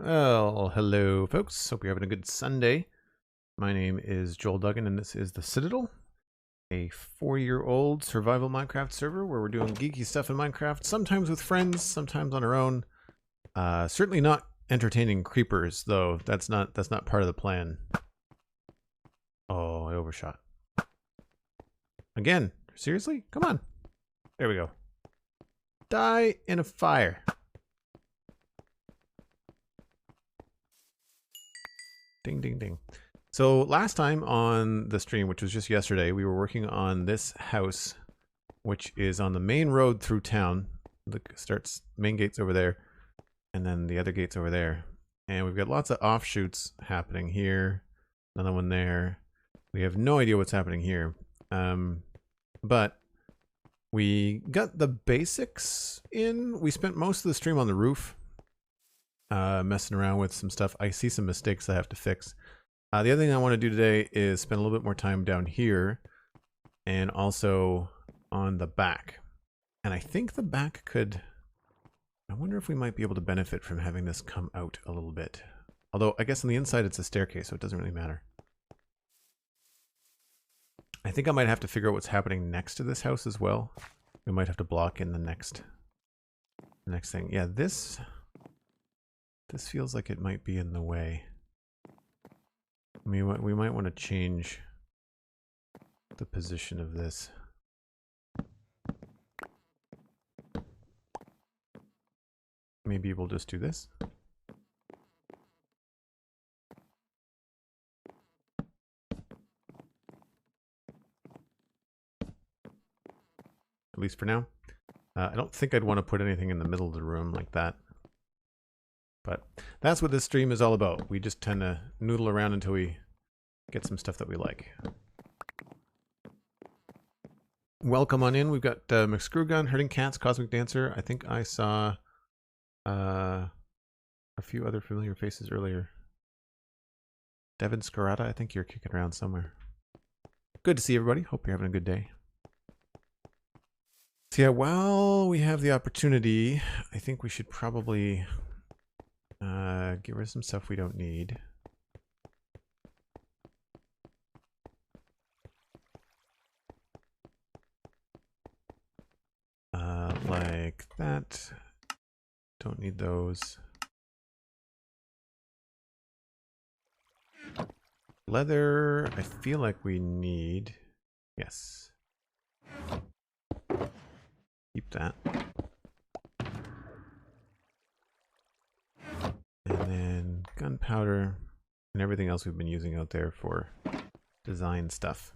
Well, hello folks. Hope you're having a good Sunday. My name is Joel Duggan and this is The Citadel, a 4-year-old survival Minecraft server where we're doing geeky stuff in Minecraft, sometimes with friends, sometimes on our own. Certainly not entertaining creepers, though. That's not part of the plan. Oh, I overshot. Again, seriously? Come on. There we go. Die in a fire. Ding, ding, ding. So last time on the stream, which was just yesterday, we were working on this house, which is on the main road through town. Look, starts main gates over there, and then the other gates over there. And we've got lots of offshoots happening here. Another one there. We have no idea what's happening here. But we got the basics in. We spent most of the stream on the roof, messing around with some stuff. I see some mistakes I have to fix. The other thing I want to do today is spend a little bit more time down here and also on the back. And I think the back could... I wonder if we might be able to benefit from having this come out a little bit. Although I guess on the inside it's a staircase, so it doesn't really matter. I think I might have to figure out what's happening next to this house as well. We might have to block in the next thing. Yeah, this feels like it might be in the way. I mean, we might want to change the position of this. Maybe we'll just do this. At least for now. I don't think I'd want to put anything in the middle of the room like that. But that's what this stream is all about. We just tend to noodle around until we get some stuff that we like. Welcome on in. We've got McScrewgun, Herding Cats, Cosmic Dancer. I think I saw a few other familiar faces earlier. Devin Scarata, I think you're kicking around somewhere. Good to see everybody. Hope you're having a good day. So yeah, while we have the opportunity, I think we should probably get rid of some stuff we don't need. Like that. Don't need those. Leather, I feel like we need. Yes. Keep that. And then gunpowder and everything else we've been using out there for design stuff.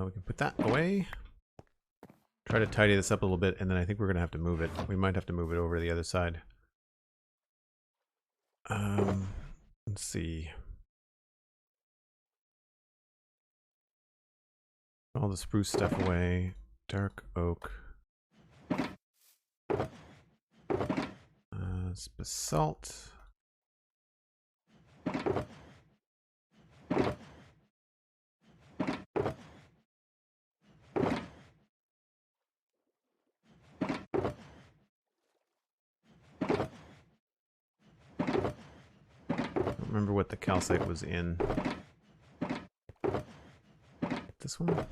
We can put that away. Try to tidy this up a little bit, and then I think we're going to have to move it. We might have to move it over to the other side. Let's see. All the spruce stuff away. Dark oak. Basalt. Remember what the calcite was in. This one?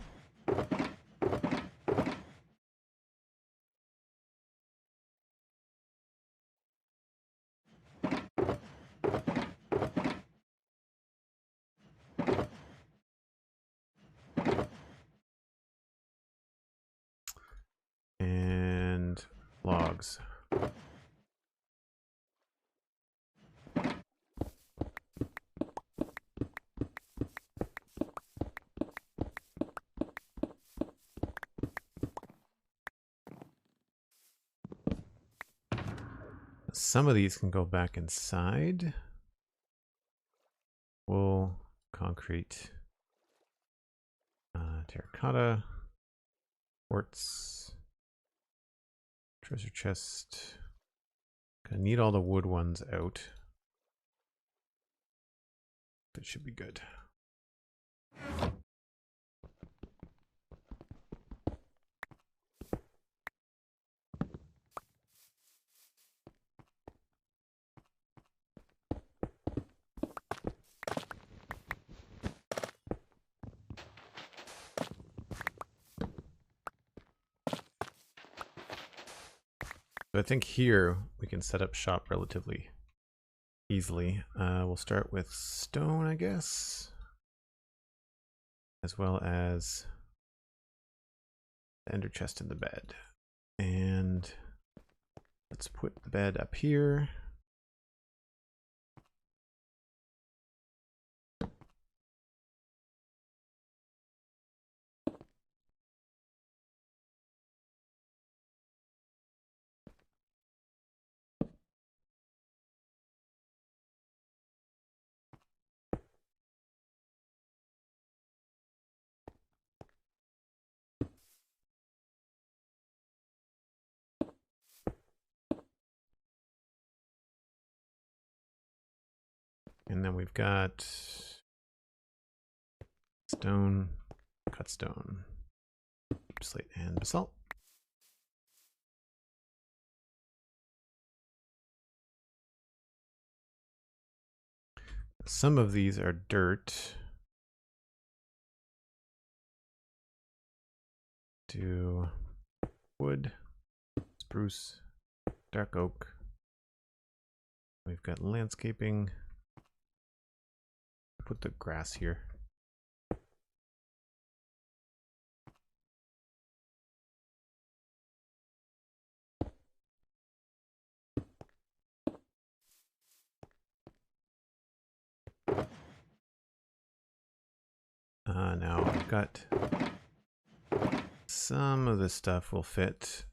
And logs. Some of these can go back inside. Wool, concrete, terracotta, quartz, treasure chest. Gonna need all the wood ones out. That should be good. So I think here we can set up shop relatively easily. We'll start with stone, I guess, as well as the ender chest in the bed. And let's put the bed up here. And then we've got stone, cut stone, slate, and basalt. Some of these are dirt. Do wood, spruce, dark oak. We've got landscaping. Put the grass here. Now I've got some of this stuff will fit.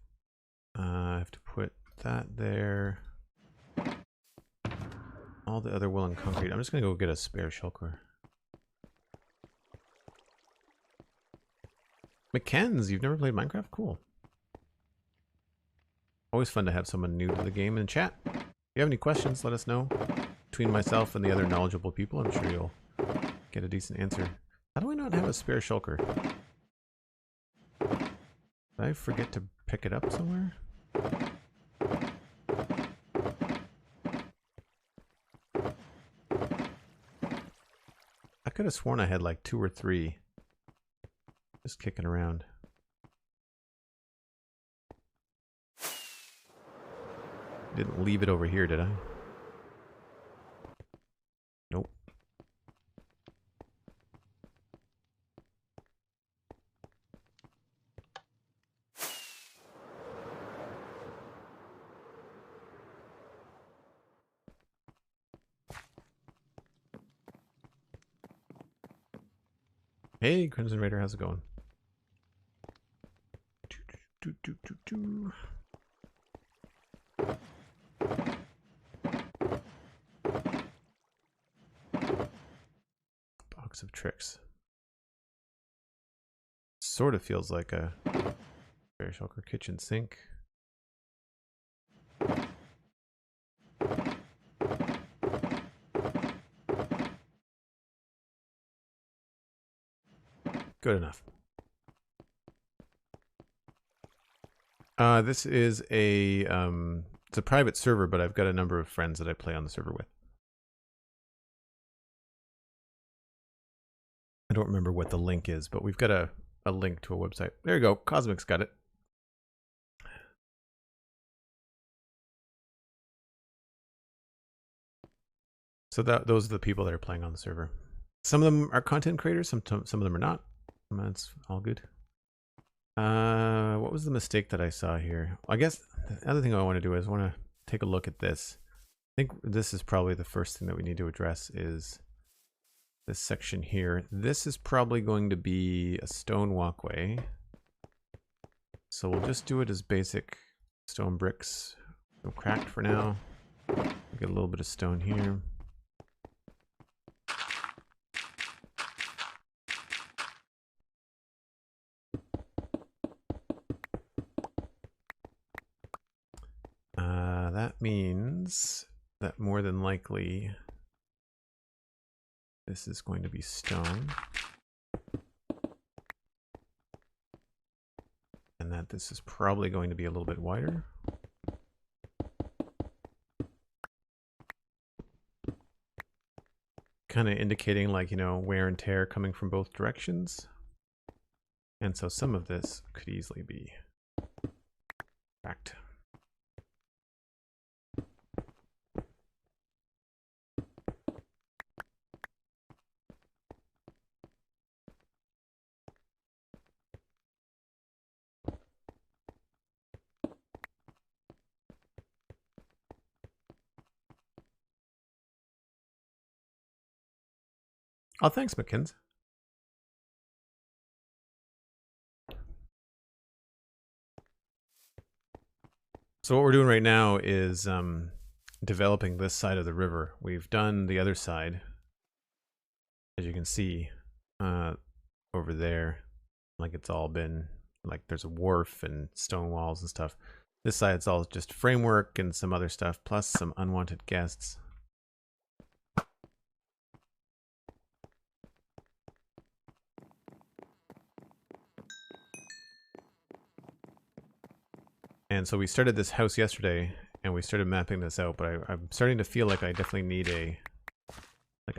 I have to put that there. All the other wool and concrete. I'm just gonna go get a spare shulker. McKenz, you've never played Minecraft? Cool. Always fun to have someone new to the game in chat. If you have any questions, let us know. Between myself and the other knowledgeable people, I'm sure you'll get a decent answer. How do I not have a spare shulker? Did I forget to pick it up somewhere? I could have sworn I had like 2 or 3 just kicking around. Didn't leave it over here, did I? Nope. Hey, Crimson Raider, how's it going? Box of tricks. Sort of feels like a spare shulker kitchen sink. Good enough. This is a it's a private server, but I've got a number of friends that I play on the server with. I don't remember what the link is, but we've got a link to a website. There you go. Cosmic's got it. So those are the people that are playing on the server. Some of them are content creators. Some of them are not. That's all good. What was the mistake that I saw here? I guess the other thing I want to do is I want to take a look at this. I think this is probably the first thing that we need to address is this section here. This is probably going to be a stone walkway. So we'll just do it as basic stone bricks. Go cracked for now. Get a little bit of stone here. That means that more than likely this is going to be stone. And that this is probably going to be a little bit wider. Kind of indicating, like, you know, wear and tear coming from both directions. And so some of this could easily be cracked. Oh, thanks, McKins. So what we're doing right now is developing this side of the river. We've done the other side, as you can see over there. Like it's all been, like there's a wharf and stone walls and stuff. This side, it's all just framework and some other stuff, plus some unwanted guests. And so we started this house yesterday, and we started mapping this out, but I'm starting to feel like I definitely need a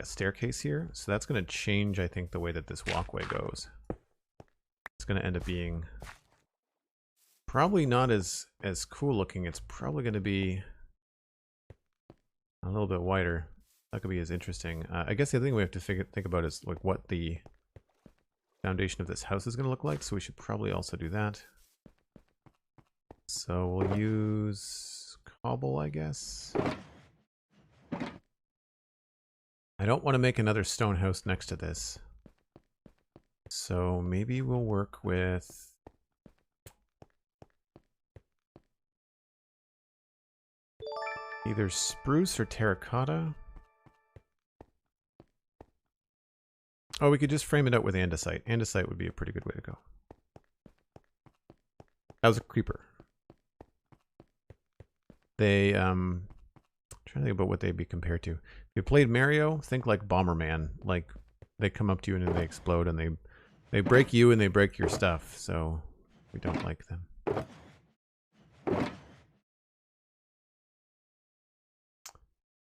staircase here. So that's going to change, I think, the way that this walkway goes. It's going to end up being probably not as cool looking. It's probably going to be a little bit wider. That could be as interesting. I guess the other thing we have to think about is like what the foundation of this house is going to look like. So we should probably also do that. So we'll use cobble, I guess. I don't want to make another stone house next to this. So maybe we'll work with either spruce or terracotta. Oh, we could just frame it out with andesite. Andesite would be a pretty good way to go. That was a creeper. They, trying to think about what they'd be compared to. If you played Mario, think like Bomberman. Like, they come up to you and then they explode and they break you and they break your stuff. So, we don't like them.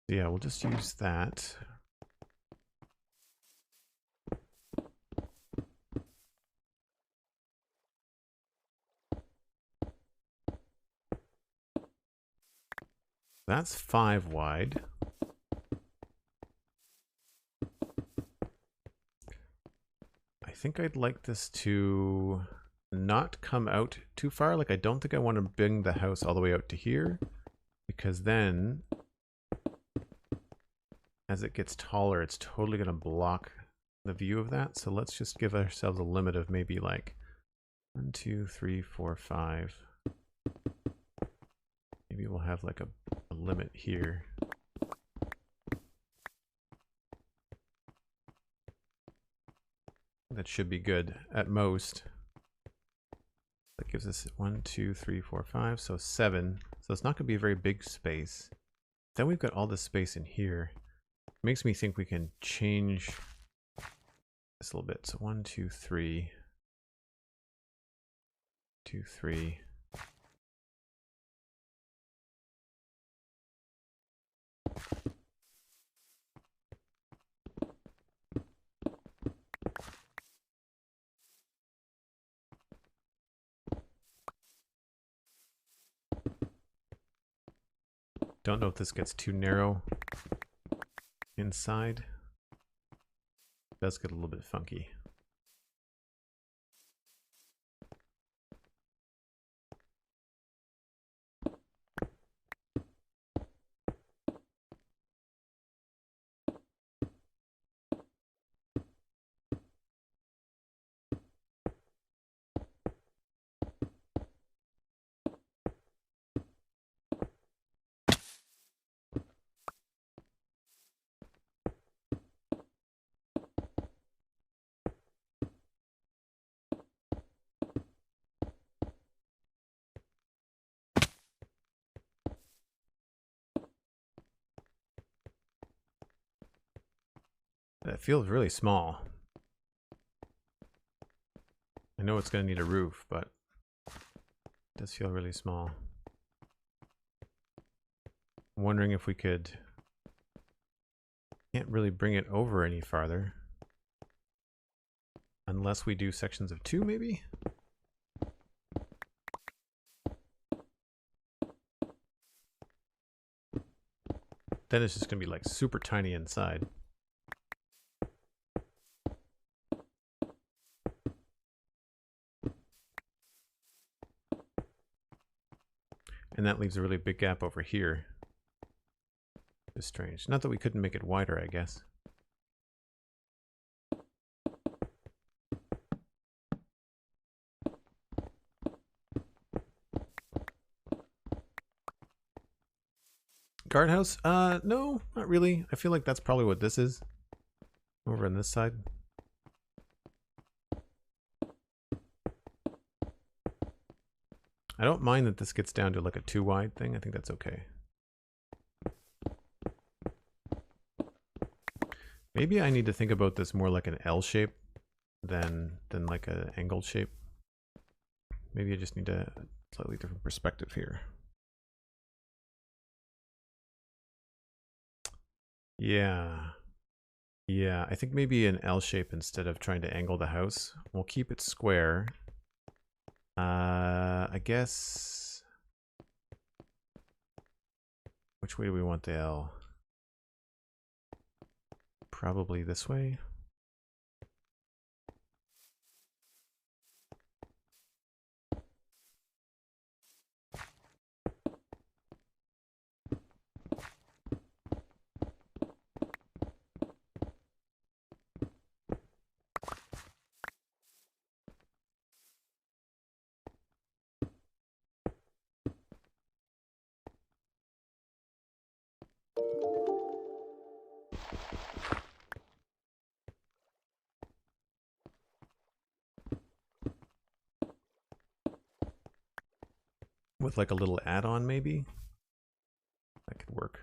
Yeah, we'll just use that. That's 5 wide. I think I'd like this to not come out too far. Like, I don't think I want to bring the house all the way out to here, because then as it gets taller, it's totally going to block the view of that. So let's just give ourselves a limit of maybe like 1, 2, 3, 4, 5. Maybe we'll have like a limit here. That should be good at most. That gives us 1, 2, 3, 4, 5, so 7. So it's not going to be a very big space. Then we've got all this space in here. It makes me think we can change this a little bit. So 1, 2, 3. 2, 3. Don't know if this gets too narrow inside. It does get a little bit funky. That feels really small. I know it's going to need a roof, but it does feel really small. I'm wondering if we could... Can't really bring it over any farther. Unless we do sections of 2, maybe? Then it's just going to be like super tiny inside. And that leaves a really big gap over here. It's strange. Not that we couldn't make it wider, I guess. Guardhouse? No, not really. I feel like that's probably what this is. Over on this side. I don't mind that this gets down to like a 2 wide thing. I think that's okay. Maybe I need to think about this more like an L shape than like an angled shape. Maybe I just need a slightly different perspective here. Yeah. Yeah, I think maybe an L shape instead of trying to angle the house. We'll keep it square. I guess... Which way do we want the L? Probably this way. With like a little add-on maybe? That could work.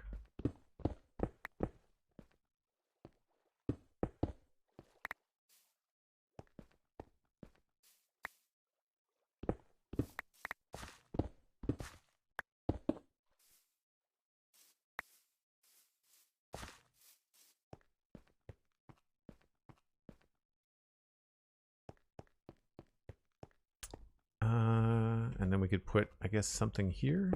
And then we could put, I guess, something here.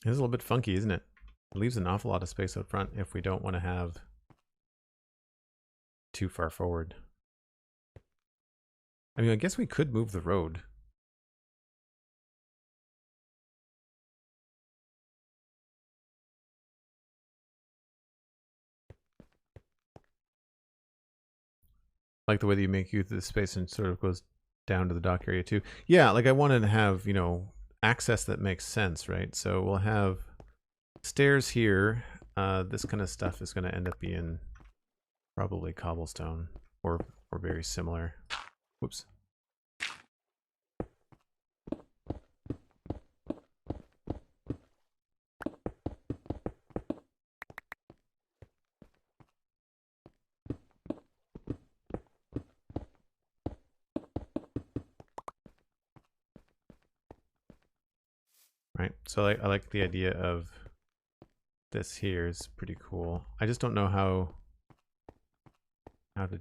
It is a little bit funky, isn't it? It leaves an awful lot of space out front if we don't want to have too far forward. I mean, I guess we could move the road. Like the way that you make use of the space and sort of goes down to the dock area too. Yeah, like I wanted to have, you know, access that makes sense, right? So we'll have stairs here. This kind of stuff is going to end up being probably cobblestone or very similar. Whoops. Right, so I like the idea of this here is pretty cool. I just don't know how to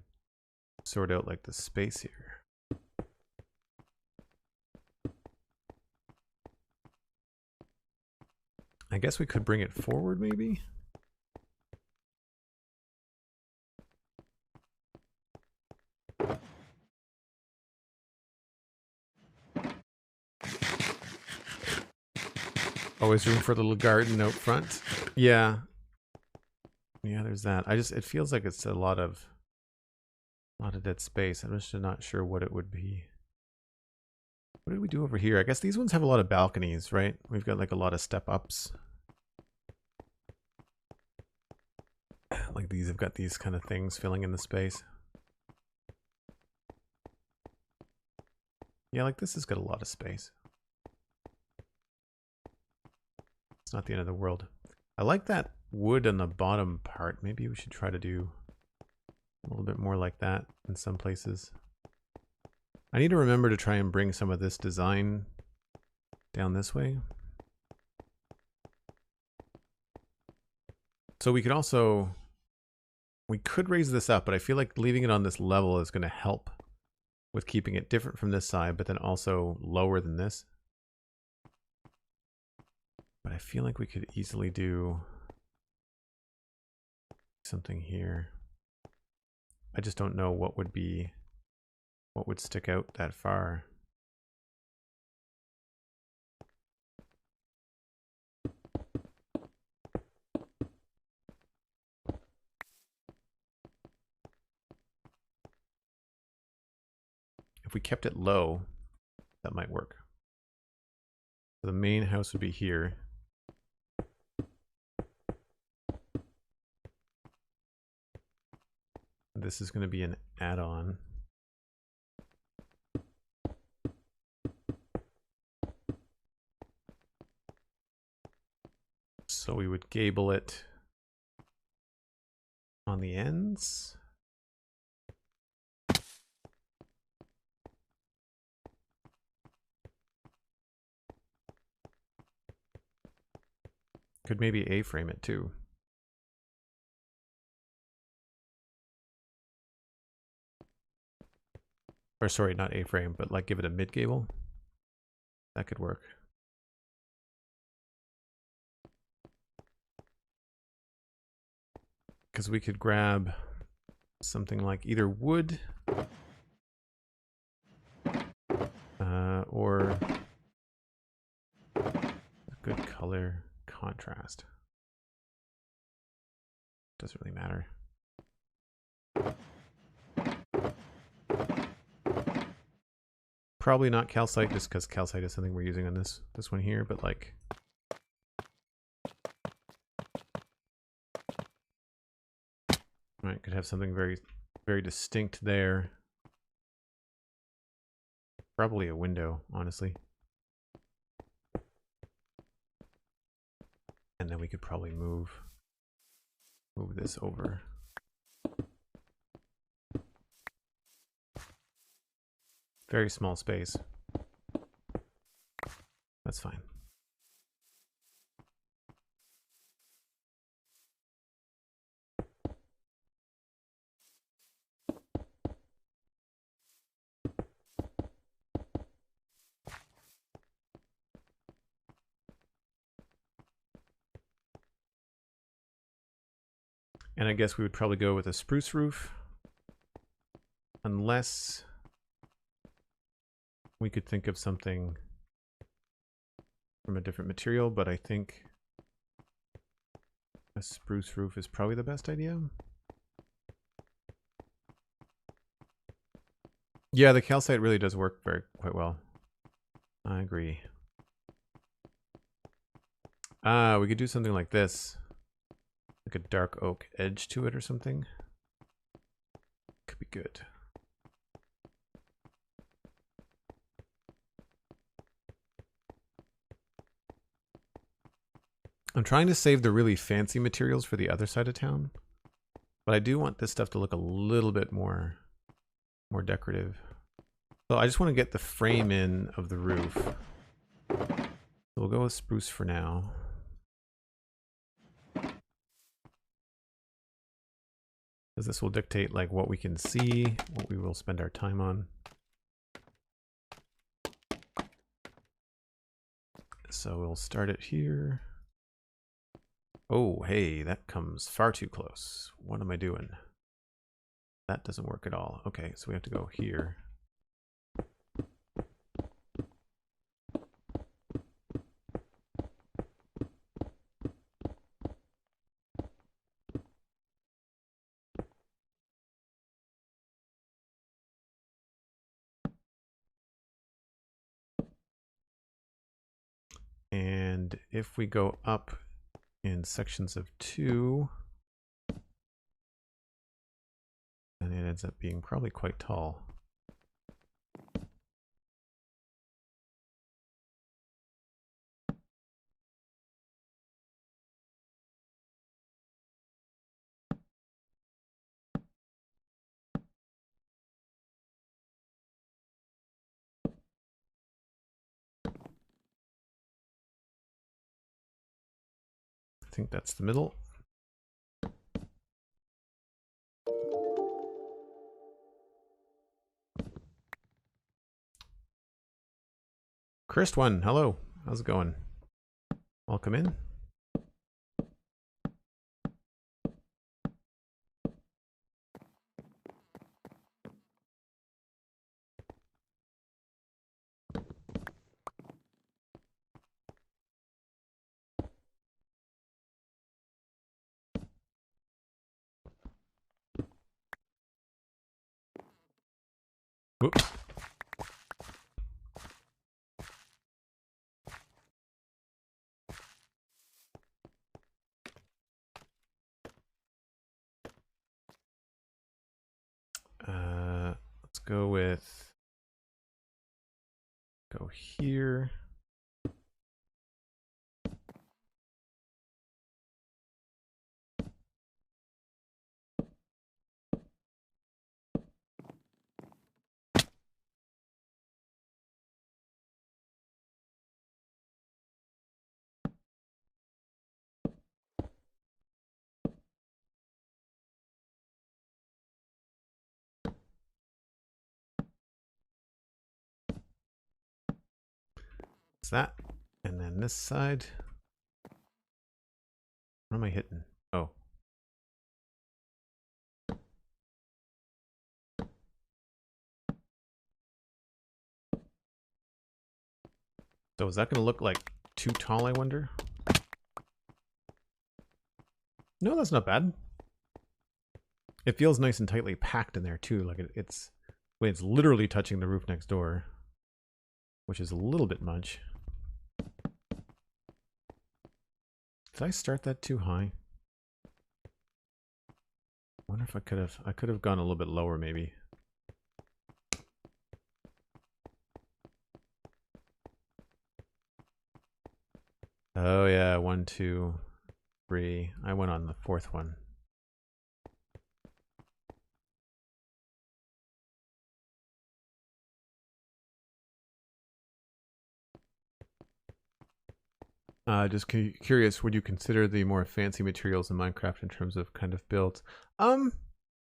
sort out like the space here. I guess we could bring it forward maybe. Always room for a little garden out front. Yeah. Yeah, there's that. It feels like it's a lot of dead space. I'm just not sure what it would be. What did we do over here? I guess these ones have a lot of balconies, right? We've got like a lot of step ups. Like these have got these kind of things filling in the space. Yeah, like this has got a lot of space. It's not the end of the world. I like that wood on the bottom part. Maybe we should try to do a little bit more like that in some places. I need to remember to try and bring some of this design down this way. So we could also, we could raise this up, but I feel like leaving it on this level is going to help with keeping it different from this side, but then also lower than this. But I feel like we could easily do something here. I just don't know what would stick out that far. If we kept it low, that might work. So the main house would be here. This is going to be an add-on. So we would gable it on the ends. Could maybe A-frame it too. Or sorry, not A-frame, but like give it a mid-gable. That could work. Because we could grab something like either wood or a good color contrast. Doesn't really matter. Probably not calcite, just because calcite is something we're using on this one here, but like right, could have something very, very distinct there. Probably a window, honestly. And then we could probably move this over. Very small space. That's fine. And I guess we would probably go with a spruce roof. Unless we could think of something from a different material, but I think a spruce roof is probably the best idea. Yeah, the calcite really does work quite well. I agree. We could do something like this. Like a dark oak edge to it or something. Could be good. I'm trying to save the really fancy materials for the other side of town. But I do want this stuff to look a little bit more decorative. So I just want to get the frame in of the roof. So we'll go with spruce for now. Because this will dictate like what we can see, what we will spend our time on. So we'll start it here. Oh, hey, that comes far too close. What am I doing? That doesn't work at all. Okay, so we have to go here. And if we go up in sections of 2, then it ends up being probably quite tall. I think that's the middle. Christ1, hello. How's it going? Welcome in. Whoop. Let's go with, go here. It's that. And then this side. What am I hitting? Oh. So is that going to look like too tall, I wonder? No, that's not bad. It feels nice and tightly packed in there too. Like it's literally touching the roof next door, which is a little bit much. Did I start that too high? I wonder if I could have gone a little bit lower maybe. Oh yeah, 1, 2, 3. I went on the fourth one. Just curious, would you consider the more fancy materials in Minecraft in terms of kind of builds?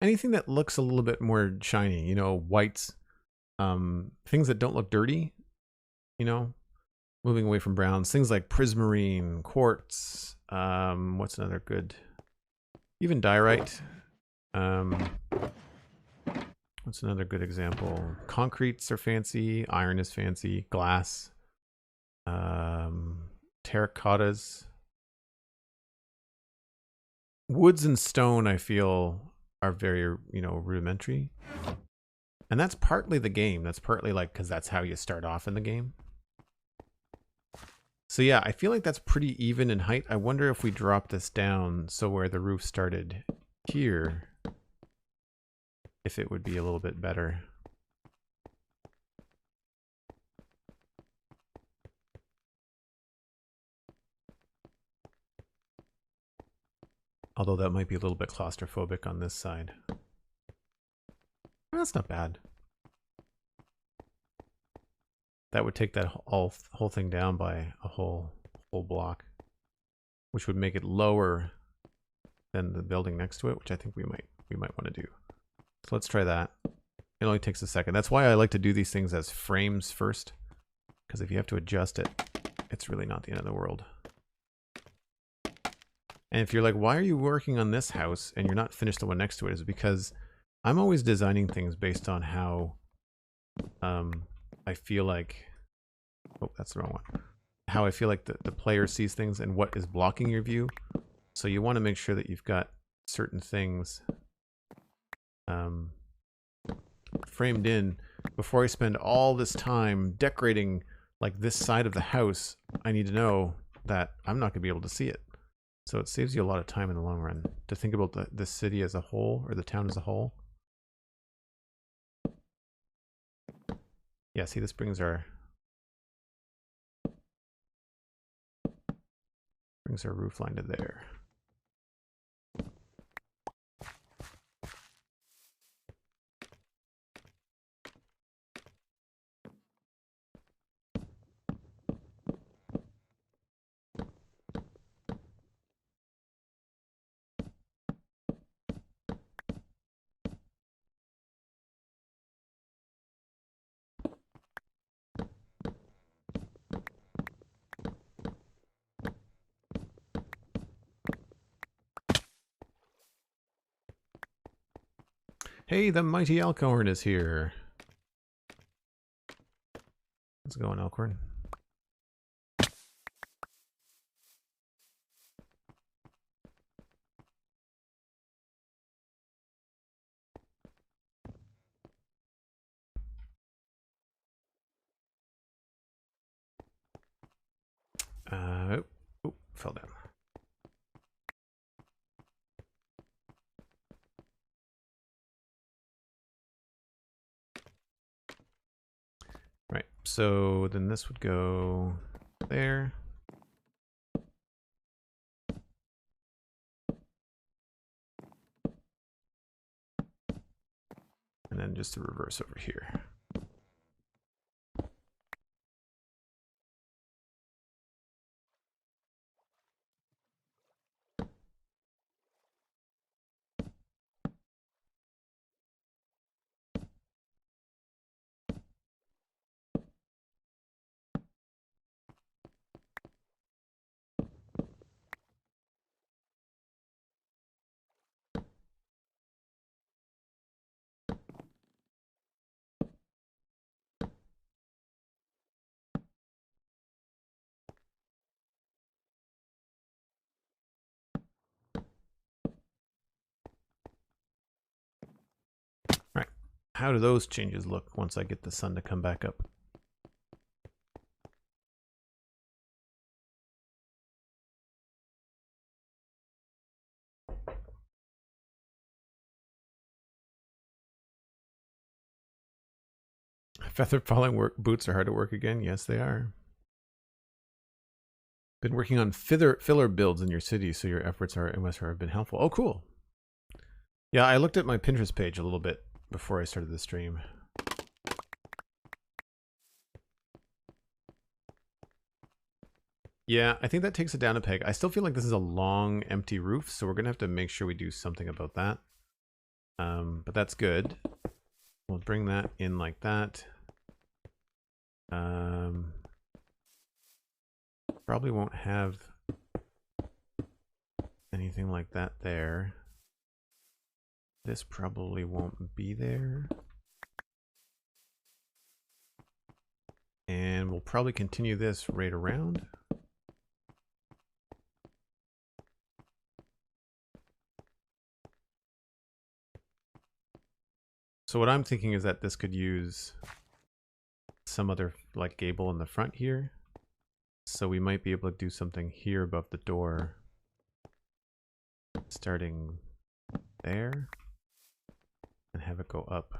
Anything that looks a little bit more shiny, you know, whites, things that don't look dirty, you know, moving away from browns, things like prismarine, quartz, what's another good, even diorite. What's another good example? Concretes are fancy, iron is fancy, glass, terracottas. Woods and stone, I feel, are very, you know, rudimentary. And that's partly the game. That's partly like, because that's how you start off in the game. So yeah, I feel like that's pretty even in height. I wonder if we drop this down so where the roof started here, if it would be a little bit better. Although that might be a little bit claustrophobic on this side. That's not bad. That would take that whole thing down by a whole block, which would make it lower than the building next to it, which I think we might want to do. So let's try that. It only takes a second. That's why I like to do these things as frames first, because if you have to adjust it, it's really not the end of the world. And if you're like, why are you working on this house and you're not finished the one next to it, is because I'm always designing things based on how I feel like, oh, that's the wrong one. How I feel like the player sees things and what is blocking your view. So you want to make sure that you've got certain things framed in. Before I spend all this time decorating like this side of the house, I need to know that I'm not going to be able to see it. So it saves you a lot of time in the long run to think about the city as a whole, or the town as a whole. Yeah, see, this brings our roof line to there. Hey, the mighty Elkhorn is here. How's it going, Elkhorn? Oh, fell down. Right, so then this would go there. And then just the reverse over here. Right, how do those changes look once I get the sun to come back up? Feather falling boots are hard to work again. Yes, they are. Been working on filler builds in your city, so your efforts are have been helpful. Oh, cool. Yeah, I looked at my Pinterest page a little bit before I started the stream. Yeah, I think that takes it down a peg. I still feel like this is a long, empty roof, so we're going to have to make sure we do something about that. But that's good. We'll bring that in like that. Probably won't have anything like that there. This probably won't be there. And we'll probably continue this right around. So what I'm thinking is that this could use some other like gable in the front here. So we might be able to do something here above the door, starting there, and have it go up.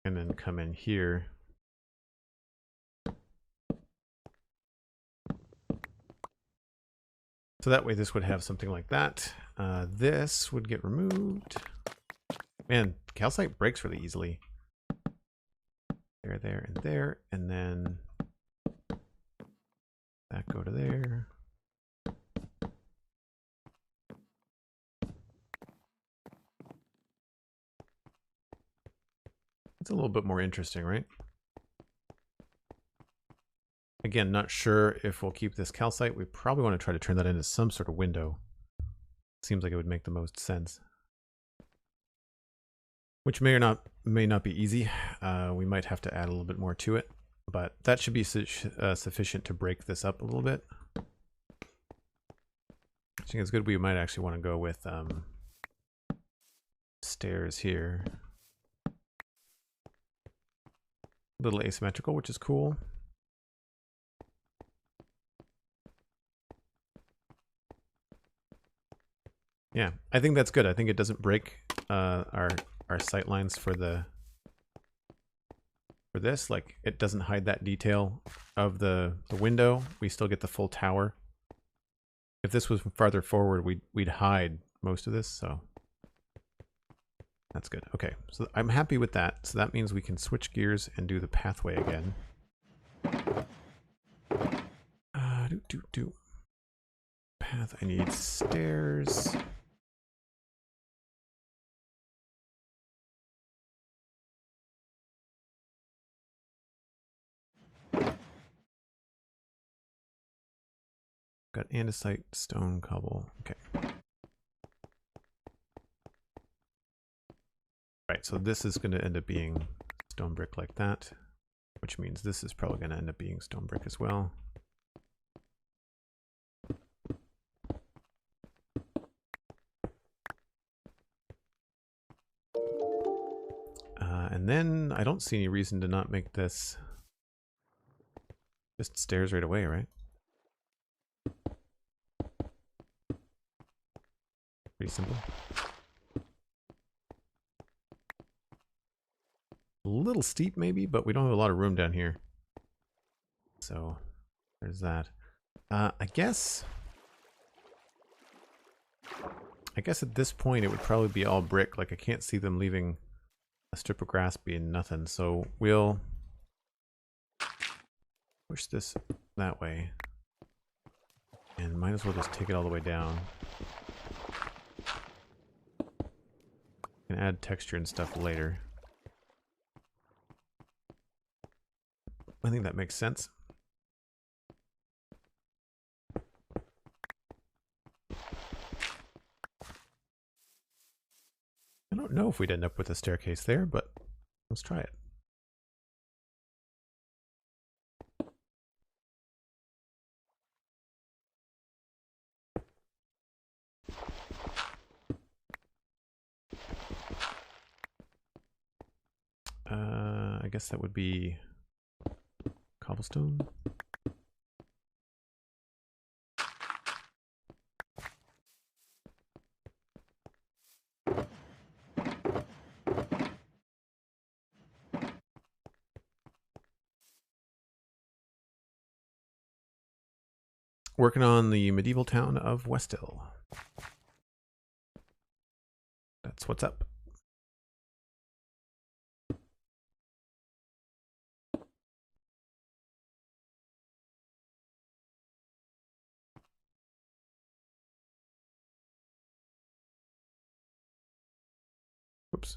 And then come in here. So that way this would have something like that. This would get removed. Man, calcite breaks really easily. There, and then that go to there. It's a little bit more interesting, right? Again, not sure if we'll keep this calcite. We probably want to try to turn that into some sort of window. Seems like it would make the most sense. Which may not be easy. We might have to add a little bit more to it, but that should be sufficient to break this up a little bit. I think it's good. We might actually want to go with stairs here. A little asymmetrical, which is cool. Yeah, I think that's good. I think it doesn't break our sight lines for this. Like, it doesn't hide that detail of the window. We still get the full tower. If this was farther forward, we'd hide most of this, so that's good. Okay, so I'm happy with that. So that means we can switch gears and do the pathway again. Path. I need stairs. Got andesite, stone, cobble. Okay. Right, so this is going to end up being stone brick like that, which means this is probably going to end up being stone brick as well. And then I don't see any reason to not make this just stairs right away, right? Pretty simple. A little steep maybe, but we don't have a lot of room down here. So there's that. I guess at this point it would probably be all brick. Like I can't see them leaving a strip of grass being nothing. So we'll push this that way. And might as well just take it all the way down. And add texture and stuff later. I think that makes sense. I don't know if we'd end up with a staircase there, but let's try it. I guess that would be cobblestone. Working on the medieval town of Westhill. That's what's up. Whoops.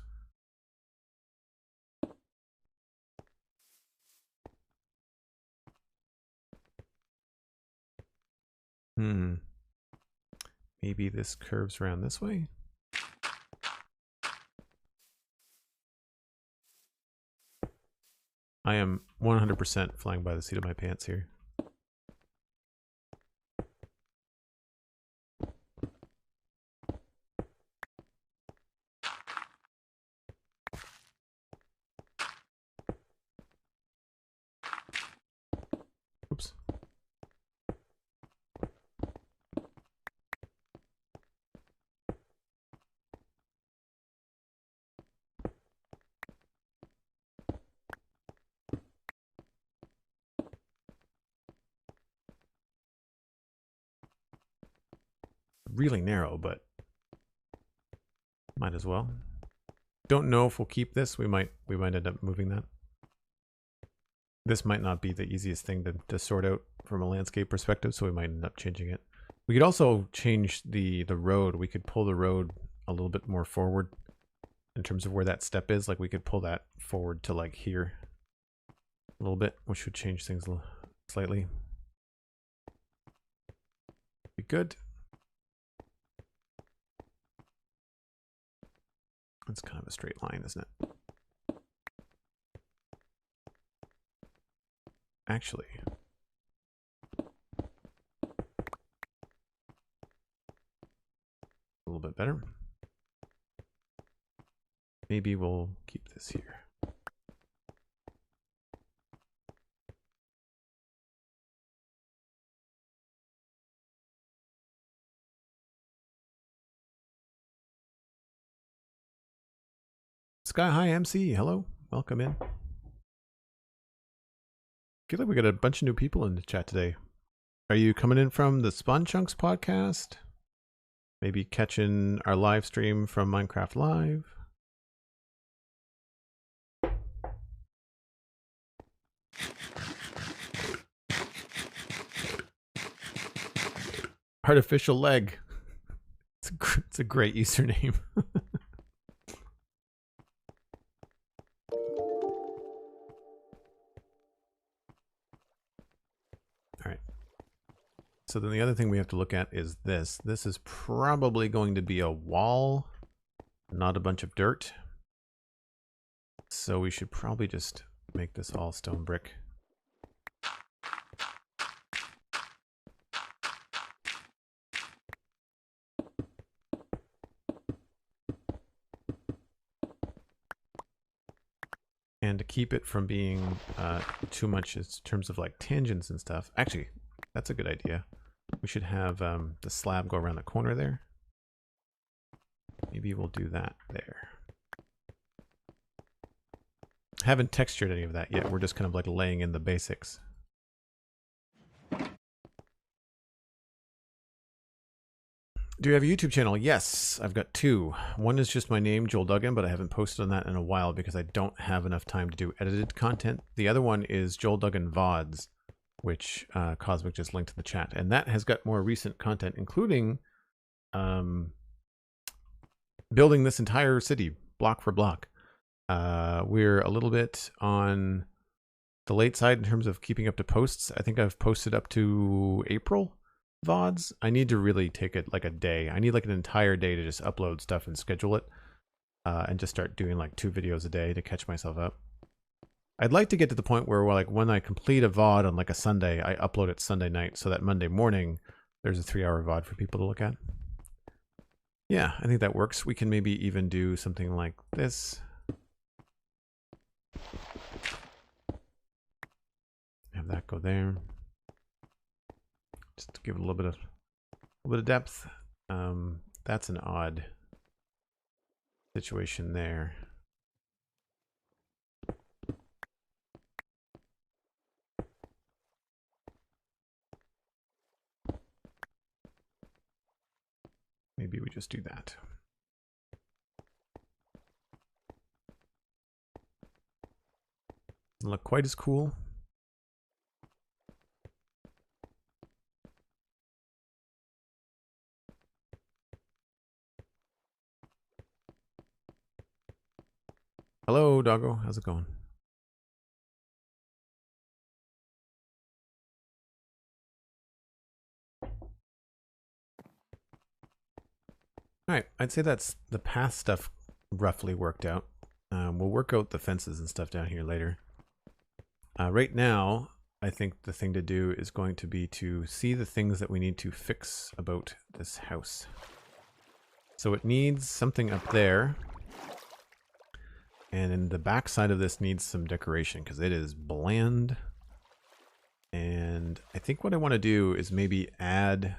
Maybe this curves around this way? I am 100% flying by the seat of my pants here. Oops. Really narrow, but might as well. Don't know if we'll keep this. We might end up moving that. This might not be the easiest thing to sort out from a landscape perspective, so we might end up changing it. We could also change the road. We could pull the road a little bit more forward in terms of where that step is. Like we could pull that forward to like here a little bit, which would change things slightly. Be good. It's kind of a straight line, isn't it? Actually, a little bit better. Maybe we'll keep this here. Sky High MC, hello, welcome in. Feel like we got a bunch of new people in the chat today. Are you coming in from the Spawn Chunks podcast? Maybe catching our live stream from Minecraft Live? Artificial leg. It's a great username. so then the other thing we have to look at is this. This is probably going to be a wall, not a bunch of dirt. So we should probably just make this all stone brick. And to keep it from being too much in terms of like tangents and stuff. Actually, that's a good idea. We should have the slab go around the corner there. Maybe we'll do that there. Haven't textured any of that yet. We're just kind of like laying in the basics. Do you have a YouTube channel? Yes, I've got two. One is just my name, Joel Duggan, but I haven't posted on that in a while because I don't have enough time to do edited content. The other one is Joel Duggan VODs, which Cosmic just linked to the chat. And that has got more recent content, including building this entire city, block for block. We're a little bit on the late side in terms of keeping up to posts. I think I've posted up to April VODs. I need to really take it like a day. I need like an entire day to just upload stuff and schedule it and just start doing like 2 videos a day to catch myself up. I'd like to get to the point where like when I complete a VOD on like a Sunday, I upload it Sunday night so that Monday morning there's a 3-hour VOD for people to look at. Yeah, I think that works. We can maybe even do something like this. Have that go there. Just to give it a little bit of depth. That's an odd situation there. Maybe we just do that. Doesn't look quite as cool. Hello, doggo. How's it going? All right, I'd say that's the path stuff roughly worked out. We'll work out the fences and stuff down here later. Right now, I think the thing to do is going to be to see the things that we need to fix about this house. So it needs something up there. And in the back side of this needs some decoration because it is bland. And I think what I want to do is maybe add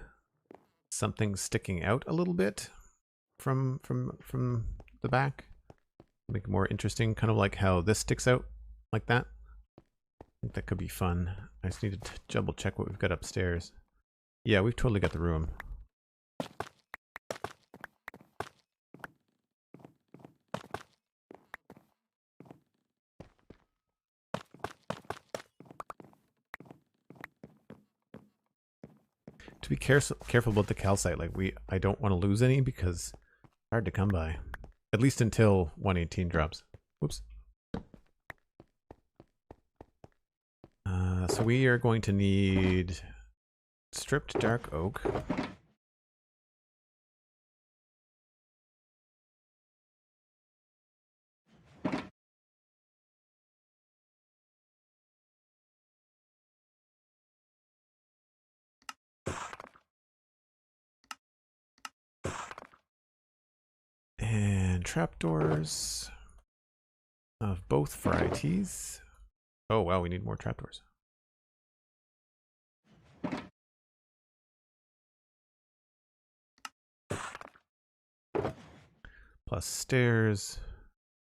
something sticking out a little bit from the back. Make it more interesting, kind of like how this sticks out like that. I think that could be fun. I just need to double check what we've got upstairs. Yeah, we've totally got the room. To be careful about the calcite. Like I don't want to lose any because it's hard to come by. At least until 118 drops. Whoops. So we are going to need stripped dark oak. And trapdoors of both varieties. Oh wow, we need more trapdoors. Plus stairs,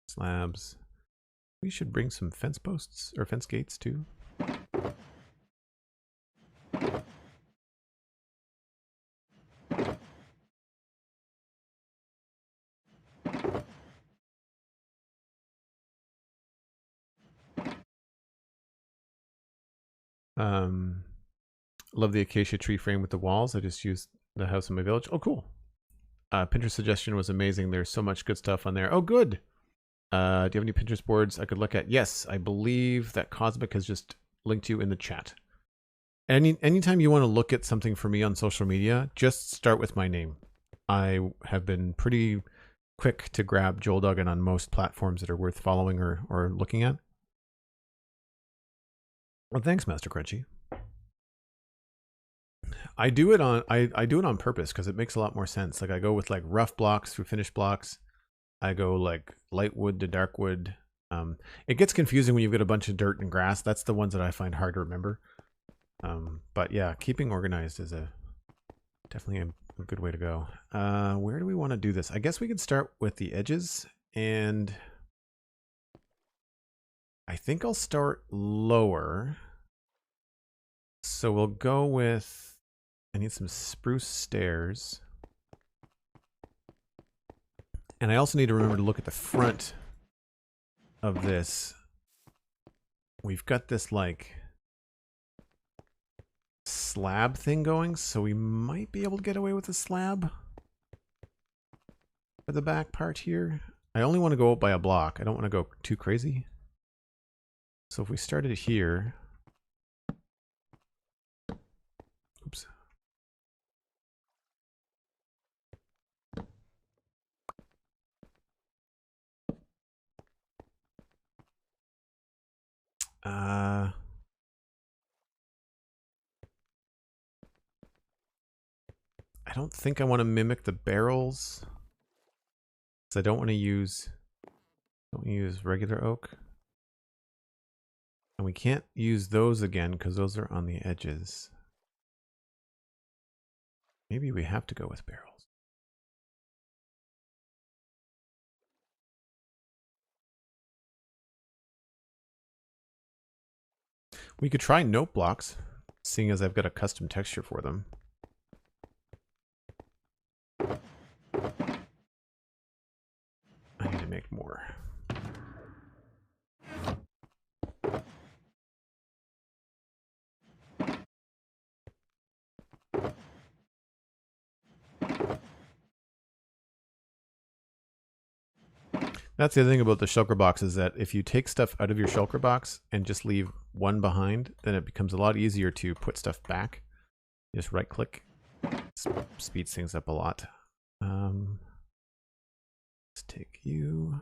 slabs. We should bring some fence posts or fence gates too. Love the acacia tree frame with the walls. I just used the house in my village. Oh, cool. Pinterest suggestion was amazing. There's so much good stuff on there. Oh, good. Do you have any Pinterest boards I could look at? Yes, I believe that Cosmic has just linked you in the chat. Anytime you want to look at something for me on social media, just start with my name. I have been pretty quick to grab Joel Duggan on most platforms that are worth following or looking at. Well, thanks, Master Crunchy. I do it on purpose because it makes a lot more sense. Like I go with like rough blocks through finished blocks. I go like light wood to dark wood. It gets confusing when you've got a bunch of dirt and grass. That's the ones that I find hard to remember. But yeah, keeping organized is definitely a good way to go. Where do we want to do this? I guess we could start with the edges, and I think I'll start lower. So we'll go with, I need some spruce stairs. And I also need to remember to look at the front of this. We've got this like slab thing going, so we might be able to get away with a slab for the back part here. I only want to go up by a block. I don't want to go too crazy. So if we started here, oops. I don't think I want to mimic the barrels, because I don't want to use regular oak. And we can't use those again because those are on the edges. Maybe we have to go with barrels. We could try note blocks, seeing as I've got a custom texture for them. I need to make more. That's the other thing about the shulker box, is that if you take stuff out of your shulker box and just leave one behind, then it becomes a lot easier to put stuff back. Just right click. Speeds things up a lot. Let's take you.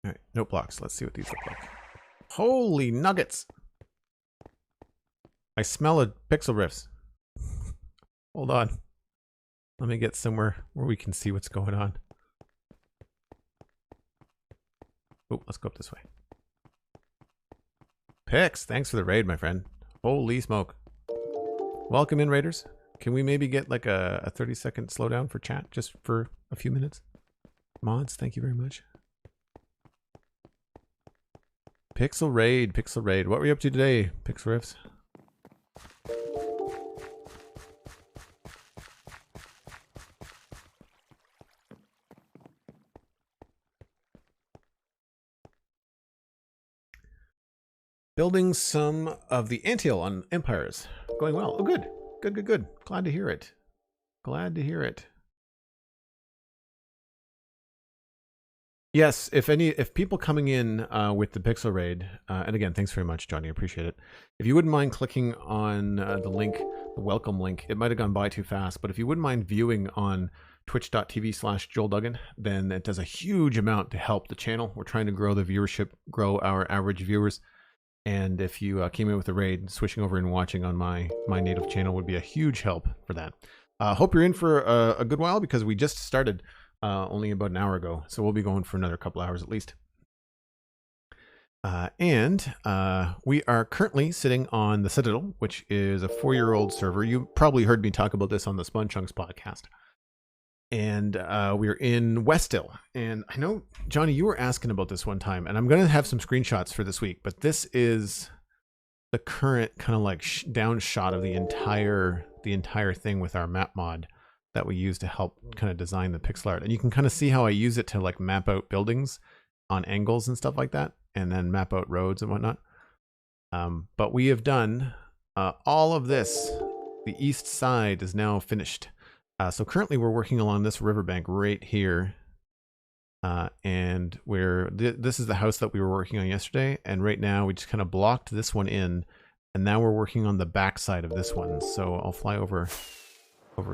All right, note blocks. Let's see what these look like. Holy nuggets! I smell a pixel riffs. Hold on. Let me get somewhere where we can see what's going on. Oh, let's go up this way. Pix, thanks for the raid, my friend. Holy smoke. Welcome in, raiders. Can we maybe get like a 30-second slowdown for chat, just for a few minutes? Mods, thank you very much. Pixel raid, Pixel raid. What were you up to today, Pixel Riffs? Building some of the anthill on Empires. Going well. Oh, good. Good, good, good. Glad to hear it. Glad to hear it. Yes, if people coming in with the Pixel Raid, and again, thanks very much, Johnny, I appreciate it. If you wouldn't mind clicking on the link, the welcome link, it might have gone by too fast, but if you wouldn't mind viewing on twitch.tv/JoelDuggan, then it does a huge amount to help the channel. We're trying to grow the viewership, grow our average viewers. And if you came in with a raid, switching over and watching on my native channel would be a huge help for that. Hope you're in for a good while, because we just started only about an hour ago. So we'll be going for another couple hours at least. And we are currently sitting on the Citadel, which is a 4-year-old server. You probably heard me talk about this on the Spun Chunks podcast. And we're in Westill. And I know, Johnny, you were asking about this one time, and I'm going to have some screenshots for this week, but this is the current kind of like down shot of the entire thing with our map mod that we use to help kind of design the pixel art. And you can kind of see how I use it to like map out buildings on angles and stuff like that, and then map out roads and whatnot. But we have done all of this. The east side is now finished. So currently we're working along this riverbank right here. And this is the house that we were working on yesterday. And right now we just kind of blocked this one in. And now we're working on the back side of this one. So I'll fly over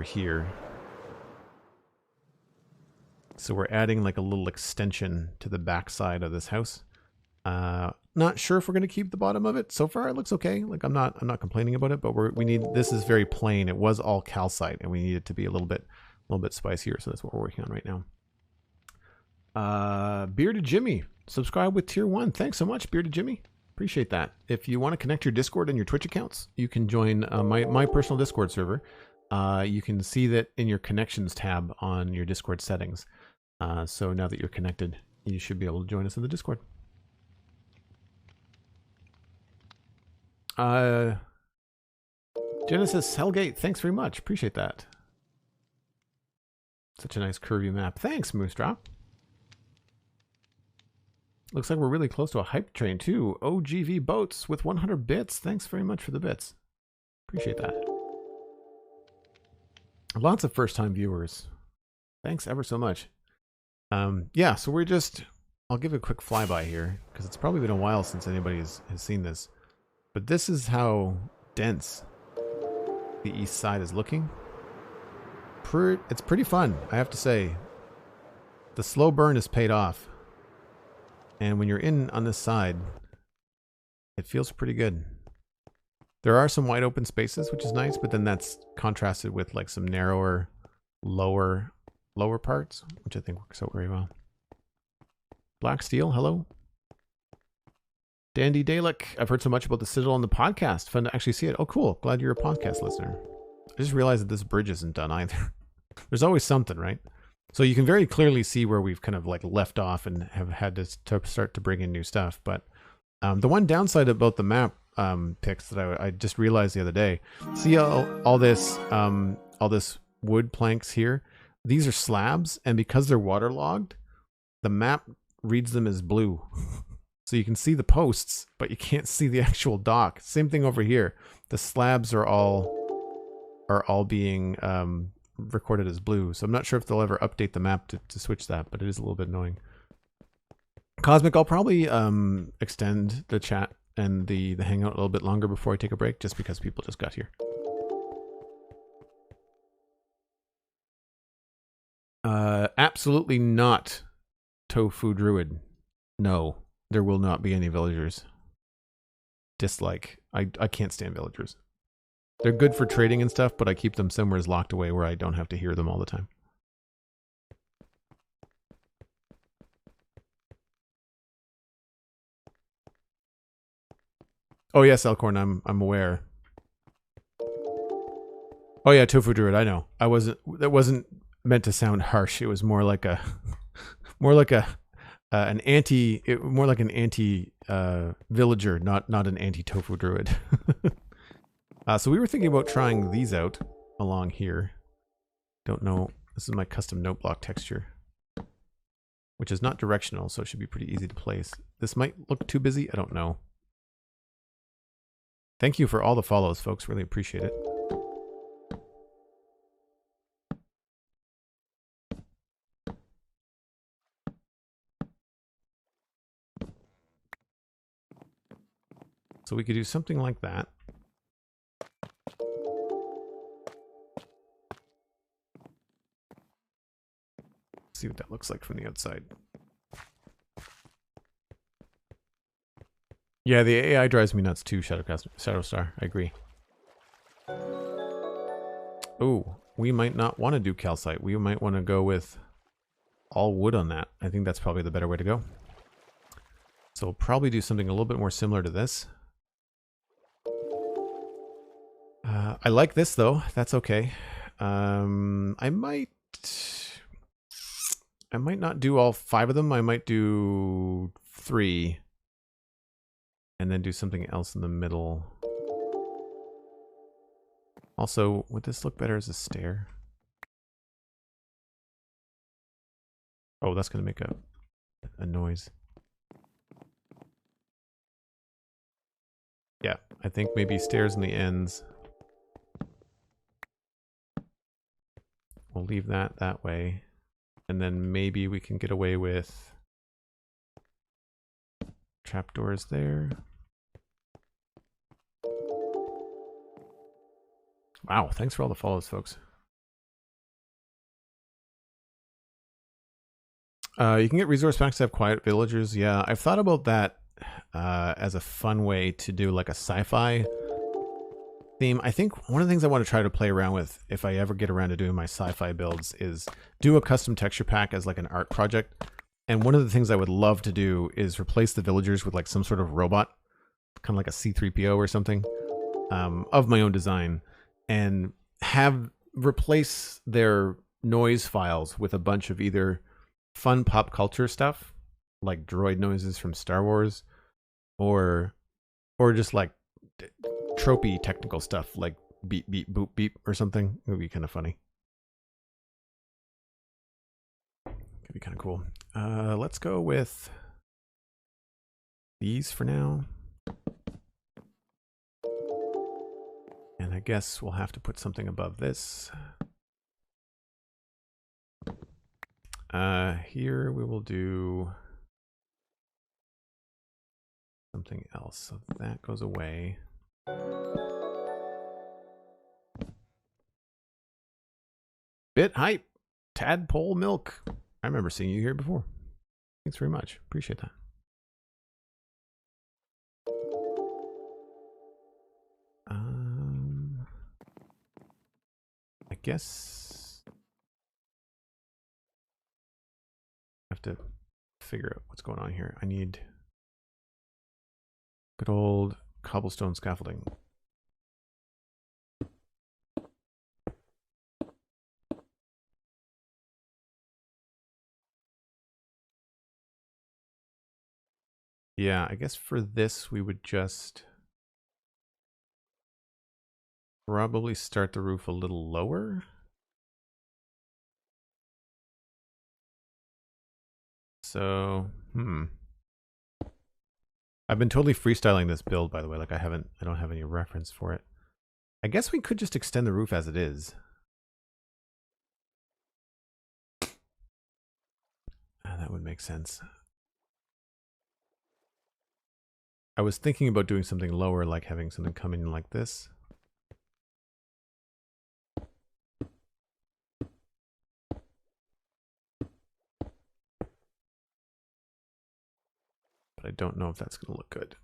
here. So we're adding like a little extension to the back side of this house. Not sure if we're going to keep the bottom of it. So far it looks okay. Like I'm not complaining about it, but this is very plain. It was all calcite and we need it to be a little bit spicier. So that's what we're working on right now. Bearded Jimmy, subscribe with tier 1. Thanks so much, Bearded Jimmy. Appreciate that. If you want to connect your Discord and your Twitch accounts, you can join my personal Discord server. You can see that in your connections tab on your Discord settings. So now that you're connected, you should be able to join us in the Discord. Genesis Hellgate, thanks very much. Appreciate that. Such a nice curvy map. Thanks, Moose Drop. Looks like we're really close to a hype train too. OGV Boats with 100 bits. Thanks very much for the bits. Appreciate that. Lots of first-time viewers. Thanks ever so much. Yeah, so I'll give a quick flyby here because it's probably been a while since anybody has seen this. But this is how dense the east side is looking. It's pretty fun, I have to say. The slow burn is paid off. And when you're in on this side, it feels pretty good. There are some wide open spaces, which is nice, but then that's contrasted with like some narrower, lower parts, which I think works out very well. Black Steel, hello. Dandy Dalek, I've heard so much about the Citadel on the podcast. Fun to actually see it. Oh, cool. Glad you're a podcast listener. I just realized that this bridge isn't done either. There's always something, right? So you can very clearly see where we've kind of like left off and have had to start to bring in new stuff. But the one downside about the map picks that I just realized the other day, see all this wood planks here? These are slabs, and because they're waterlogged, the map reads them as blue. So you can see the posts, but you can't see the actual dock. Same thing over here. The slabs are all being recorded as blue. So I'm not sure if they'll ever update the map to switch that, but it is a little bit annoying. Cosmic, I'll probably extend the chat and the hangout a little bit longer before I take a break, just because people just got here. Absolutely not, Tofu Druid. No, there will not be any villagers. Dislike. I can't stand villagers. They're good for trading and stuff, but I keep them somewhere locked away where I don't have to hear them all the time. Oh yes, Elkhorn, I'm aware. Oh yeah, Tofu Druid, I know. That wasn't meant to sound harsh. It was more like an anti villager, not an anti Tofu Druid. So we were thinking about trying these out along here. Don't know. This is my custom note block texture, which is not directional, so it should be pretty easy to place. This might look too busy. I don't know. Thank you for all the follows, folks. Really appreciate it. So we could do something like that. See what that looks like from the outside. Yeah, the AI drives me nuts too, Shadowstar. I agree. Oh, we might not want to do calcite. We might want to go with all wood on that. I think that's probably the better way to go. So we'll probably do something a little bit more similar to this. I like this though. That's okay. I might not do all 5 of them. I might do 3. And then do something else in the middle. Also, would this look better as a stair? Oh, that's going to make a noise. I think maybe stairs in the ends. We'll leave that way. And then maybe we can get away with trapdoors there. Wow, thanks for all the follows, folks. You can get resource packs to have quiet villagers. Yeah, I've thought about that as a fun way to do like a sci-fi theme. I think one of the things I want to try to play around with if I ever get around to doing my sci-fi builds is do a custom texture pack as like an art project. And one of the things I would love to do is replace the villagers with like some sort of robot, kind of like a C-3PO or something, of my own design, and have replace their noise files with a bunch of either fun pop culture stuff like droid noises from Star Wars, or just like tropey technical stuff like beep beep boop beep or something. It would be kind of funny. Could be kind of cool. Let's go with these for now. And I guess we'll have to put something above this. Here we will do something else. So that goes away. Bit hype. Tadpole milk. I remember seeing you here before. Thanks very much. Appreciate that. I guess I have to figure out what's going on here. I need good old cobblestone scaffolding. Yeah, I guess for this we would just probably start the roof a little lower. So, I've been totally freestyling this build, by the way. Like I don't have any reference for it. I guess we could just extend the roof as it is. That would make sense. I was thinking about doing something lower, like having something come in like this. But I don't know if that's going to look good.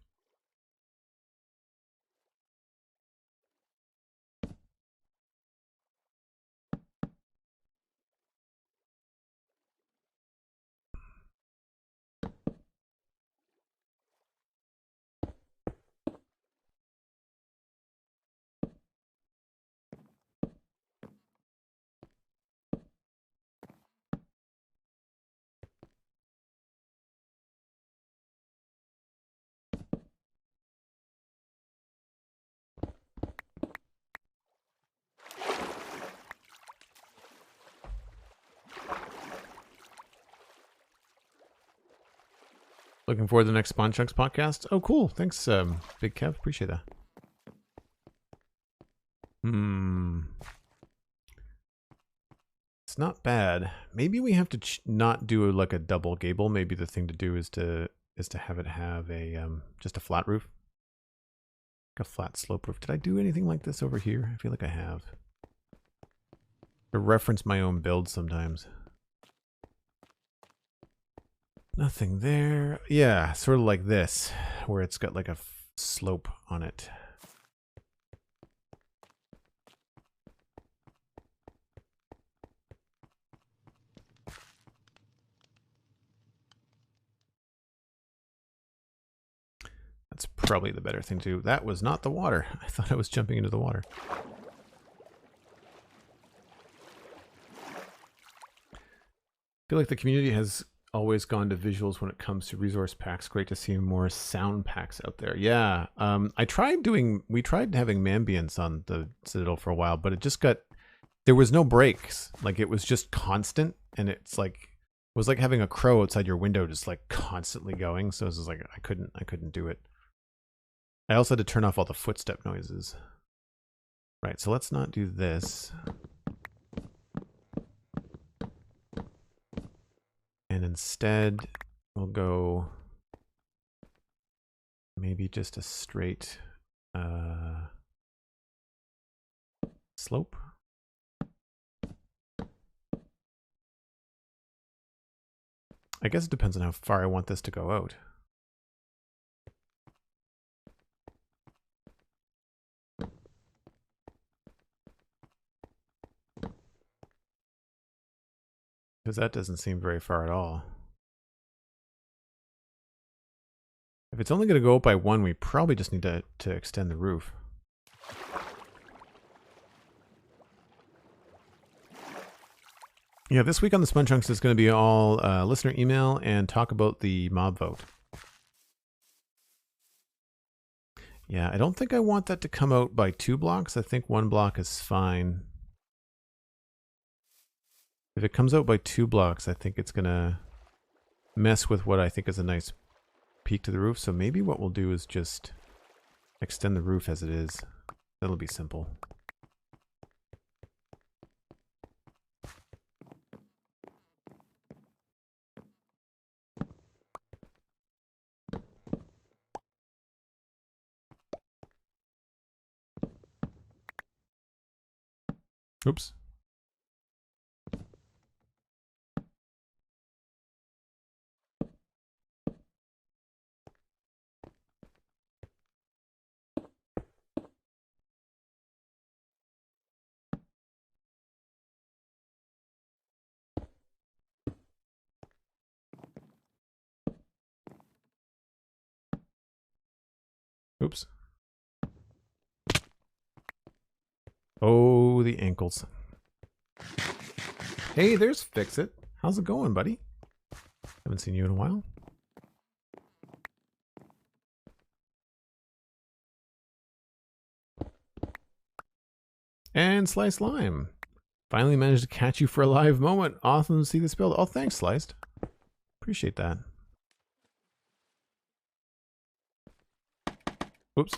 Looking forward to the next Spawn Chunks podcast. Oh, cool. Thanks, Big Kev. Appreciate that. It's not bad. Maybe we have to not do like a double gable. Maybe the thing to do is to have it have a just a flat roof, like a flat slope roof. Did I do anything like this over here? I feel like I have. To reference my own build sometimes. Nothing there. Yeah, sort of like this, where it's got like a slope on it. That's probably the better thing to do. That was not the water. I thought I was jumping into the water. I feel like the community has always gone to visuals when it comes to resource packs. Great to see more sound packs out there. Yeah, we tried having Mambience on the Citadel for a while, but it just there was no breaks. Like it was just constant, and it was like having a crow outside your window, just like constantly going. So it was like I couldn't do it. I also had to turn off all the footstep noises. Right, so let's not do this. And instead, we'll go maybe just a straight slope. I guess it depends on how far I want this to go out. Because that doesn't seem very far at all. If it's only going to go up by 1, we probably just need to extend the roof. Yeah, this week on the Sponge Chunks is going to be all listener email and talk about the mob vote. Yeah, I don't think I want that to come out by 2 blocks. I think 1 block is fine. If it comes out by 2 blocks, I think it's going to mess with what I think is a nice peak to the roof. So maybe what we'll do is just extend the roof as it is. That'll be simple. Oops. Oops. Oh, the ankles. Hey, there's Fix-It. How's it going, buddy? Haven't seen you in a while. And Sliced Lime. Finally managed to catch you for a live moment. Awesome to see this build. Oh, thanks, Sliced. Appreciate that. Oops.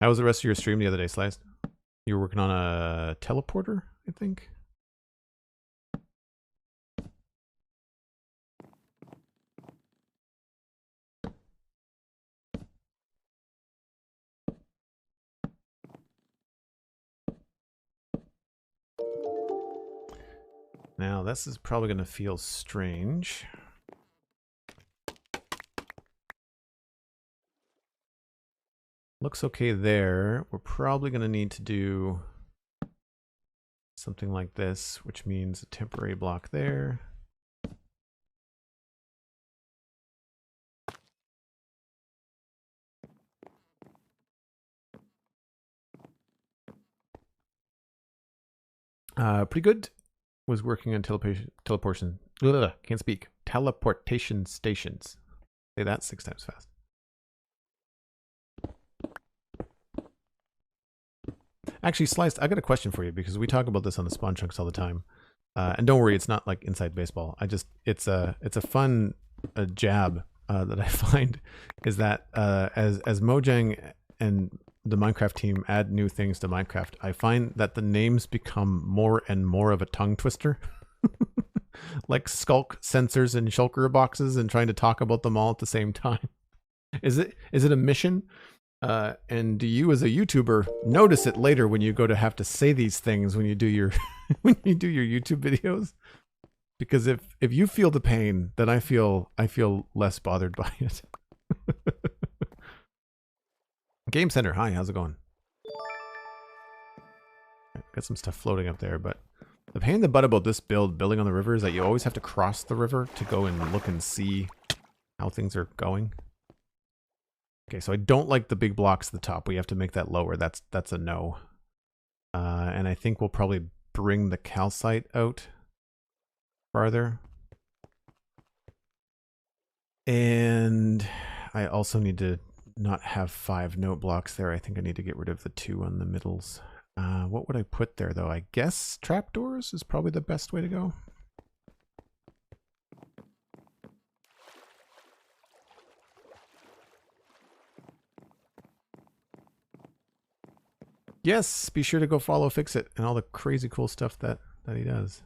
How was the rest of your stream the other day, Sliced? You were working on a teleporter, I think? Now, this is probably going to feel strange. Looks okay there. We're probably going to need to do something like this, which means a temporary block there. Pretty good. Was working on teleportation. Can't speak. Teleportation stations. Say that 6 times fast. Actually, Sliced, I got a question for you because we talk about this on the Spawn Chunks all the time. And don't worry, it's not like inside baseball. It's a fun jab that I find is that as Mojang and the Minecraft team add new things to Minecraft, I find that the names become more and more of a tongue twister. Like Skulk sensors and shulker boxes and trying to talk about them all at the same time. Is it a mission? And do you as a YouTuber notice it later when you go to have to say these things when you do your when you do your YouTube videos? Because if you feel the pain, then I feel less bothered by it. Game Center, hi, how's it going? Got some stuff floating up there, but the pain in the butt about this building on the river is that you always have to cross the river to go and look and see how things are going. Okay, so I don't like the big blocks at the top. We have to make that lower. That's a no. And I think we'll probably bring the calcite out farther. And I also need to not have 5 note blocks there. I think I need to get rid of the 2 on the middles. What would I put there, though? I guess trapdoors is probably the best way to go. Yes, be sure to go follow Fixit and all the crazy cool stuff that he does.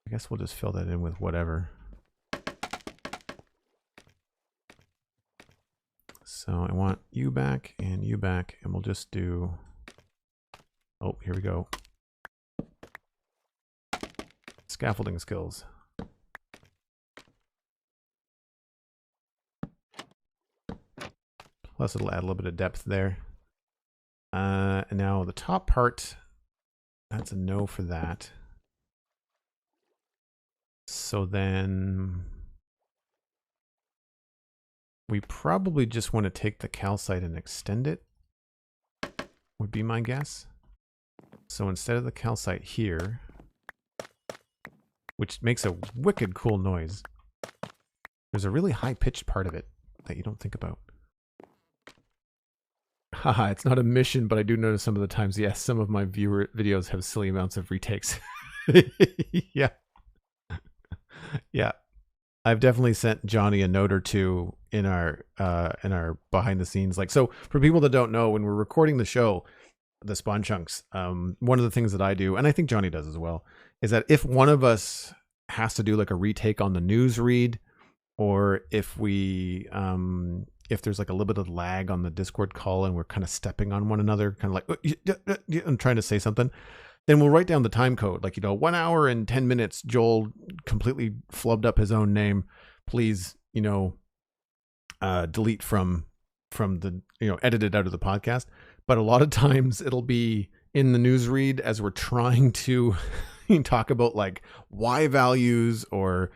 I guess we'll just fill that in with whatever. So I want you back, and we'll just do... Oh, here we go. Scaffolding skills. Plus it'll add a little bit of depth there. And now the top part, that's a no for that. So then we probably just want to take the calcite and extend it, would be my guess. So instead of the calcite here, which makes a wicked cool noise, there's a really high-pitched part of it that you don't think about. Haha, it's not a mission, but I do notice some of the times, yes, some of my viewer videos have silly amounts of retakes. Yeah. Yeah. I've definitely sent Johnny a note or two in our behind the scenes. Like, so for people that don't know, when we're recording the show, the Spawn Chunks, one of the things that I do, and I think Johnny does as well, is that if one of us has to do like a retake on the news read, or if we if there's like a little bit of lag on the Discord call and we're kind of stepping on one another, kind of like and trying to say something, then we'll write down the time code, like, 1 hour and 10 minutes, Joel completely flubbed up his own name. Please, delete from the, edit it out of the podcast. But a lot of times it'll be in the newsread as we're trying to talk about like Y values or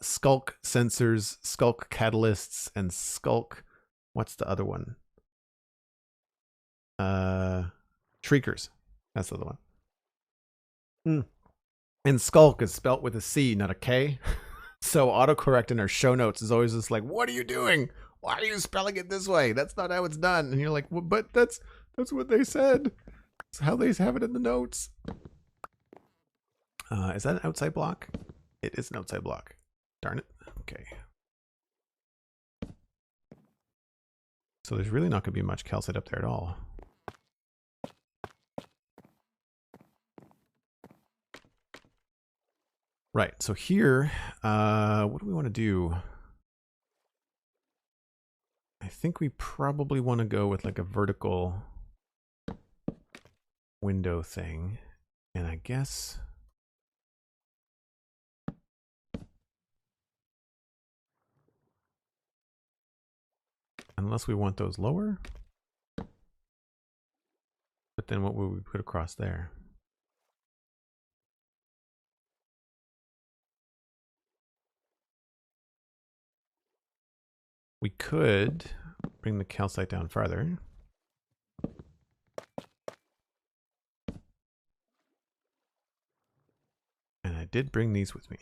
skulk sensors, skulk catalysts, and skulk, what's the other one? Shriekers. That's the other one. And skulk is spelt with a C, not a K. So autocorrect in our show notes is always just like, what are you doing? Why are you spelling it this way? That's not how it's done. And you're like, well, but that's what they said. It's how they have it in the notes. Is that an outside block? It is an outside block. Darn it. Okay. So there's really not going to be much calcite up there at all. Right, so here, what do we want to do? I think we probably want to go with like a vertical window thing. And I guess... unless we want those lower. But then what would we put across there? We could bring the calcite down farther. And I did bring these with me.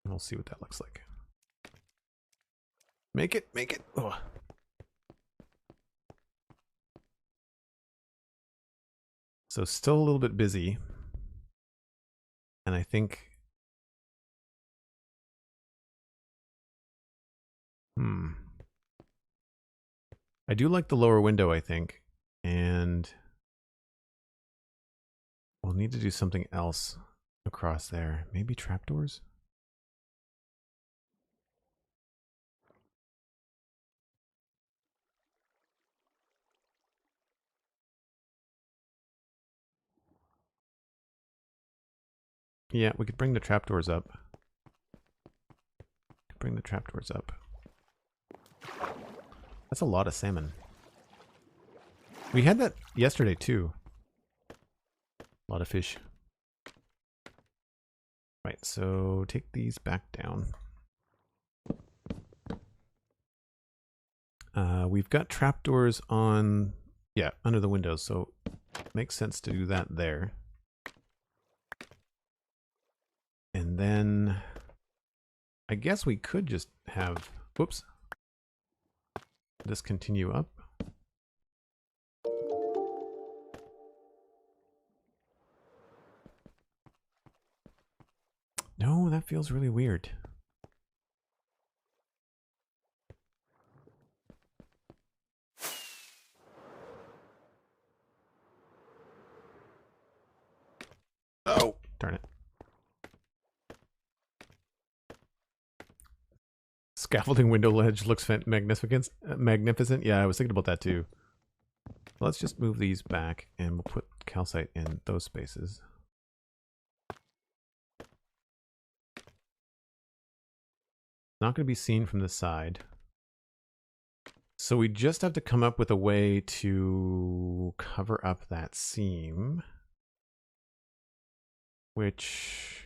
And we'll see what that looks like. Make it, make it. Oh. So still a little bit busy. And I think... I do like the lower window, I think. And we'll need to do something else across there. Maybe trapdoors? Yeah, we could bring the trapdoors up. Bring the trapdoors up. That's a lot of salmon. We had that yesterday too. A lot of fish. Right, so take these back down. We've got trapdoors on, yeah, under the windows, so it makes sense to do that there. And then I guess we could just have, whoops, this continue up. No, that feels really weird. scaffolding window ledge looks magnificent. Yeah, I was thinking about that too. Let's just move these back and we'll put calcite in those spaces. Not going to be seen from the side. So we just have to come up with a way to cover up that seam, which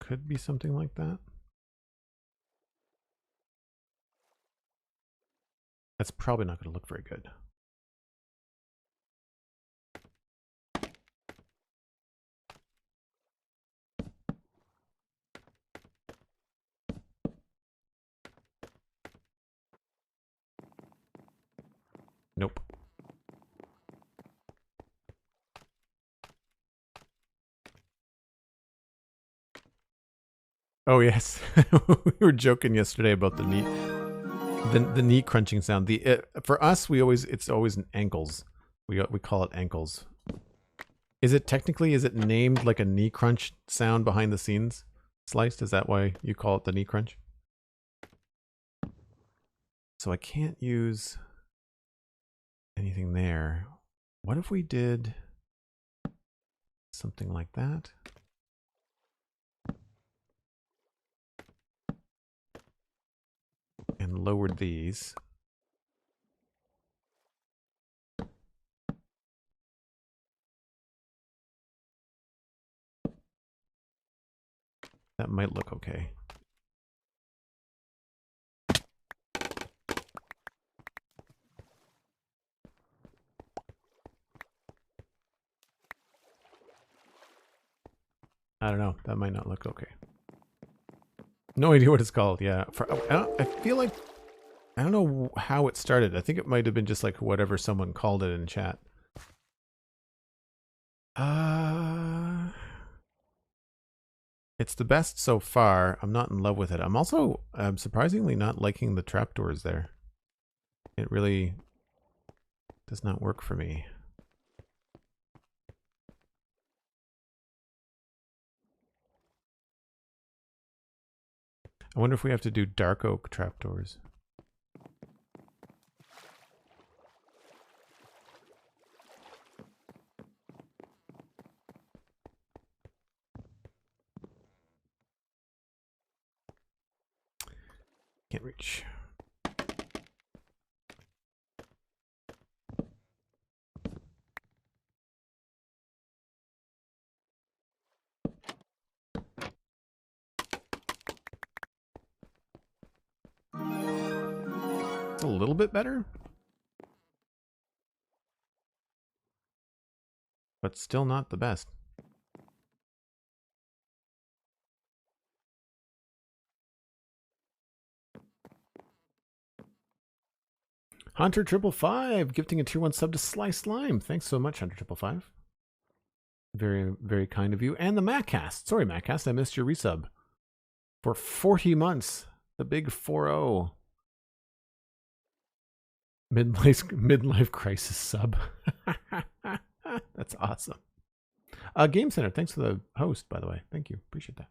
could be something like that. That's probably not going to look very good. Nope. Oh yes, we were joking yesterday about the knee crunching sound. For us, it's always ankles. We call it ankles. Is it named like a knee crunch sound behind the scenes? Sliced, is that why you call it the knee crunch? So I can't use anything there. What if we did something like that? And lowered these. That might look okay. I don't know. That might not look okay. No idea what it's called. Yeah. I feel like, I don't know how it started. I think it might have been just like whatever someone called it in chat. It's the best so far. I'm not in love with it. I'm also surprisingly not liking the trapdoors there. It really does not work for me. I wonder if we have to do dark oak trapdoors. Can't reach. It's a little bit better, but still not the best. Hunter555 gifting a tier 1 sub to Slice Slime. Thanks so much, Hunter555. Very, very kind of you. And the Maccast. Sorry, Maccast, I missed your resub. For 40 months. The big 4-0. Midlife crisis sub. That's awesome. Game Center, thanks for the host, by the way. Thank you. Appreciate that.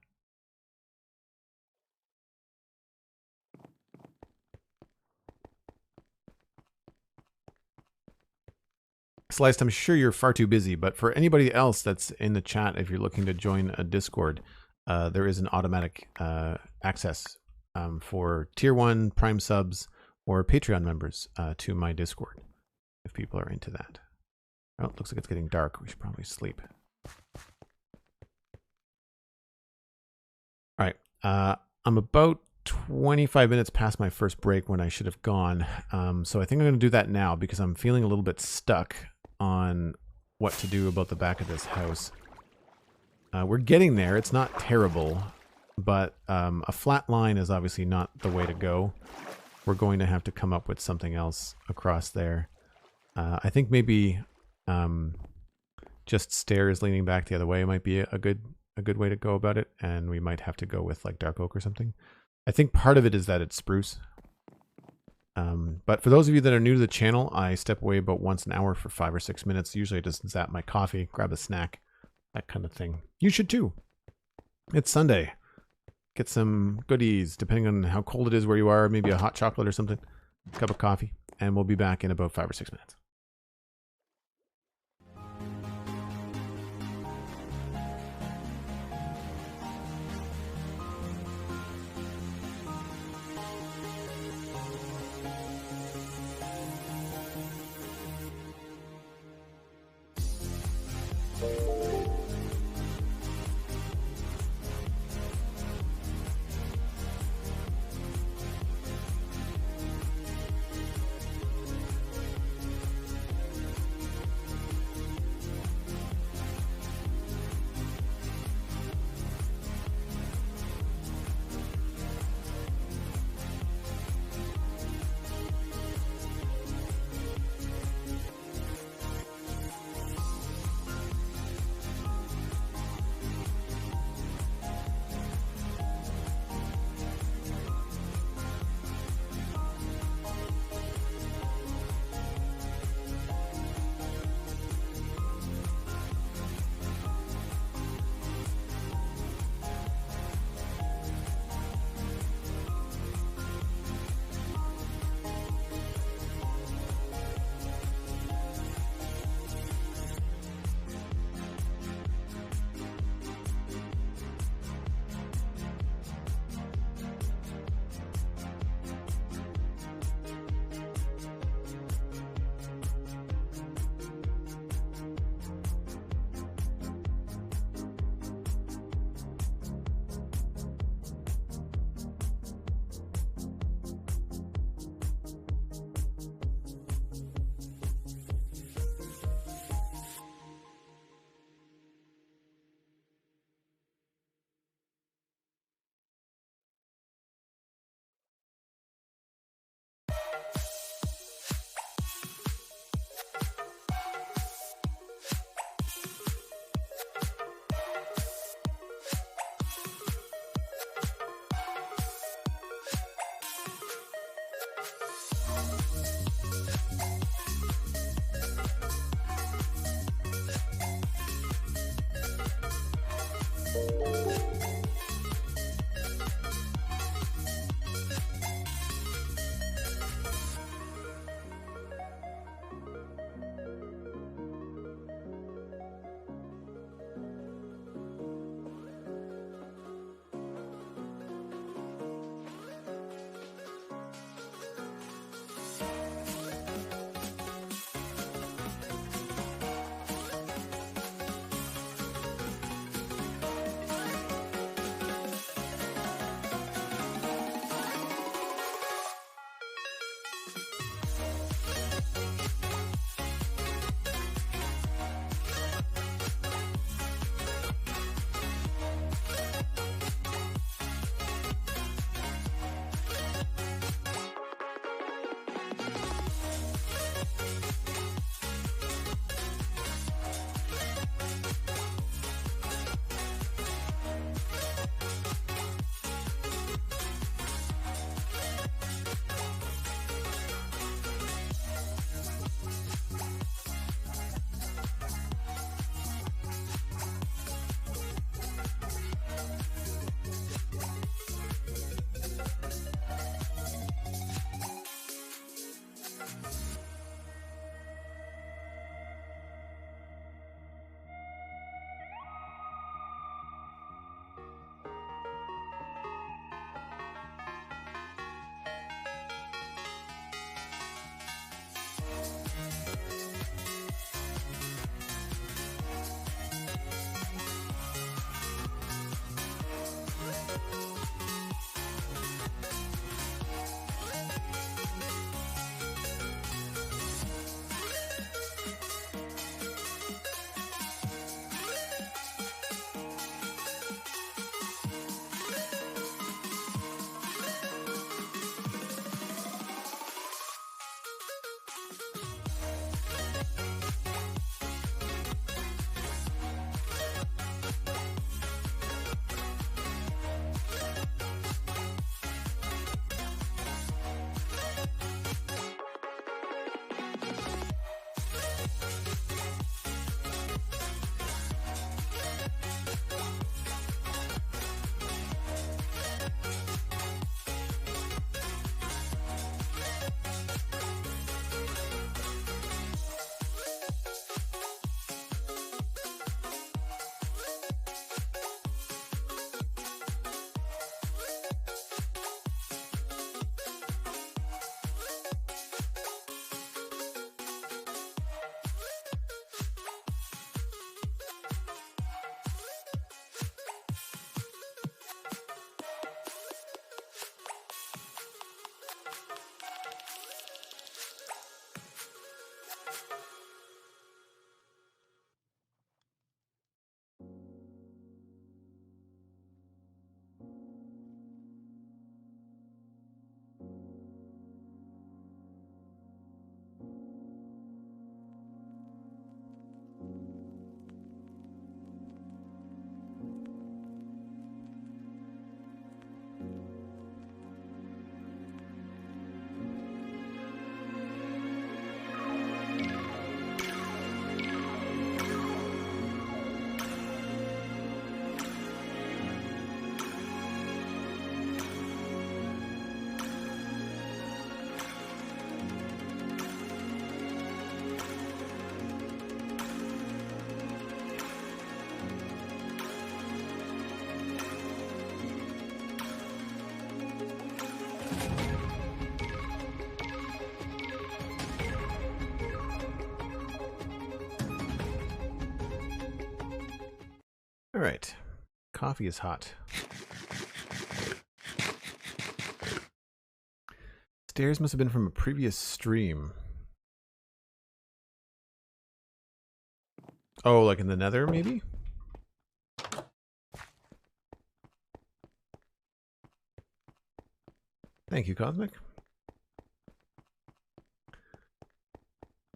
Sliced, I'm sure you're far too busy, but for anybody else that's in the chat, if you're looking to join a Discord, there is an automatic access for tier 1 Prime subs or Patreon members to my Discord, if people are into that. Oh, it looks like it's getting dark. We should probably sleep. All right. I'm about 25 minutes past my first break when I should have gone. So I think I'm going to do that now because I'm feeling a little bit stuck on what to do about the back of this house. We're getting there. It's not terrible, but a flat line is obviously not the way to go. We're going to have to come up with something else across there. I think maybe just stairs leaning back the other way might be a good way to go about it, and we might have to go with like dark oak or something. I think part of it is that it's spruce. But for those of you that are new to the channel, I step away about once an hour for 5 or 6 minutes. Usually I just zap my coffee, grab a snack, that kind of thing. You should too. It's Sunday. Get some goodies, depending on how cold it is where you are, maybe a hot chocolate or something, a cup of coffee, and we'll be back in about 5 or 6 minutes. All right. Coffee is hot. Stairs must have been from a previous stream. Oh, like in the Nether, maybe? Thank you, Cosmic.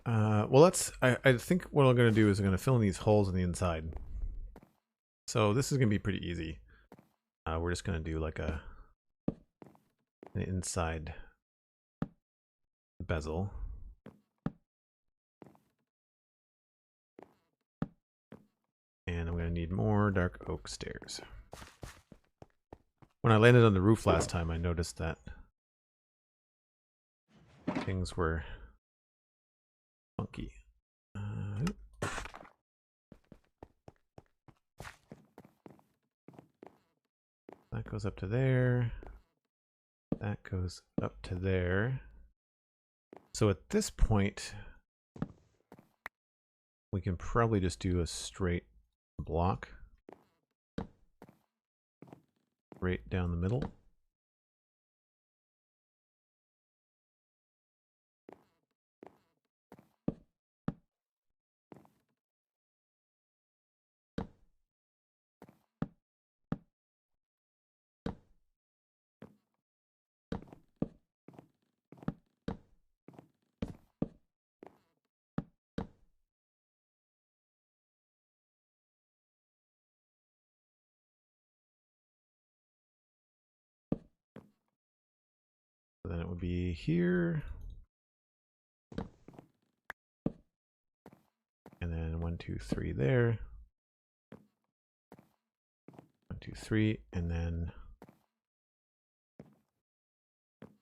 Well, I think what I'm going to do is I'm going to fill in these holes on the inside. So this is going to be pretty easy. We're just going to do like an inside bezel. And I'm going to need more dark oak stairs. When I landed on the roof last time, I noticed that things were funky. That goes up to there. That goes up to there. So at this point, we can probably just do a straight block right down the middle. So then it would be here. And then 1, 2, 3 there. 1, 2, 3, and then...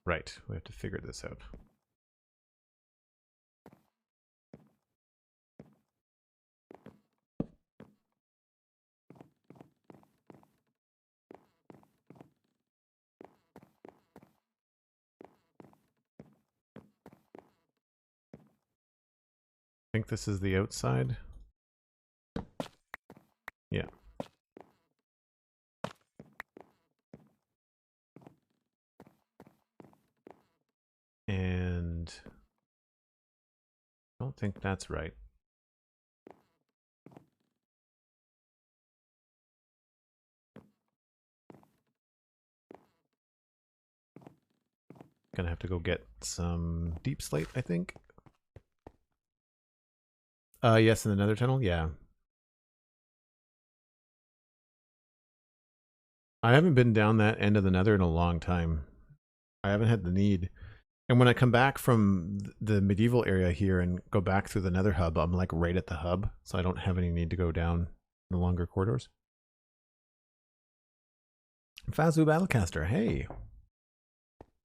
Right, we have to figure this out. I think this is the outside. Yeah. And I don't think that's right. Gonna have to go get some deep slate, I think. Yes, in the nether tunnel, yeah. I haven't been down that end of the nether in a long time. I haven't had the need. And when I come back from the medieval area here and go back through the nether hub, I'm like right at the hub, so I don't have any need to go down the longer corridors. Fazu Battlecaster, hey.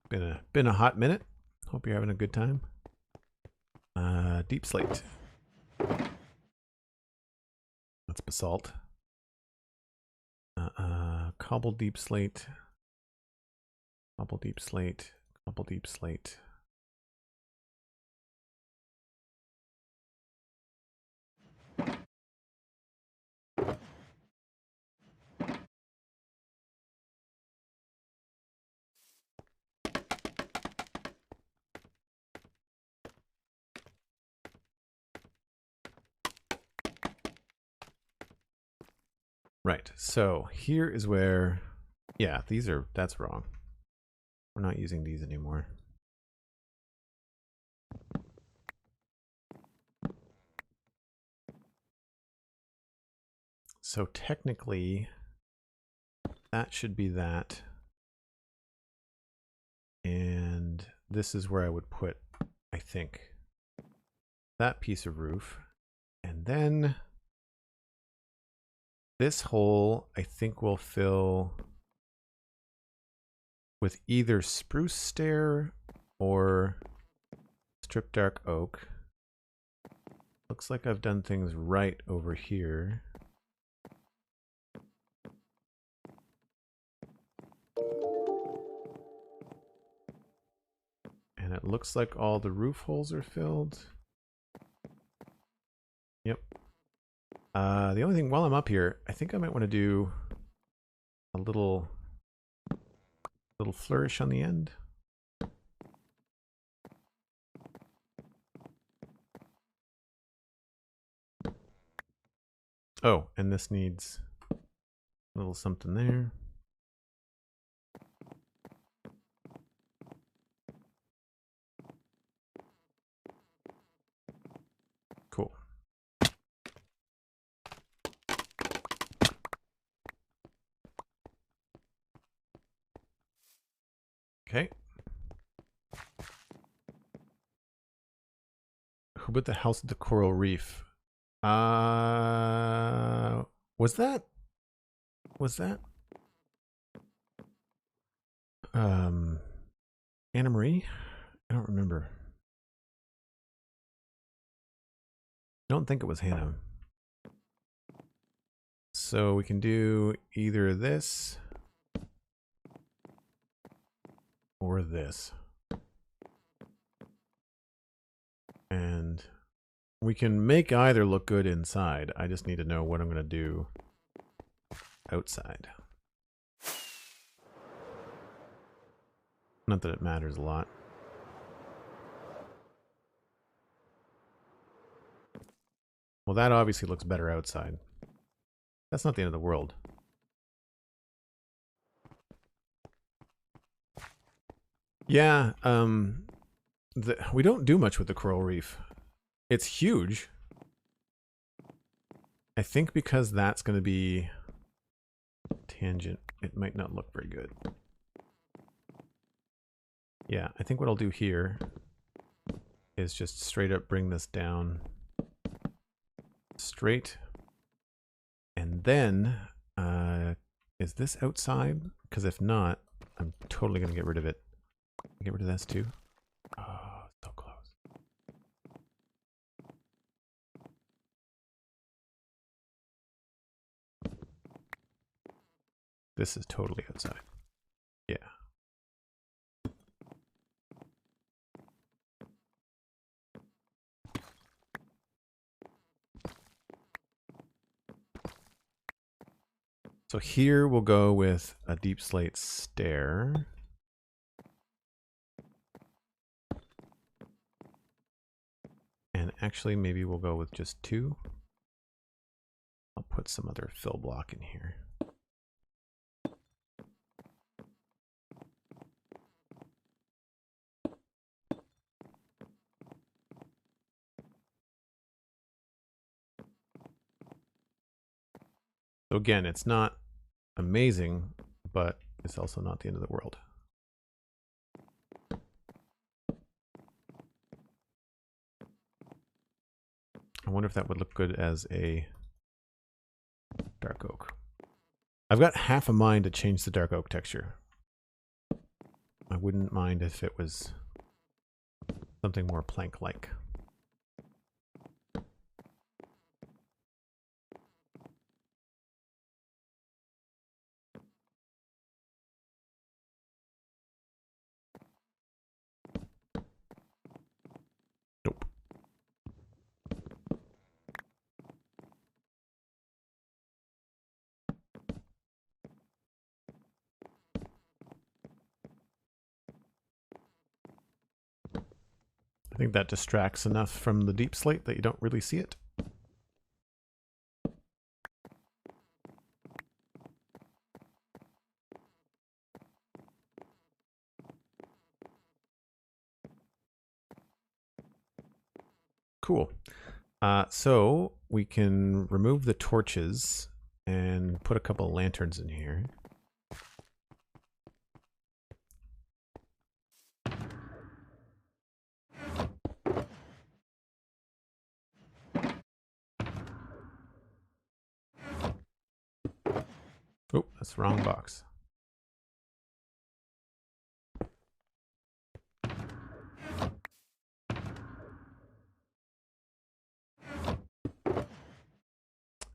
Been a hot minute. Hope you're having a good time. Deep slate. That's basalt. Cobble deep slate. Cobble deep slate. Cobble deep slate. Right, so here is where, yeah, that's wrong. We're not using these anymore. So technically, that should be that. And this is where I would put, I think, that piece of roof. And then this hole, I think, will fill with either spruce stair or strip dark oak. Looks like I've done things right over here. And it looks like all the roof holes are filled. Yep. The only thing while I'm up here, I think I might want to do a little flourish on the end. Oh, and this needs a little something there. Cool. Okay. Who built the house at the coral reef? Was that Anna Marie? I don't remember. I don't think it was Hannah. So we can do either this or this. And we can make either look good inside. I just need to know what I'm going to do outside. Not that it matters a lot. Well, that obviously looks better outside. That's not the end of the world. Yeah, we don't do much with the coral reef. It's huge. I think because that's going to be tangent, it might not look very good. Yeah, I think what I'll do here is just straight up bring this down straight. And then, is this outside? Because if not, I'm totally going to get rid of it. Get rid of this too. Oh, so close. This is totally outside. Yeah. So here we'll go with a deep slate stair. And actually maybe we'll go with just 2. I'll put some other fill block in here. So again, it's not amazing, but it's also not the end of the world. I wonder if that would look good as a dark oak. I've got half a mind to change the dark oak texture. I wouldn't mind if it was something more plank-like. Nope. I think that distracts enough from the deep slate that you don't really see it. Cool. So we can remove the torches and put a couple of lanterns in here. Oh, that's the wrong box.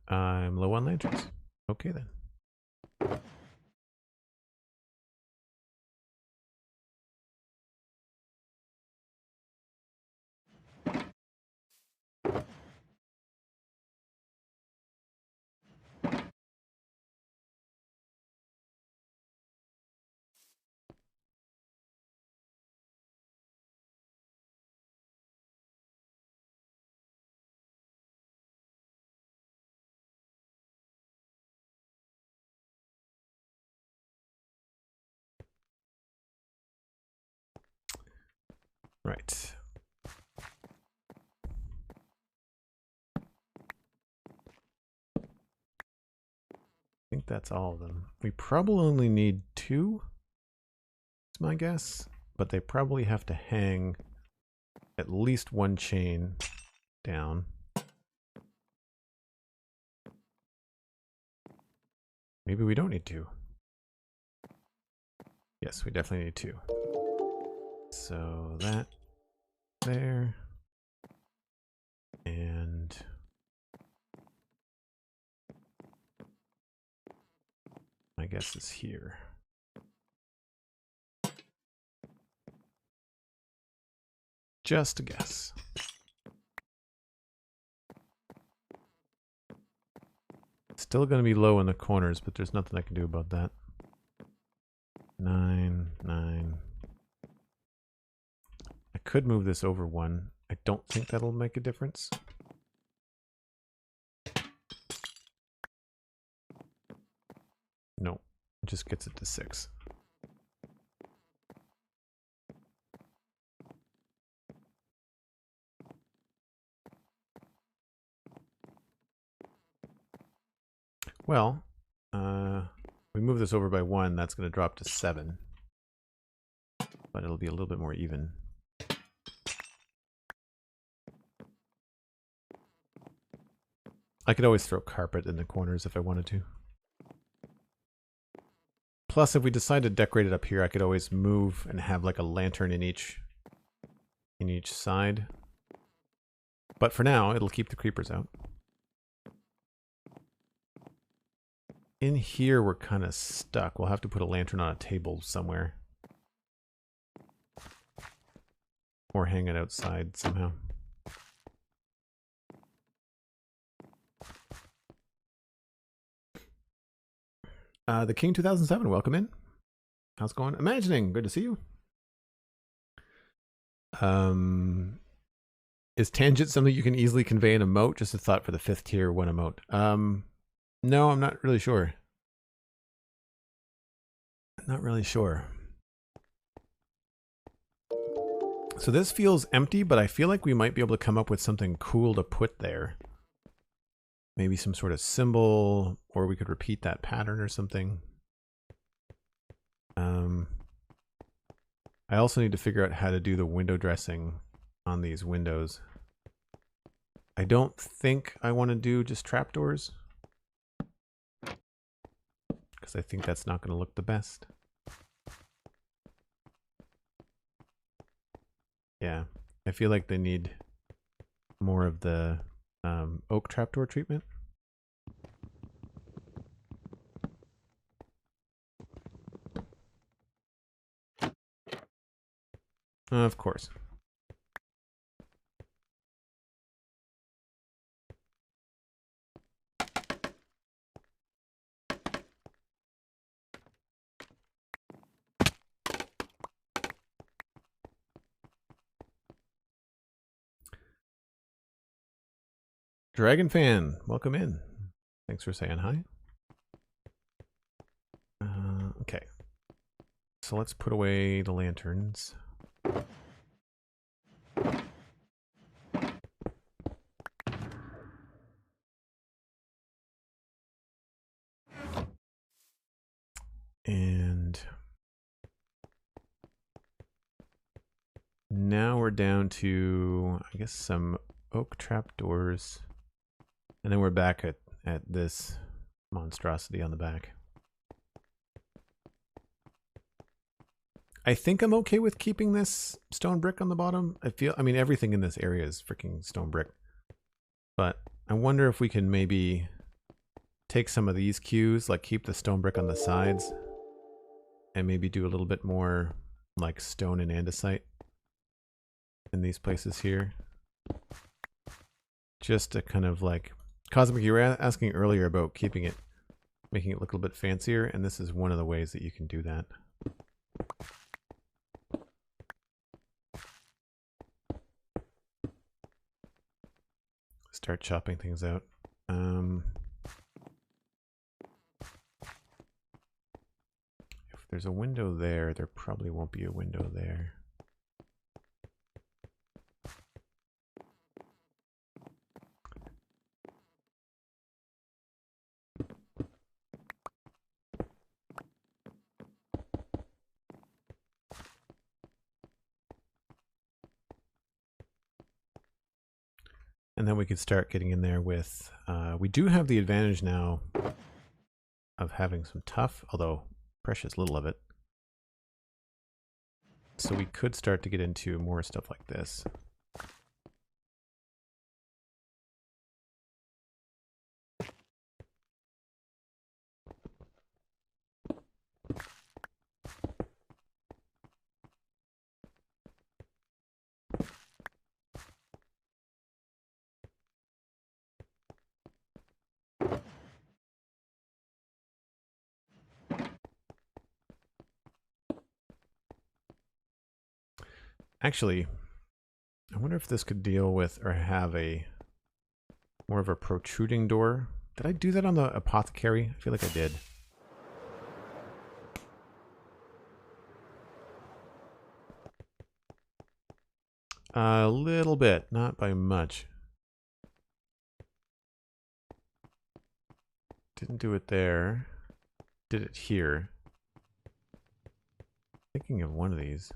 I'm low on lanterns. Okay then. Right. I think that's all of them. We probably only need 2, is my guess. But they probably have to hang at least 1 chain down. Maybe we don't need 2. Yes, we definitely need 2. So that there. And my guess is here. Just a guess. Still going to be low in the corners, but there's nothing I can do about that. 9, 9. I could move this over 1. I don't think that'll make a difference. No, it just gets it to 6. Well, we move this over by 1, that's going to drop to 7. But it'll be a little bit more even. I could always throw carpet in the corners if I wanted to. Plus, if we decide to decorate it up here, I could always move and have like a lantern in each side. But for now, it'll keep the creepers out. In here, we're kind of stuck. We'll have to put a lantern on a table somewhere. Or hang it outside somehow. The King 2007, welcome in. How's it going? Imagining, good to see you. Is tangent something you can easily convey in a emote? Just a thought for the 5th tier 1 emote. No, I'm not really sure. Not really sure. So this feels empty, but I feel like we might be able to come up with something cool to put there. Maybe some sort of symbol, or we could repeat that pattern or something. I also need to figure out how to do the window dressing on these windows. I don't think I want to do just trapdoors, because I think that's not going to look the best. Yeah, I feel like they need more of the oak trapdoor treatment. Of course. Dragon fan, welcome in. Thanks for saying hi. Okay. So let's put away the lanterns. And now we're down to, I guess, some oak trapdoors. And then we're back at this monstrosity on the back. I think I'm okay with keeping this stone brick on the bottom. I mean, everything in this area is freaking stone brick. But I wonder if we can maybe take some of these cues, like keep the stone brick on the sides, and maybe do a little bit more like stone and andesite in these places here. Just to kind of like, Cosmic, you were asking earlier about keeping it, making it look a little bit fancier, and this is one of the ways that you can do that. Start chopping things out. If there's a window there, there probably won't be a window there. And then we could start getting in there with, we do have the advantage now of having some tough, although precious little of it. So we could start to get into more stuff like this. Actually, I wonder if this could deal with or have a more of a protruding door. Did I do that on the apothecary? I feel like I did. A little bit, not by much. Didn't do it there. Did it here. Thinking of one of these.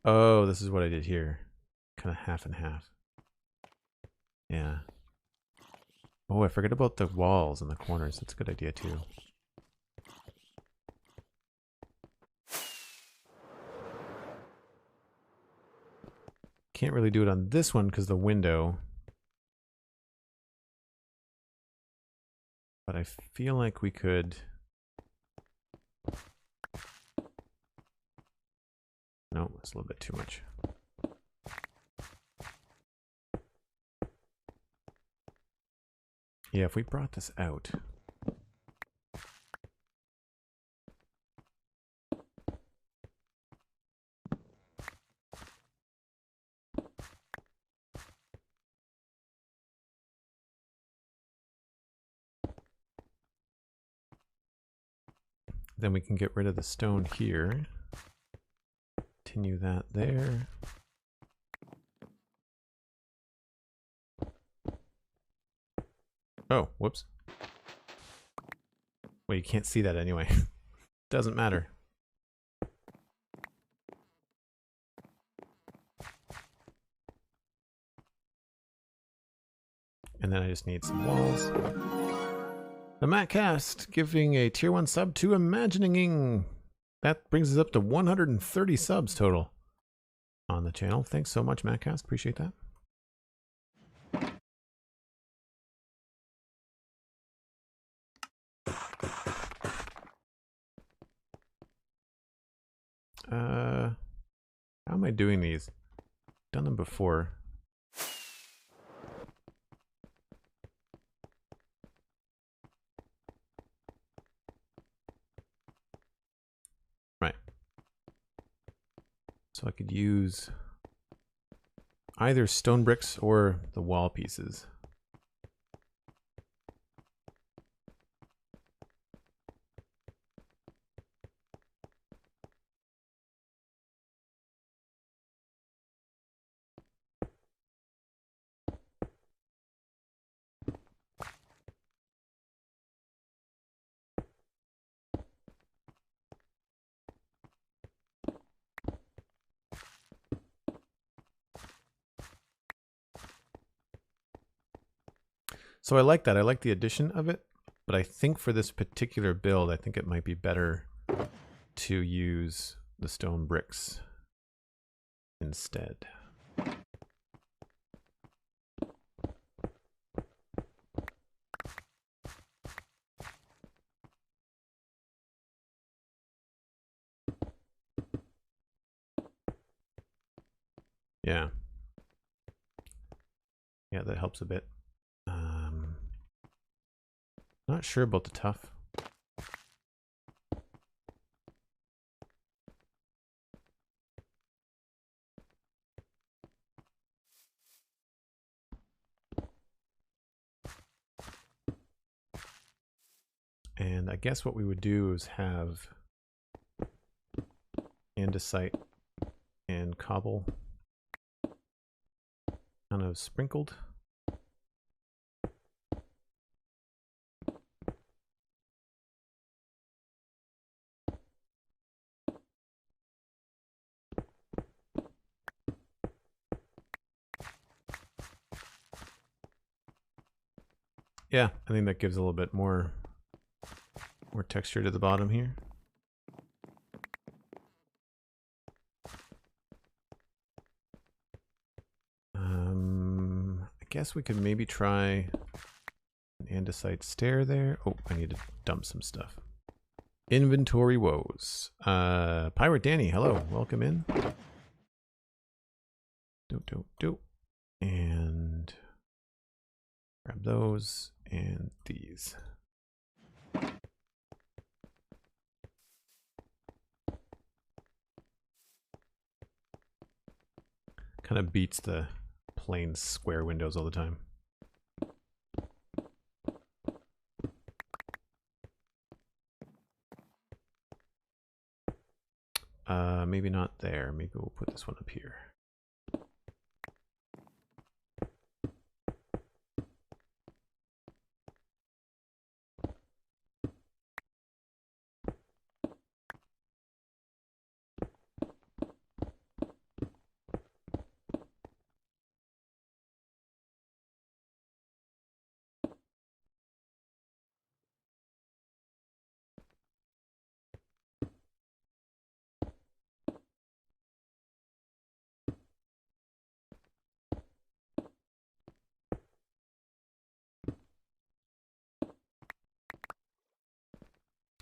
Oh, this is what I did here. Kind of half and half. Yeah. Oh, I forgot about the walls and the corners. That's a good idea too. Can't really do it on this one because the window. But I feel like we could. No, it's a little bit too much. Yeah, if we brought this out. Then we can get rid of the stone here. Continue that there. Oh, whoops. Well, you can't see that anyway. Doesn't matter. And then I just need some walls. The Mattcast giving a tier 1 sub to Imagining. That brings us up to 130 subs total on the channel. Thanks so much, Mattcast. Appreciate that. How am I doing these? Done them before. Right. So I could use either stone bricks or the wall pieces. So I like that. I like the addition of it, but I think for this particular build, I think it might be better to use the stone bricks instead. Yeah. Yeah, that helps a bit. Not sure about the tough. And I guess what we would do is have andesite and cobble kind of sprinkled. Yeah, I think that gives a little bit more texture to the bottom here. I guess we could maybe try an andesite stair there. Oh, I need to dump some stuff. Inventory woes. Pirate Danny, hello, welcome in. Do. And grab those and these. Kind of beats the plain square windows all the time. Maybe not there. Maybe we'll put this one up here.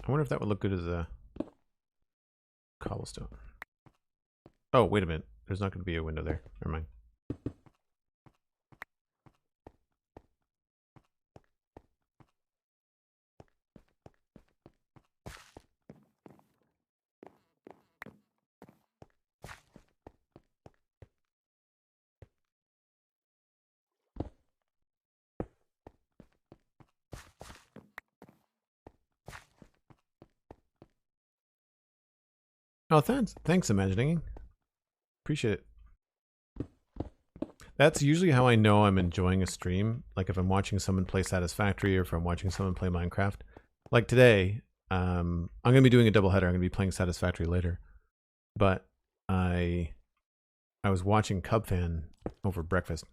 I wonder if that would look good as a cobblestone. Oh, wait a minute. There's not going to be a window there. Never mind. Oh, thanks, Imagining. Appreciate it. That's usually how I know I'm enjoying a stream. Like if I'm watching someone play Satisfactory or if I'm watching someone play Minecraft. Like today, I'm going to be doing a double header. I'm going to be playing Satisfactory later. But I was watching Cubfan over breakfast.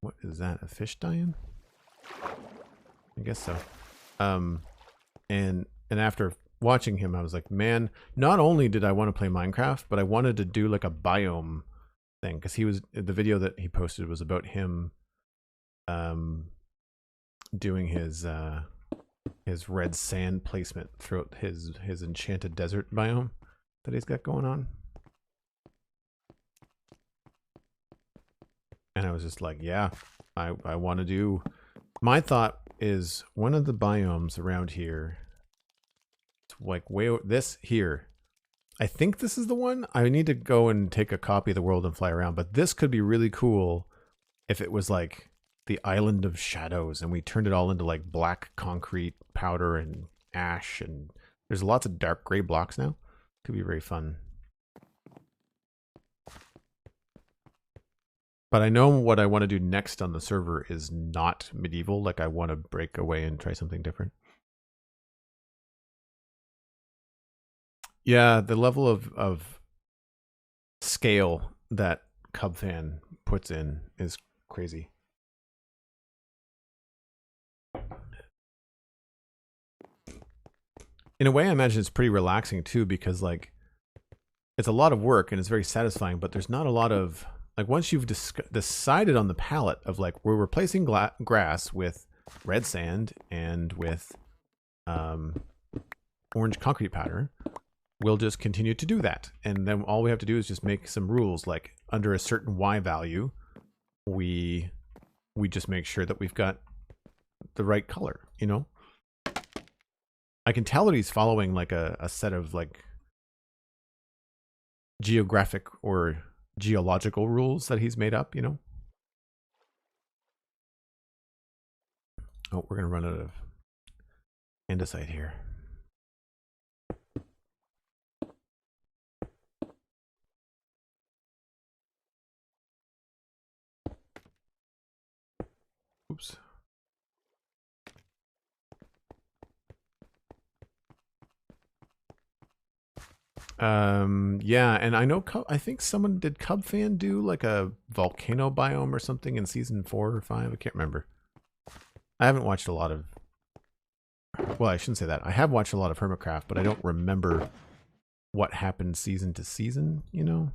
What is that? A fish dying? I guess so. And after watching him, I was like, man, not only did I want to play Minecraft, but I wanted to do like a biome thing because the video that he posted was about him doing his red sand placement throughout his enchanted desert biome that he's got going on. And I was just like, yeah, I want to do. My thought is one of the biomes around here, it's like this here. I think this is the one. I need to go and take a copy of the world and fly around, but this could be really cool if it was like the Island of Shadows and we turned it all into like black concrete powder and ash, and there's lots of dark gray blocks now. Could be very fun. But I know what I want to do next on the server is not medieval. Like I want to break away and try something different. Yeah, the level of scale that Cubfan puts in is crazy. In a way, I imagine it's pretty relaxing too, because like it's a lot of work and it's very satisfying, but there's not a lot of like once you've decided on the palette of like we're replacing grass with red sand and with orange concrete powder, we'll just continue to do that. And then all we have to do is just make some rules, like under a certain Y value, we just make sure that we've got the right color, you know? I can tell that he's following like a set of like geographic or geological rules that he's made up, you know? Oh, we're gonna run out of andesite here. Oops. Yeah, and I know I think someone did Cubfan do like a volcano biome or something in season 4 or 5. I can't remember. I haven't watched a lot of. Well, I shouldn't say that. I have watched a lot of Hermitcraft, but I don't remember what happened season to season. You know.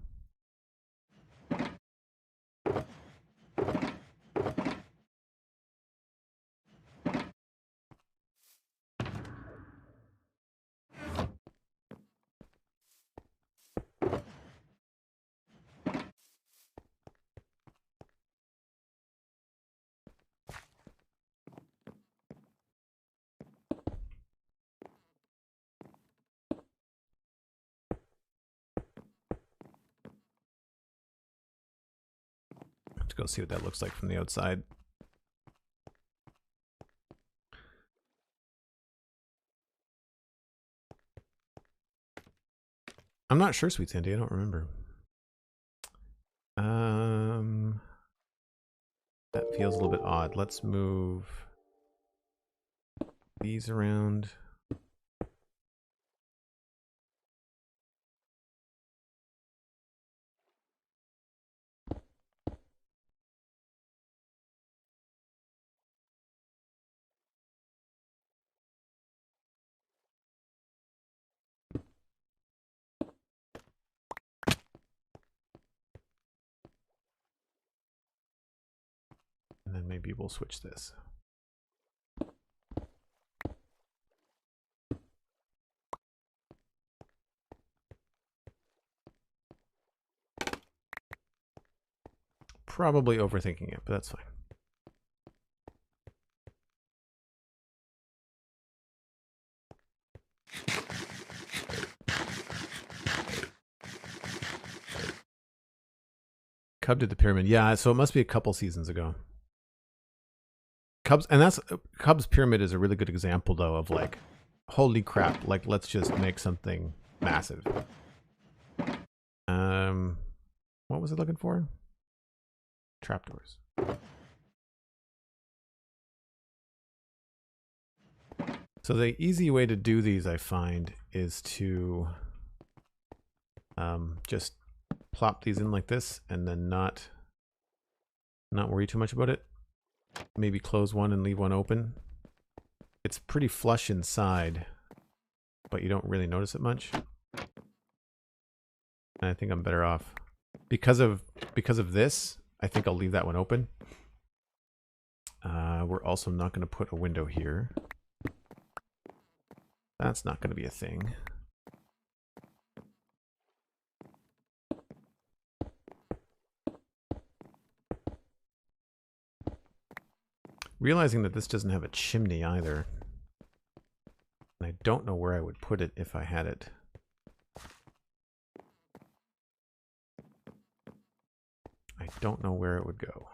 Let's go see what that looks like from the outside. I'm not sure, Sweet Sandy. I don't remember. That feels a little bit odd. Let's move these around. And then maybe we'll switch this. Probably overthinking it, but that's fine. Cub did the pyramid. Yeah, so it must be a couple seasons ago. Cub's pyramid is a really good example though of like, holy crap, like let's just make something massive. What was it looking for? Trapdoors. So the easy way to do these, I find, is to just plop these in like this and then not worry too much about it. Maybe close one and leave one open. It's pretty flush inside, but you don't really notice it much. And I think I'm better off. Because of this, I think I'll leave that one open. We're also not going to put a window here. That's not going to be a thing. Realizing that this doesn't have a chimney either. And I don't know where I would put it if I had it. I don't know where it would go.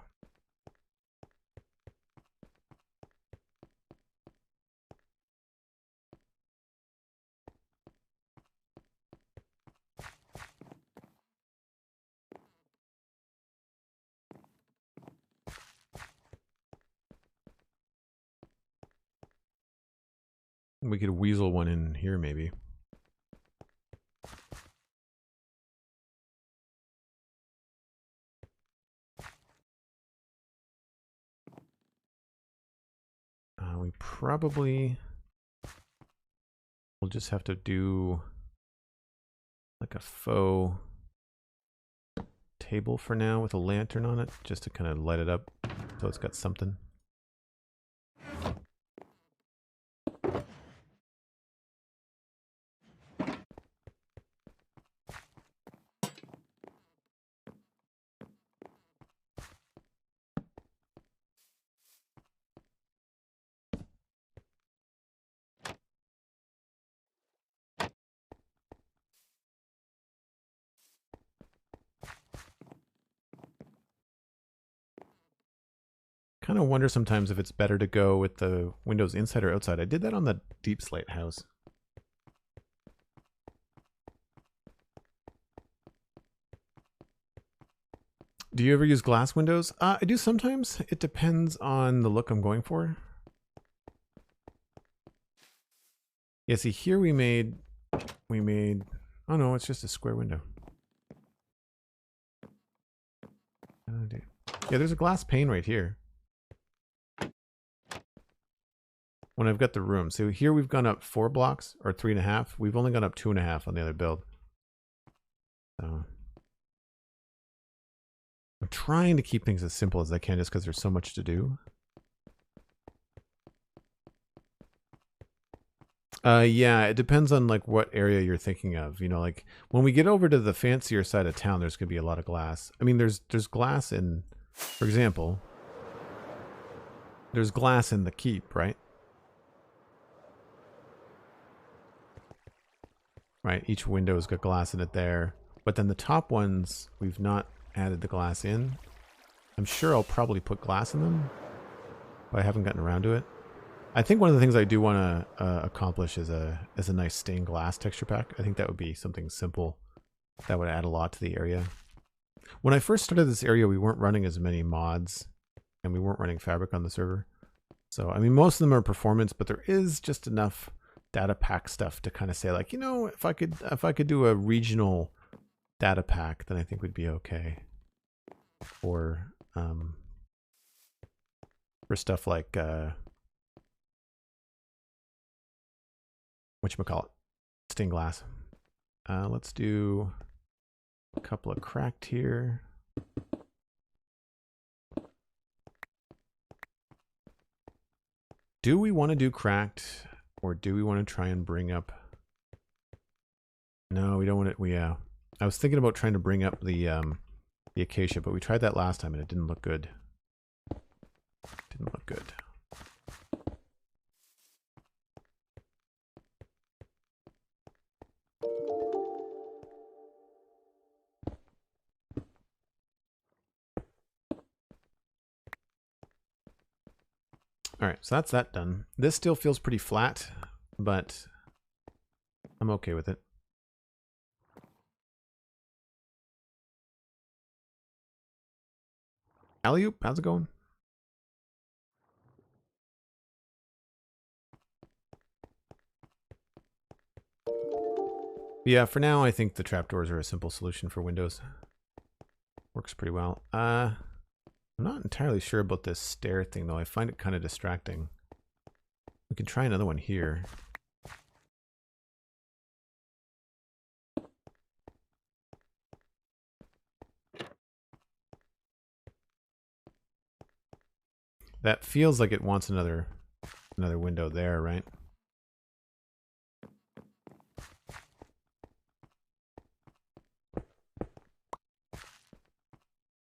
We could weasel one in here, maybe. We probably will just have to do like a faux table for now with a lantern on it, just to kind of light it up so it's got something. Kind of wonder sometimes if it's better to go with the windows inside or outside. I did that on the Deep Slate house. Do you ever use glass windows? I do sometimes. It depends on the look I'm going for. Yeah, see here we made Oh no, it's just a square window. Yeah, there's a glass pane right here. When I've got the room. So here we've gone up 4 blocks, or 3.5. We've only gone up 2.5 on the other build. So I'm trying to keep things as simple as I can just because there's so much to do. Yeah, it depends on like what area you're thinking of. You know, like when we get over to the fancier side of town, there's gonna be a lot of glass. I mean, there's glass in, for example, there's glass in the keep, right? Right, each window's got glass in it there. But then the top ones, we've not added the glass in. I'm sure I'll probably put glass in them, but I haven't gotten around to it. I think one of the things I do want to accomplish is a nice stained glass texture pack. I think that would be something simple that would add a lot to the area. When I first started this area, we weren't running as many mods, and we weren't running Fabric on the server. So, I mean, most of them are performance, but there is just enough data pack stuff to kind of say, like, you know, if I could do a regional data pack, then I think we'd be okay. For stuff like whatchamacallit, stained glass. Let's do a couple of cracked here. Do we want to do cracked, or do we want to try and bring up? No, we don't want it. I was thinking about trying to bring up the acacia, but we tried that last time and it didn't look good. Didn't look good. All right, so that's that done. This still feels pretty flat, but I'm okay with it. Alley-oop, how's it going? Yeah, for now, I think the trapdoors are a simple solution for Windows. Works pretty well. I'm not entirely sure about this stair thing, though. I find it kind of distracting. We can try another one here. That feels like it wants another window there, right?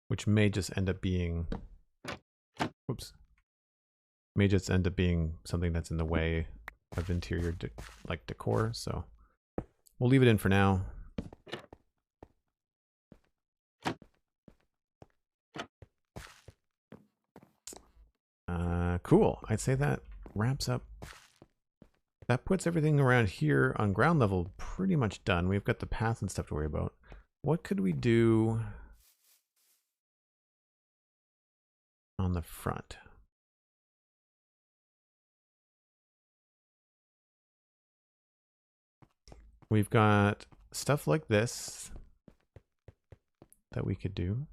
Which may just end up being, whoops, may just end up being something that's in the way of interior like decor. So we'll leave it in for now. Cool. I'd say that wraps up. That puts everything around here on ground level pretty much done. We've got the path and stuff to worry about. What could we do on the front? We've got stuff like this that we could do.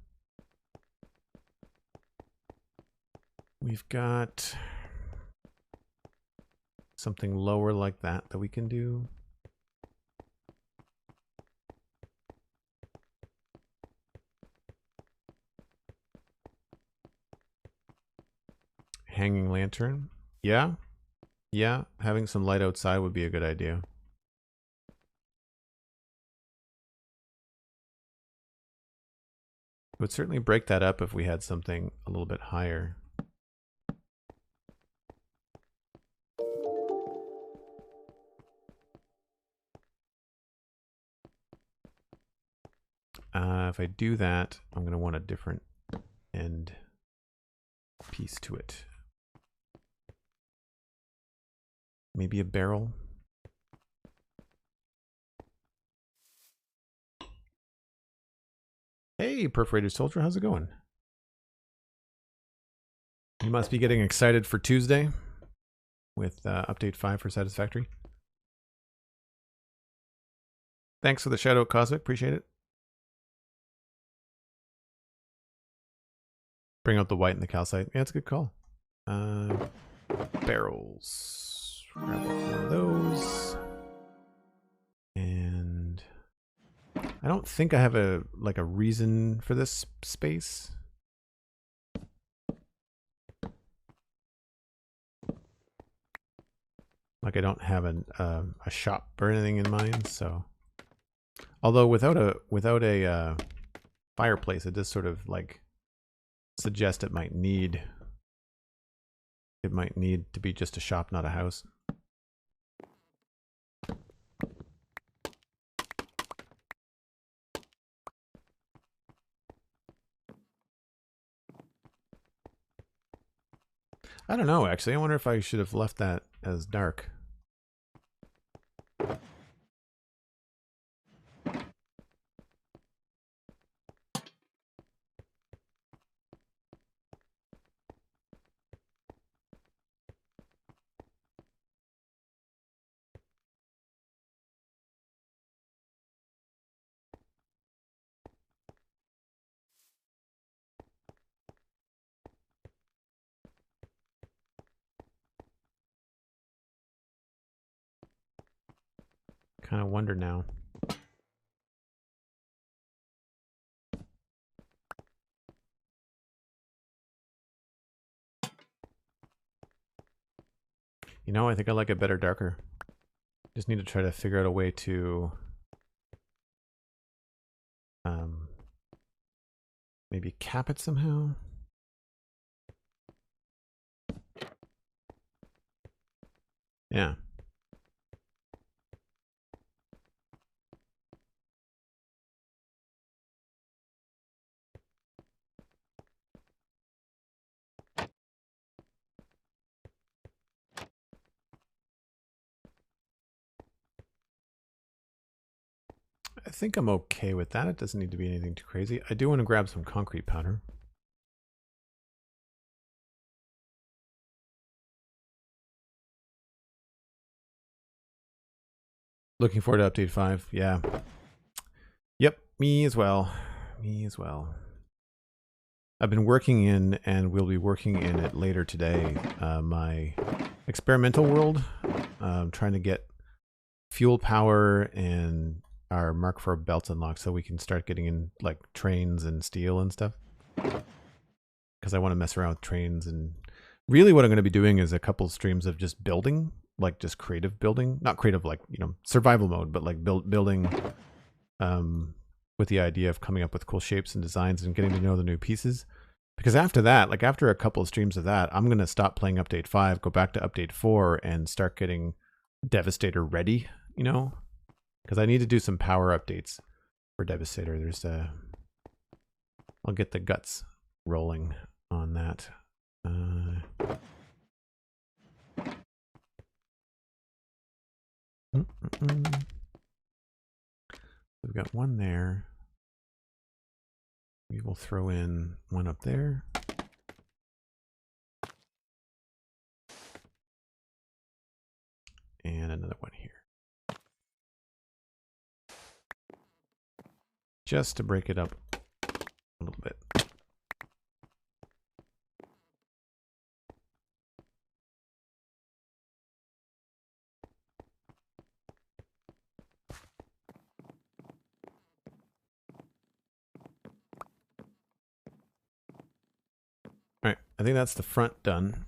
We've got something lower like that we can do. Hanging lantern. Yeah. Yeah, having some light outside would be a good idea. It would certainly break that up if we had something a little bit higher. If I do that, I'm going to want a different end piece to it. Maybe a barrel. Hey, Perforated Soldier, how's it going? You must be getting excited for Tuesday with update 5 for Satisfactory. Thanks for the shout out, Cosmic. Appreciate it. Bring out the white and the calcite. Yeah, it's a good call. Barrels. Grab one of those. And I don't think I have a reason for this space. Like I don't have a shop or anything in mind, so. Although without a fireplace, it does sort of like suggest it might need to be just a shop, not a house. I don't know, actually. I wonder if I should have left that as dark. Kind of wonder now. You know, I think I like it better darker. Just need to try to figure out a way to maybe cap it somehow. Yeah. I think I'm okay with that. It doesn't need to be anything too crazy. I do want to grab some concrete powder. Looking forward to update 5. Yeah. Yep, me as well. Me as well. I've been working in, and we'll be working in it later today, my experimental world. Trying to get fuel power and our Mark IV belts unlocked so we can start getting in like trains and steel and stuff. Because I want to mess around with trains, and really what I'm going to be doing is a couple streams of just building, like just creative building. Not creative like, you know, survival mode, but like building with the idea of coming up with cool shapes and designs and getting to know the new pieces. Because after that, like after a couple of streams of that, I'm going to stop playing Update 5, go back to Update 4, and start getting Devastator ready, you know? Because I need to do some power updates for Devastator. There's I'll get the guts rolling on that. We've got one there. We will throw in one up there. And another one here. Just to break it up a little bit. All right, I think that's the front done.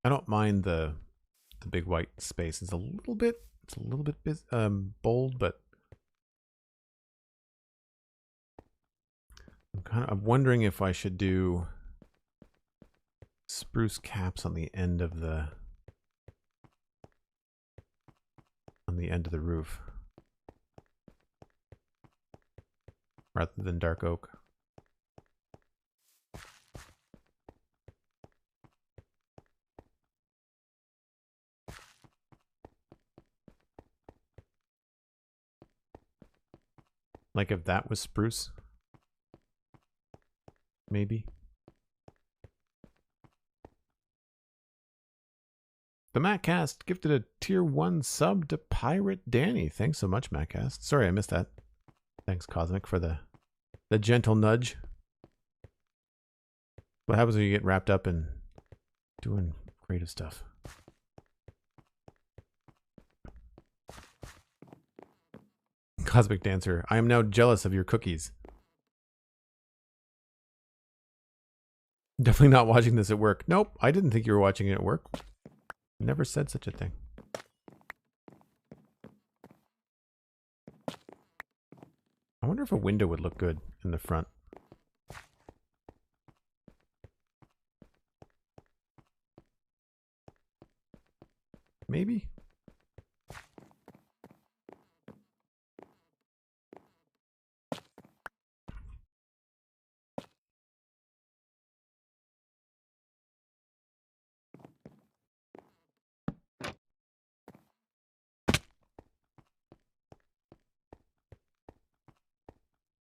I don't mind the big white space. It's a little bit bold, but I'm wondering if I should do spruce caps on the end of the roof rather than dark oak. Like if that was spruce, maybe. The Mattcast gifted a tier 1 sub to Pirate Danny. Thanks so much, Mattcast. Sorry, I missed that. Thanks, Cosmic, for the gentle nudge. What happens when you get wrapped up in doing creative stuff? Cosmic Dancer, I am now jealous of your cookies. Definitely not watching this at work. Nope, I didn't think you were watching it at work. Never said such a thing. I wonder if a window would look good in the front. Maybe?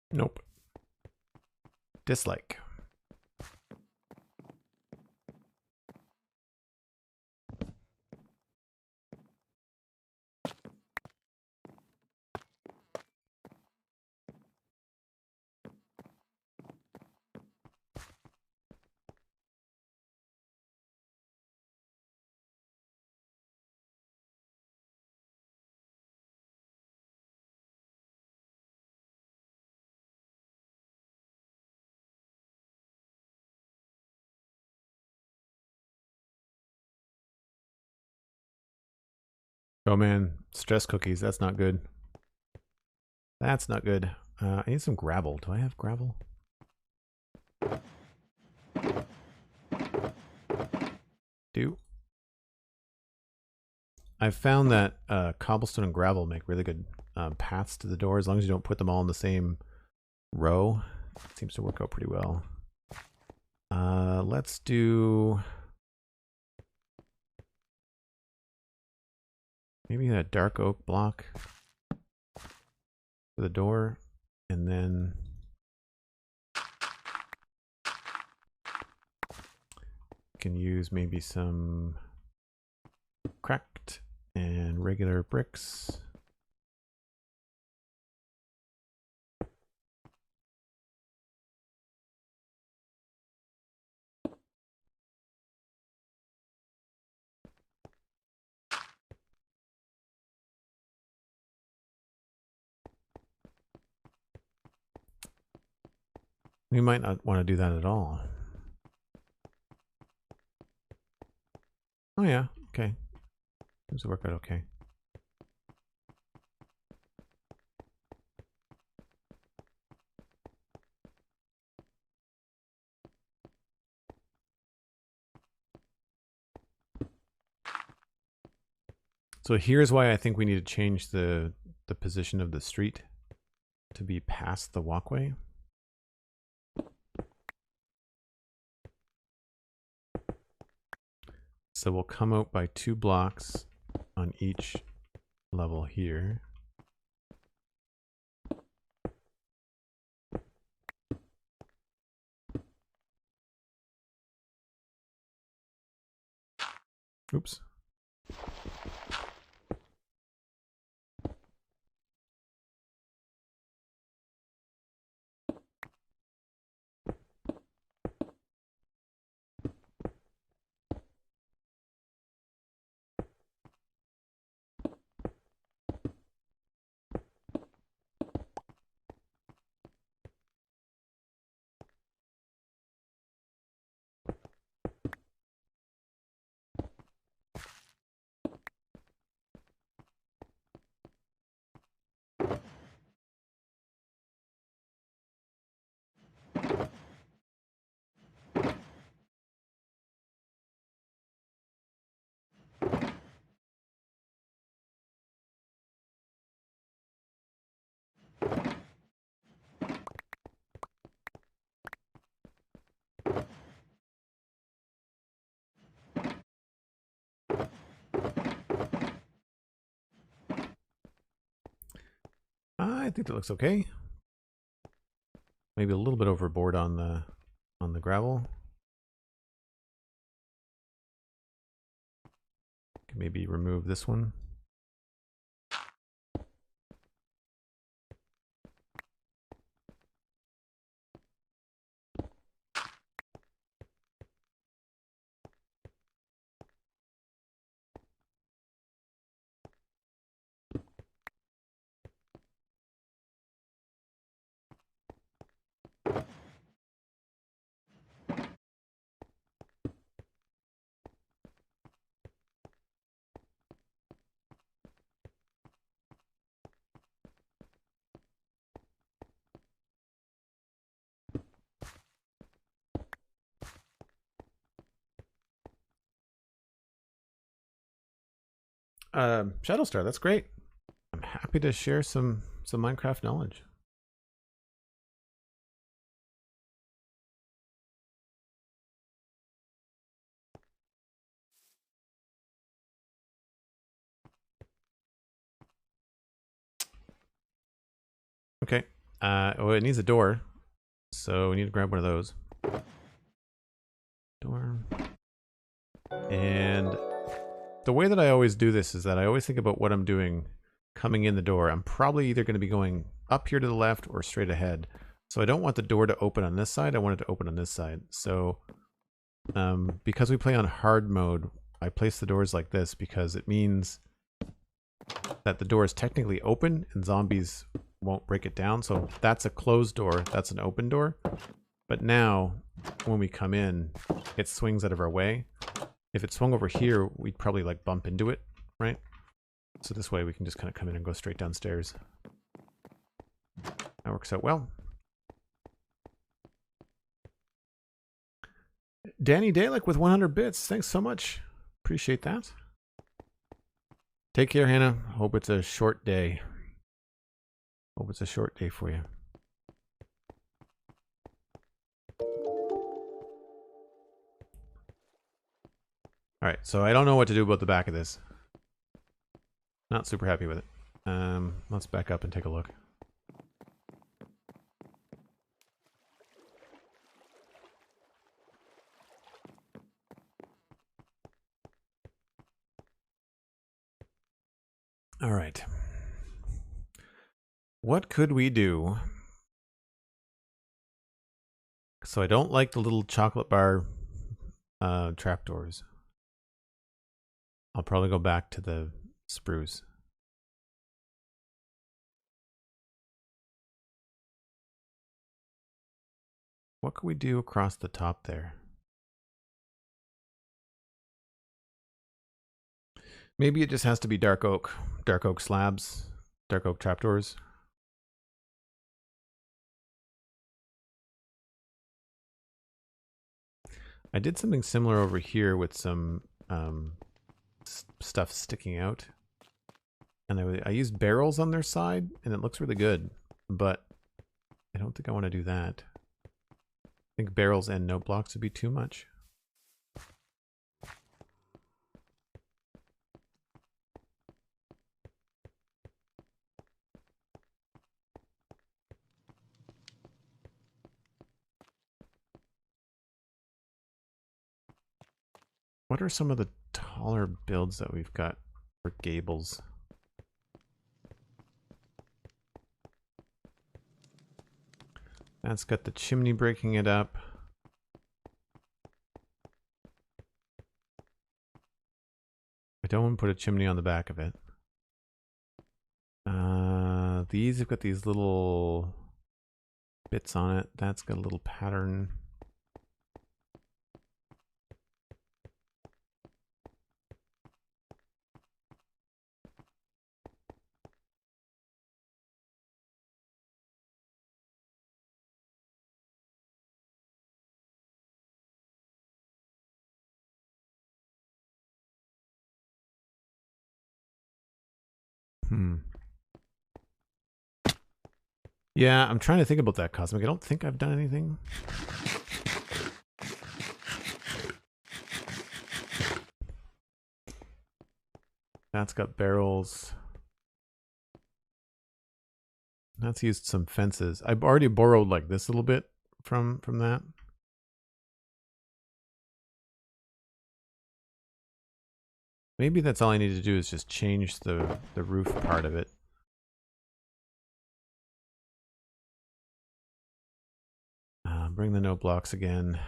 Nope. Dislike. Oh man, stress cookies, that's not good. That's not good. I need some gravel. Do I have gravel? Do. I've found that cobblestone and gravel make really good paths to the door as long as you don't put them all in the same row. It seems to work out pretty well. Let's do maybe a dark oak block for the door, and then can use maybe some cracked and regular bricks. We might not want to do that at all. Oh yeah, okay. Seems to work out okay. So here's why I think we need to change the position of the street to be past the walkway. So we'll come out by 2 blocks on each level here. Oops. I think that looks okay. Maybe a little bit overboard on the gravel. maybe remove this one. Shadowstar, that's great. I'm happy to share some Minecraft knowledge. Okay. Oh, it needs a door, so we need to grab one of those. Door. And the way that I always do this is that I always think about what I'm doing coming in the door. I'm probably either going to be going up here to the left or straight ahead. So I don't want the door to open on this side. I want it to open on this side. So because we play on hard mode, I place the doors like this because it means that the door is technically open and zombies won't break it down. So that's a closed door. That's an open door. But now when we come in, it swings out of our way. If it swung over here, we'd probably like bump into it, right? So this way we can just kind of come in and go straight downstairs. That works out well. Danny Dalek with 100 bits. Thanks so much. Appreciate that. Take care, Hannah. Hope it's a short day. Hope it's a short day for you. All right, so I don't know what to do about the back of this. Not super happy with it. Let's back up and take a look. All right. What could we do? So I don't like the little chocolate bar trapdoors. I'll probably go back to the spruce. What could we do across the top there? Maybe it just has to be dark oak slabs, dark oak trapdoors. I did something similar over here with some stuff sticking out. And I used barrels on their side, and it looks really good. But I don't think I want to do that. I think barrels and note blocks would be too much. What are some of the taller builds that we've got for gables? That's got the chimney breaking it up. I don't want to put a chimney on the back of it. These have got these little bits on it. That's got a little pattern. Yeah, I'm trying to think about that, Cosmic. I don't think I've done anything. That's got barrels. That's used some fences. I've already borrowed like this a little bit from that. Maybe that's all I need to do is just change the roof part of it. Bring the no blocks again.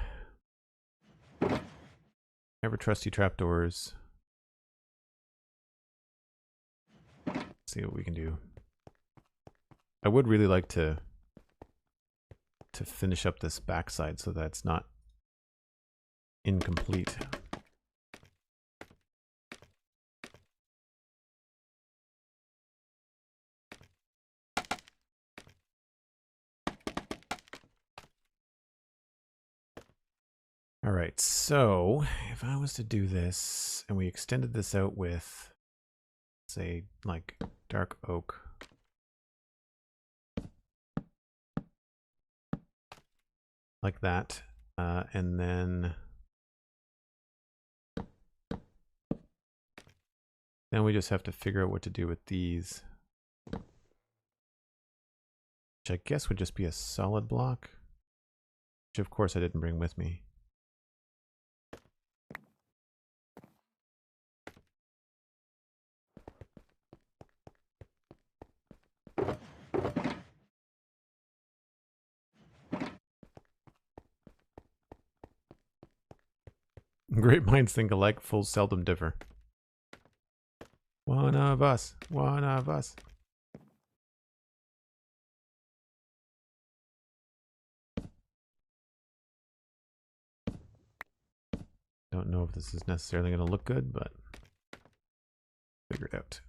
Ever trusty trapdoors. See what we can do. I would really like to finish up this backside so that's not incomplete. All right, so if I was to do this and we extended this out with, say, like dark oak. Like that. And then we just have to figure out what to do with these. Which I guess would just be a solid block. Which of course I didn't bring with me. Great minds think alike, fools seldom differ. One of us. One of us. Don't know if this is necessarily going to look good, but figure it out.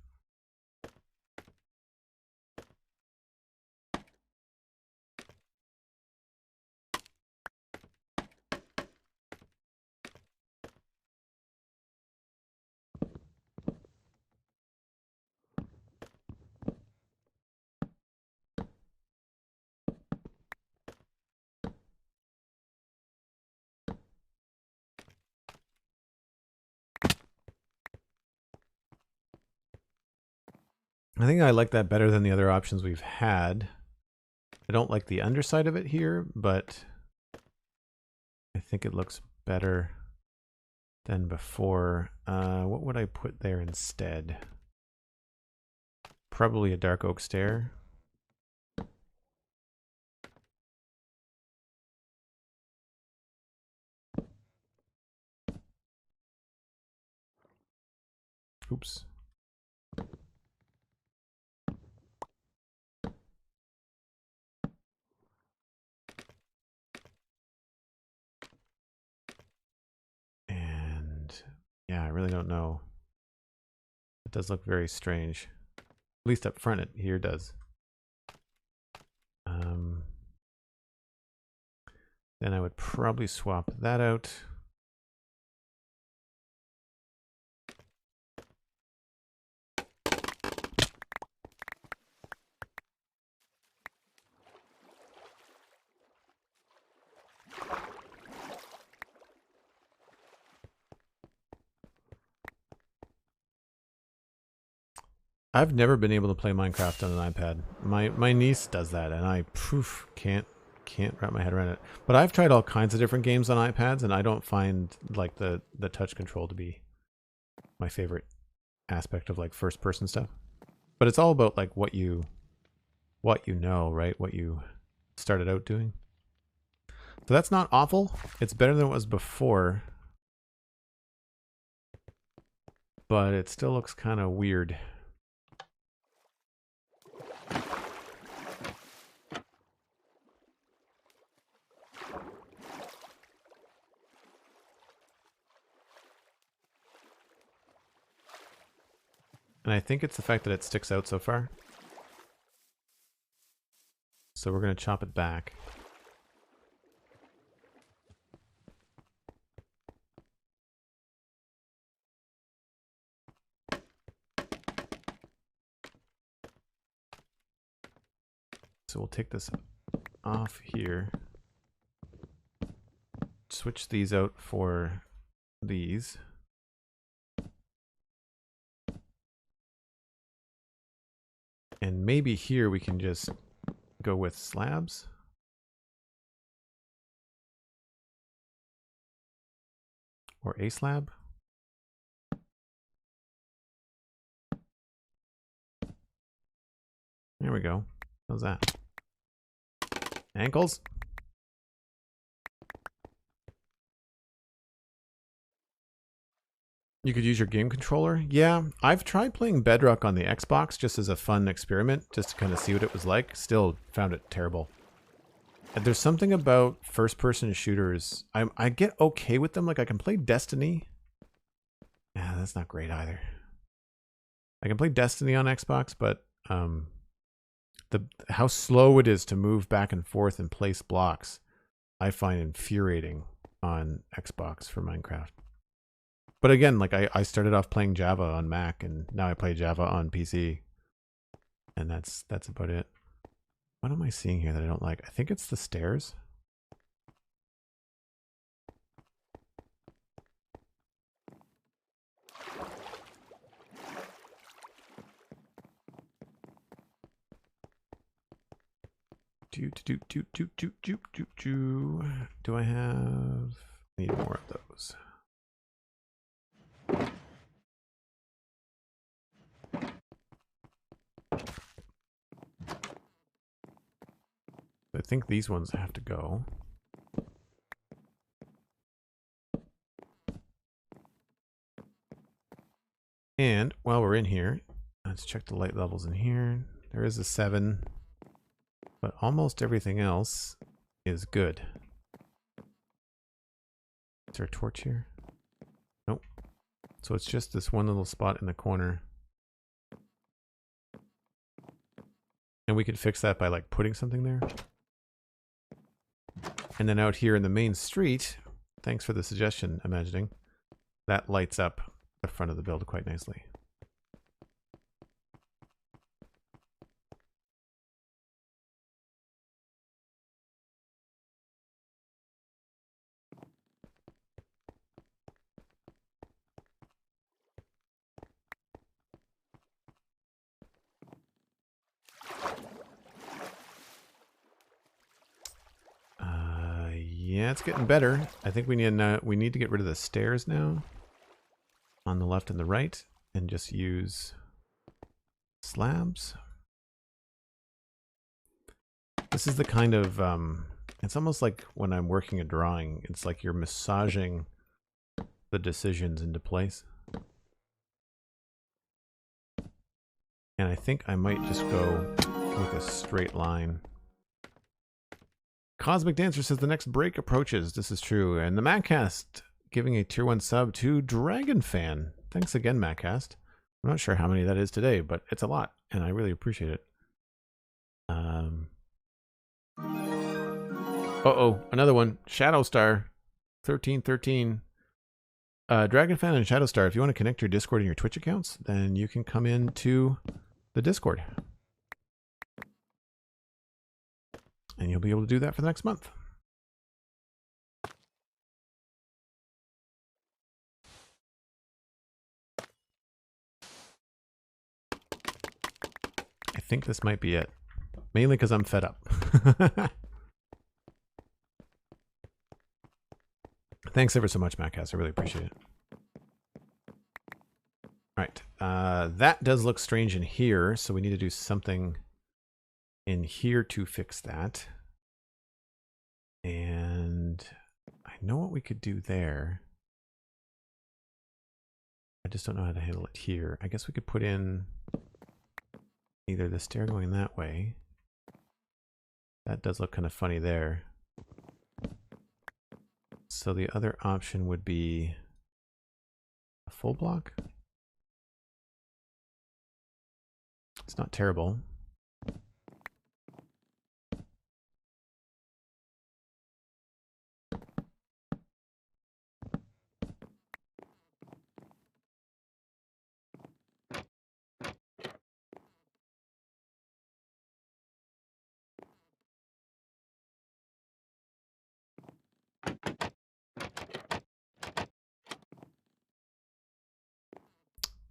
I think I like that better than the other options we've had. I don't like the underside of it here, but I think it looks better than before. What would I put there instead? Probably a dark oak stair. Oops. And yeah, I really don't know. It does look very strange. At least up front it here does. Then I would probably swap that out. I've never been able to play Minecraft on an iPad. My niece does that, and I can't wrap my head around it. But I've tried all kinds of different games on iPads, and I don't find like the touch control to be my favorite aspect of like first person stuff. But it's all about like what you know, right? What you started out doing. So that's not awful. It's better than it was before. But it still looks kind of weird. And I think it's the fact that it sticks out so far. So we're going to chop it back. So we'll take this off here. Switch these out for these. And maybe here we can just go with slabs. Or a slab. There we go. How's that? Ankles? You could use your game controller. Yeah, I've tried playing Bedrock on the Xbox just as a fun experiment, just to kind of see what it was like. Still found it terrible. There's something about first-person shooters. I get okay with them. Like, I can play Destiny. Yeah, that's not great either. I can play Destiny on Xbox, but how slow it is to move back and forth and place blocks, I find infuriating on Xbox for Minecraft. But again, like I started off playing Java on Mac, and now I play Java on PC, and that's about it. What am I seeing here that I don't like? I think it's the stairs. Do I have? I need more of those. I think these ones have to go. And while we're in here, let's check the light levels in here. There is a 7, but almost everything else is good. Is there a torch here? Nope. So it's just this one little spot in the corner. And we could fix that by like putting something there. And then out here in the main street, thanks for the suggestion, Imagining, that lights up the front of the build quite nicely. Yeah, it's getting better. I think we need to get rid of the stairs now on the left and the right, and just use slabs. This is the kind of it's almost like when I'm working a drawing, it's like you're massaging the decisions into place. And I think I might just go with a straight line. Cosmic Dancer says the next break approaches. This is true. And the Mattcast giving a tier 1 sub to Dragon Fan. Thanks again, Mattcast. I'm not sure how many that is today, but it's a lot, and I really appreciate it. Uh-oh, another one. Shadowstar 1313. Dragon Fan and Shadowstar, if you want to connect your Discord and your Twitch accounts, then you can come into the Discord. And you'll be able to do that for the next month. I think this might be it. Mainly because I'm fed up. Thanks ever so much, Mattcast. I really appreciate it. All right. That does look strange in here, so we need to do something in here to fix that. And I know what we could do there. I just don't know how to handle it here. I guess we could put in either the stair going that way. That does look kind of funny there. So the other option would be a full block. It's not terrible.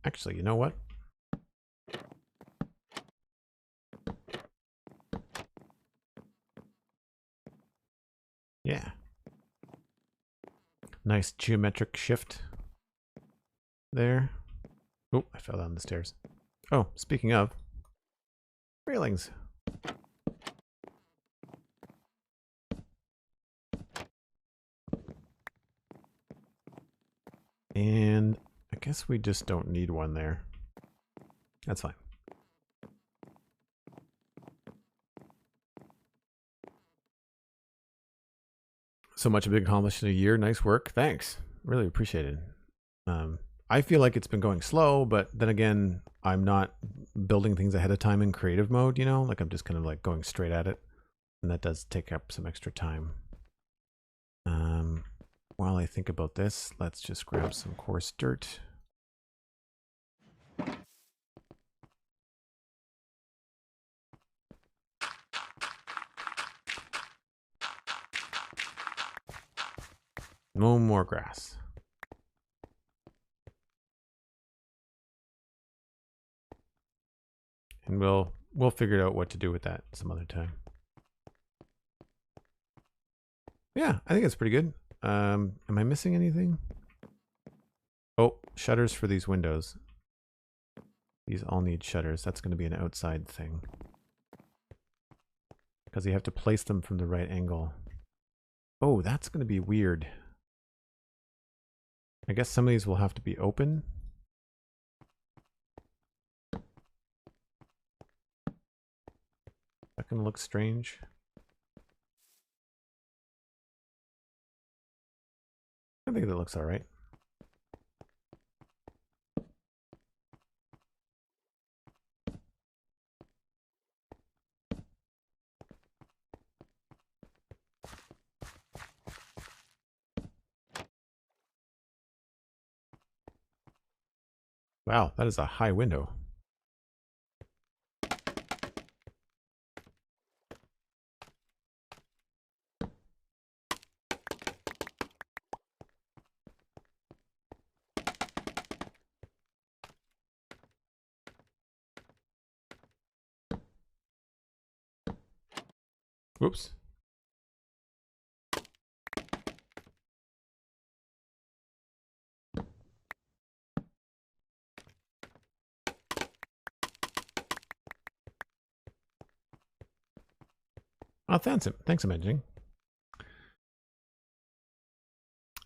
Actually, you know what? Yeah. Nice geometric shift there. Oh, I fell down the stairs. Oh, speaking of, railings. And I guess we just don't need one there. That's fine. So much a big accomplishment in a year. Nice work. Thanks. Really appreciate it. I feel like it's been going slow, but then again, I'm not building things ahead of time in creative mode, you know? Like I'm just kind of like going straight at it. And that does take up some extra time. While I think about this, let's just grab some coarse dirt. No more grass. And we'll figure out what to do with that some other time. Yeah, I think it's pretty good. Am I missing anything? Oh, shutters for these windows. These all need shutters. That's going to be an outside thing. Because you have to place them from the right angle. Oh, that's going to be weird. I guess some of these will have to be open. That can look strange. I think that looks all right. Wow, that is a high window. Whoops. Oh, thanks, Imaging.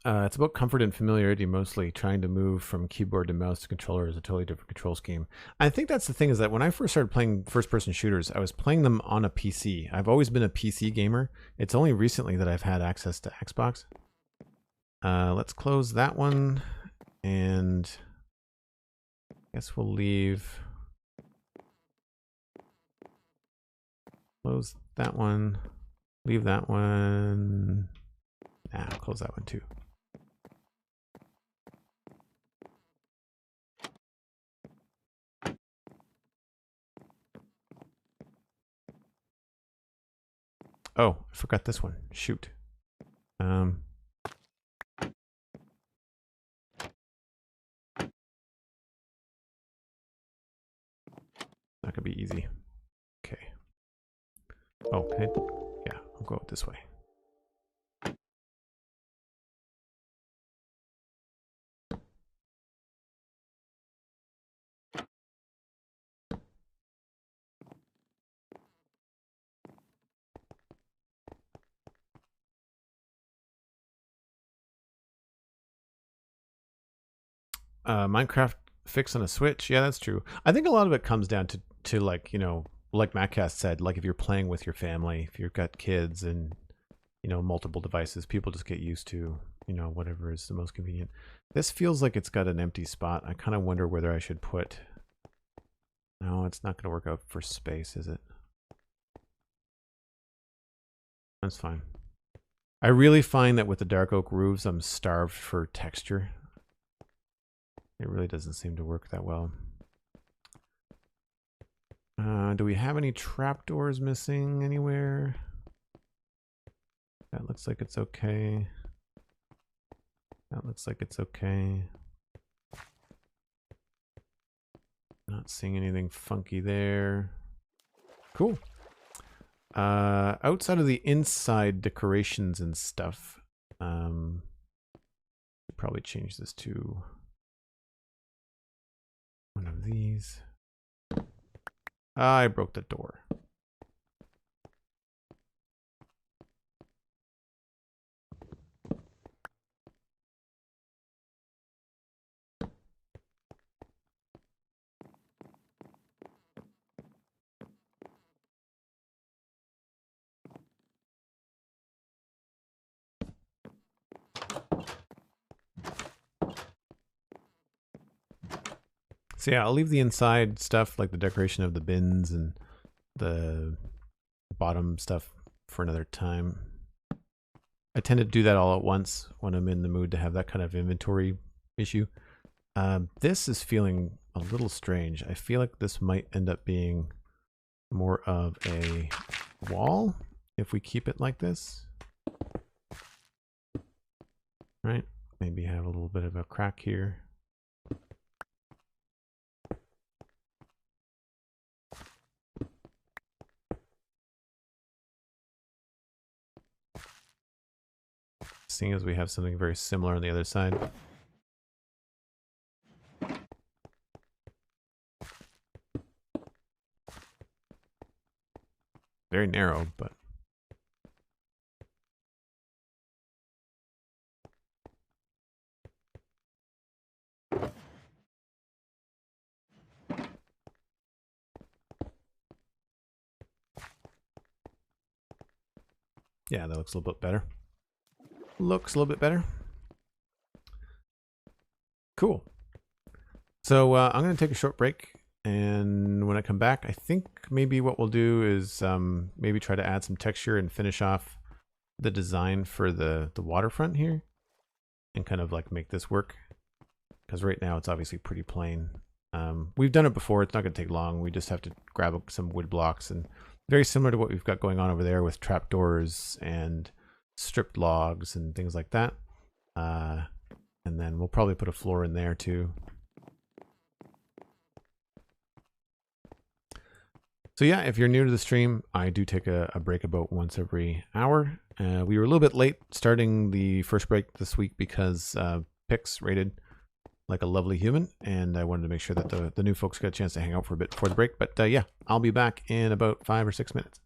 It's about comfort and familiarity mostly. Trying to move from keyboard to mouse to controller is a totally different control scheme. I think that's the thing, is that when I first started playing first-person shooters, I was playing them on a PC. I've always been a PC gamer. It's only recently that I've had access to Xbox. Let's close that one, and I guess we'll leave. Close that one. Leave that one. Nah, I'll close that one too. Oh, I forgot this one. Shoot. That could be easy. Okay. Oh, can I? Yeah, I'll go this way. Minecraft fix on a Switch. Yeah, that's true. I think a lot of it comes down to like, you know, like Mattcast said, like if you're playing with your family, if you've got kids and, you know, multiple devices, people just get used to, you know, whatever is the most convenient. This feels like it's got an empty spot. I kind of wonder whether I should put... No, it's not going to work out for space, is it? That's fine. I really find that with the dark oak roofs, I'm starved for texture. It really doesn't seem to work that well. Do we have any trapdoors missing anywhere? That looks like it's okay. That looks like it's okay. Not seeing anything funky there. Cool. Outside of the inside decorations and stuff, probably change this to one of these. I broke the door. So yeah, I'll leave the inside stuff like the decoration of the bins and the bottom stuff for another time. I tend to do that all at once when I'm in the mood to have that kind of inventory issue. This is feeling a little strange. I feel like this might end up being more of a wall if we keep it like this. Right? Maybe have a little bit of a crack here. Seeing as we have something very similar on the other side. Very narrow, but yeah, that looks a little bit better. Looks a little bit better. Cool. So I'm going to take a short break, and when I come back, I think maybe what we'll do is maybe try to add some texture and finish off the design for the waterfront here, and kind of like make this work. Because right now it's obviously pretty plain. We've done it before. It's not going to take long. We just have to grab some wood blocks, and very similar to what we've got going on over there with trapdoors and stripped logs and things like that. And then we'll probably put a floor in there too. So yeah, if you're new to the stream, I do take a break about once every hour. We were a little bit late starting the first break this week because Pix rated like a lovely human, and I wanted to make sure that the new folks got a chance to hang out for a bit before the break. But yeah, I'll be back in about 5 or 6 minutes.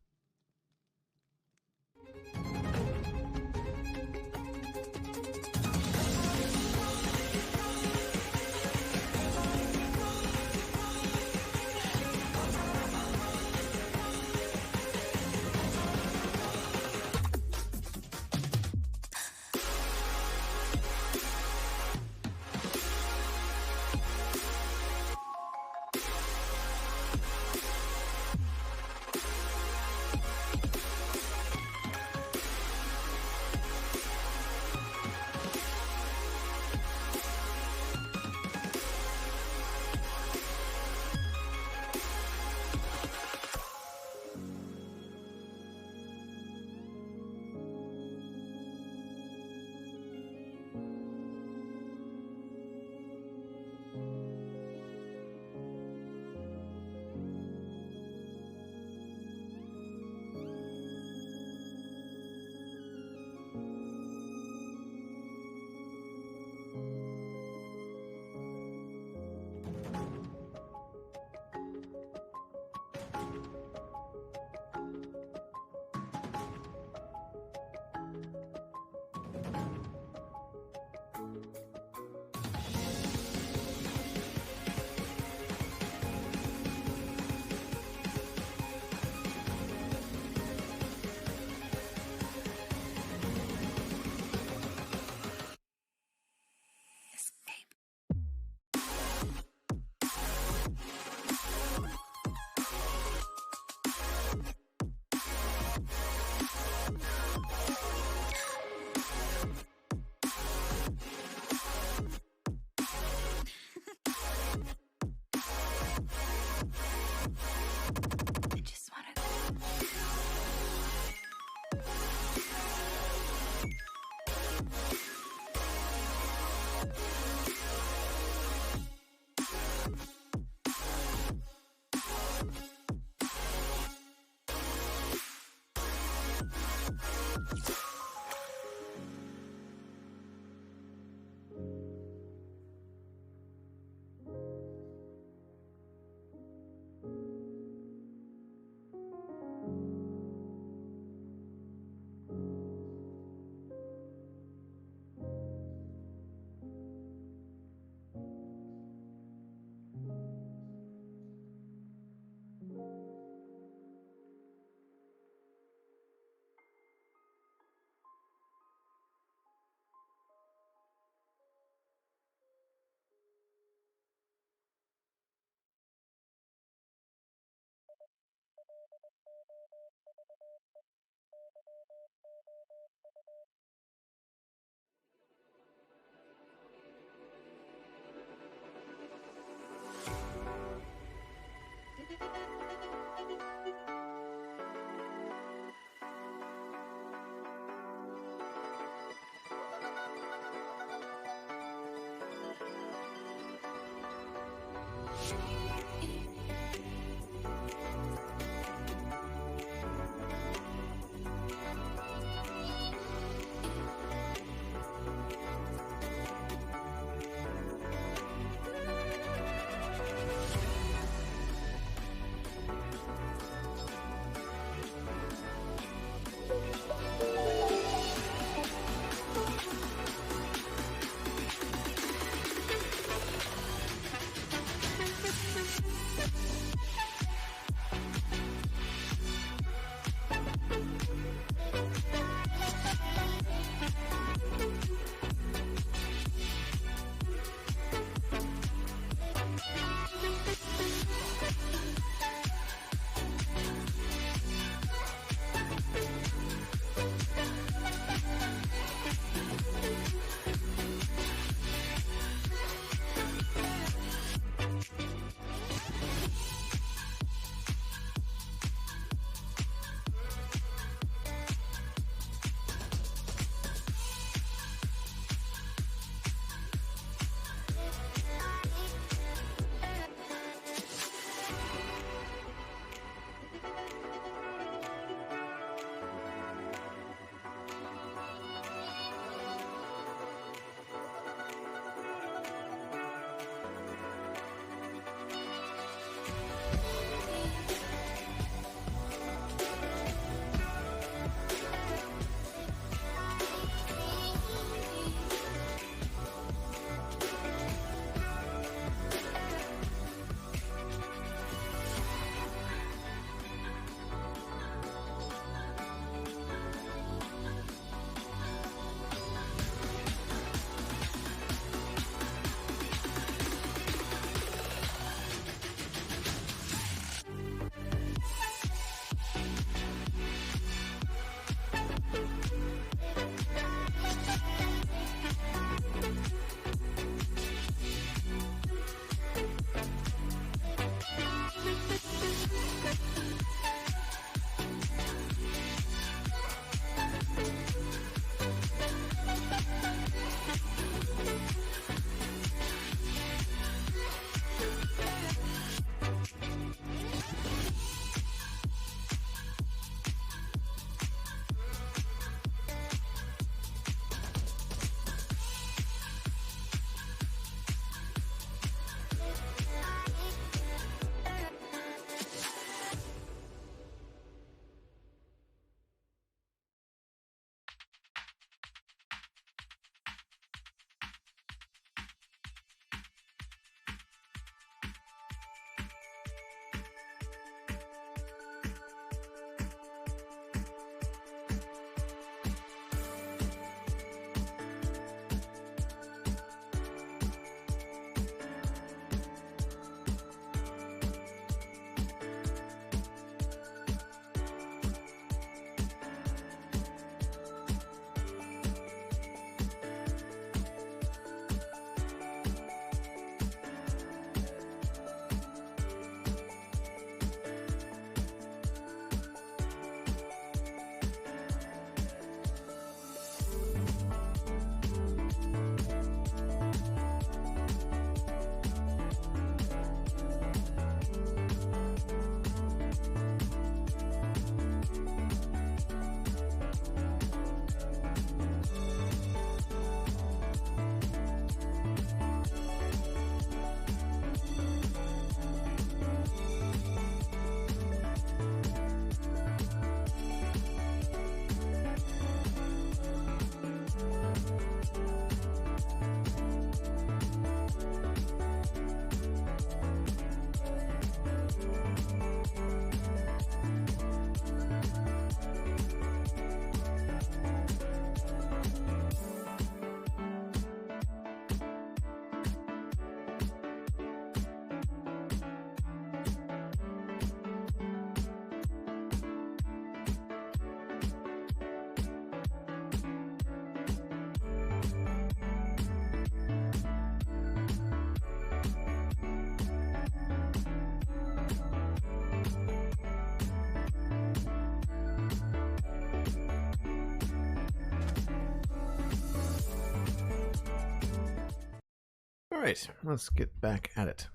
All right, let's get back at it.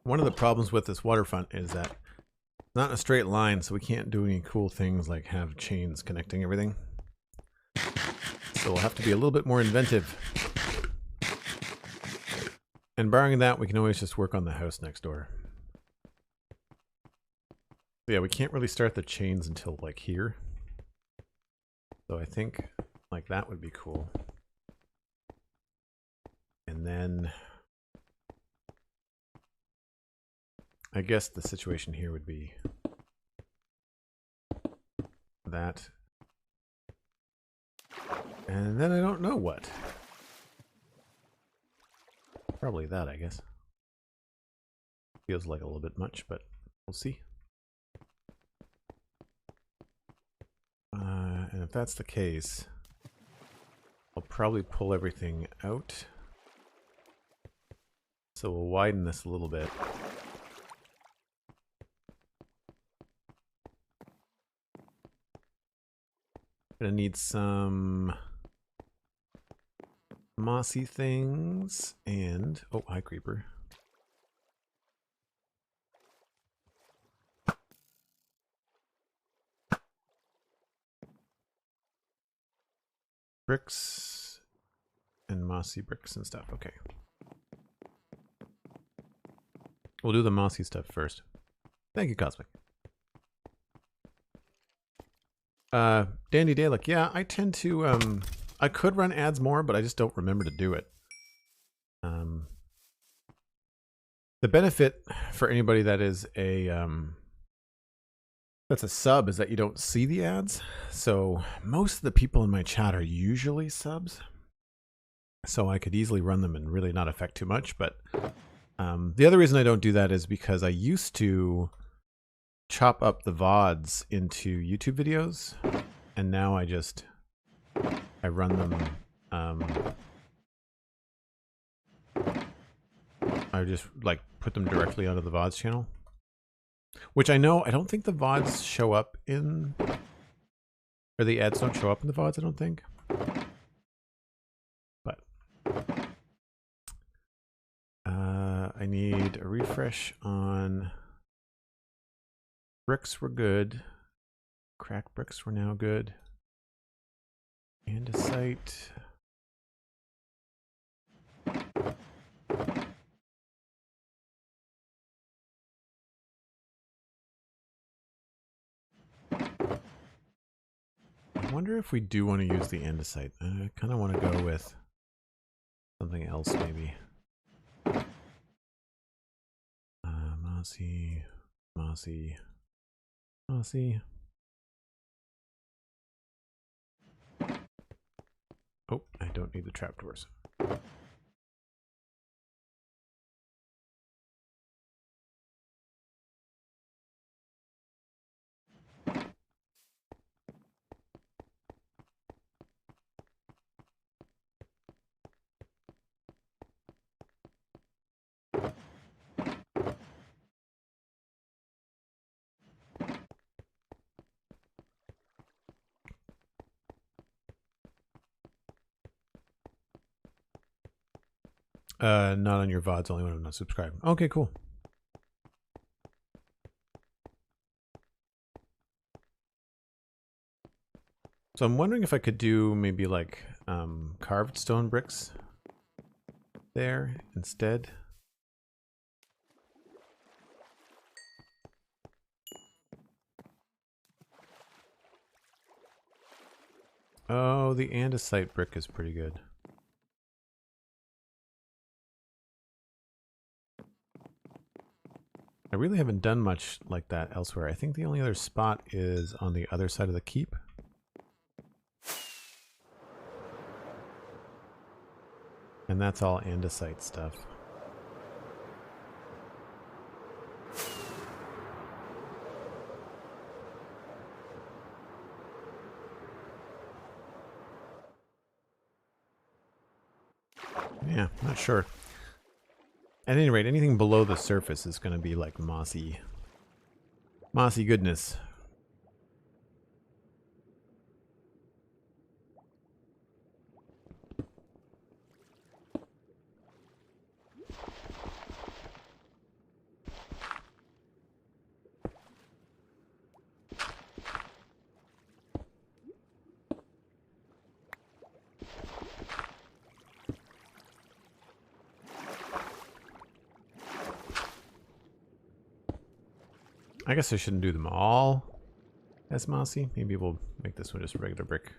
One of the problems with this waterfront is that it's not in a straight line, so we can't do any cool things like have chains connecting everything. So we'll have to be a little bit more inventive. And barring that, we can always just work on the house next door. But yeah, we can't really start the chains until like here. So I think like that would be cool. And then I guess the situation here would be that. And then I don't know what. Probably that, I guess. Feels like a little bit much, but we'll see. And if that's the case, I'll probably pull everything out. So we'll widen this a little bit. Gonna need some mossy things and oh, hi creeper. Bricks and mossy bricks and stuff. Okay. We'll do the mossy stuff first. Thank you, Cosmic. Dandy Dalek, yeah, I tend to I could run ads more, but I just don't remember to do it. The benefit for anybody that is a that's a sub is that you don't see the ads. So most of the people in my chat are usually subs. So I could easily run them and really not affect too much. But the other reason I don't do that is because I used to chop up the VODs into YouTube videos. And now I run them, I just like put them directly onto the VODs channel. Which I don't think the VODs show up in, or the ads don't show up in the VODs, I don't think. But I need a refresh on bricks were good. Cracked bricks were now good. Andesite. I wonder if we do want to use the andesite. I kind of want to go with something else, maybe. Mossy, mossy, mossy. Oh, I don't need the trapdoors. Not on your VODs, only when I'm not subscribed. Okay, cool. So I'm wondering if I could do maybe like carved stone bricks there instead. Oh, the andesite brick is pretty good. I really haven't done much like that elsewhere. I think the only other spot is on the other side of the keep. And that's all andesite stuff. Yeah, not sure. At any rate, anything below the surface is going to be like mossy goodness. I guess I shouldn't do them all as mossy. Maybe we'll make this one just regular brick.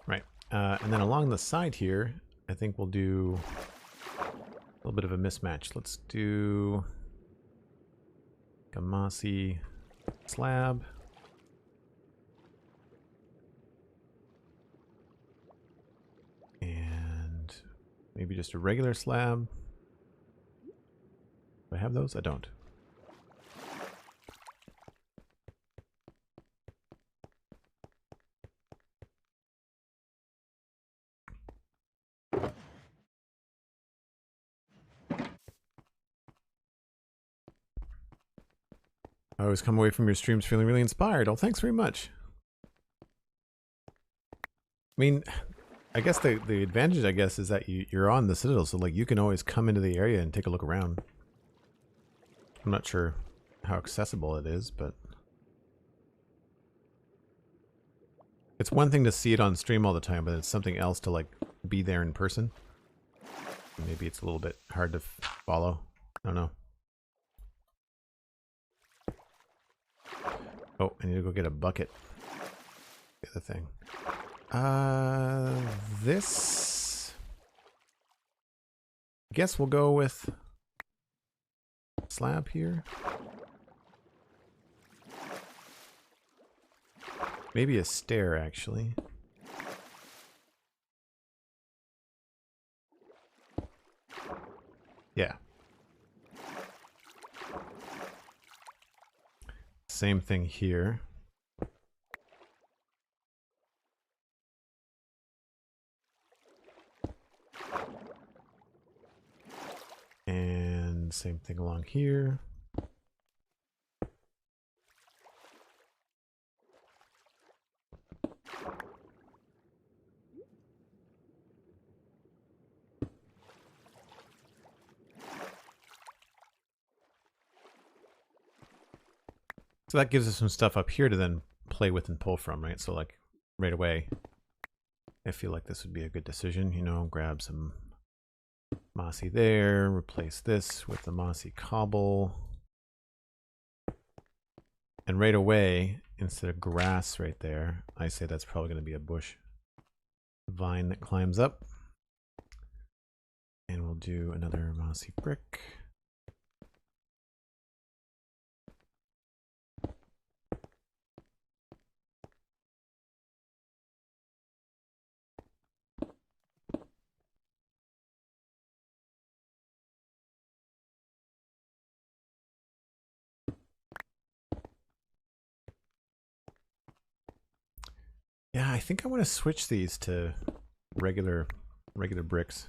Right. And then along the side here, I think we'll do a little bit of a mismatch. Let's do a mossy slab. And maybe just a regular slab. Do I have those? I don't. I always come away from your streams feeling really inspired. Oh, thanks very much. I mean, I guess the advantage, I guess, is that you're on the Citadel, so like you can always come into the area and take a look around. I'm not sure how accessible it is, but it's one thing to see it on stream all the time, but it's something else to like be there in person. Maybe it's a little bit hard to follow. I don't know. Oh, I need to go get a bucket. The other thing. This... I guess we'll go with slab here. Maybe a stair, actually. Yeah. Same thing here. And same thing along here. So that gives us some stuff up here to then play with and pull from, right? So like right away, I feel like this would be a good decision, you know, grab some mossy there, replace this with the mossy cobble. And right away, instead of grass right there, I say that's probably going to be a bush vine that climbs up. And we'll do another mossy brick. Yeah, I think I want to switch these to regular bricks.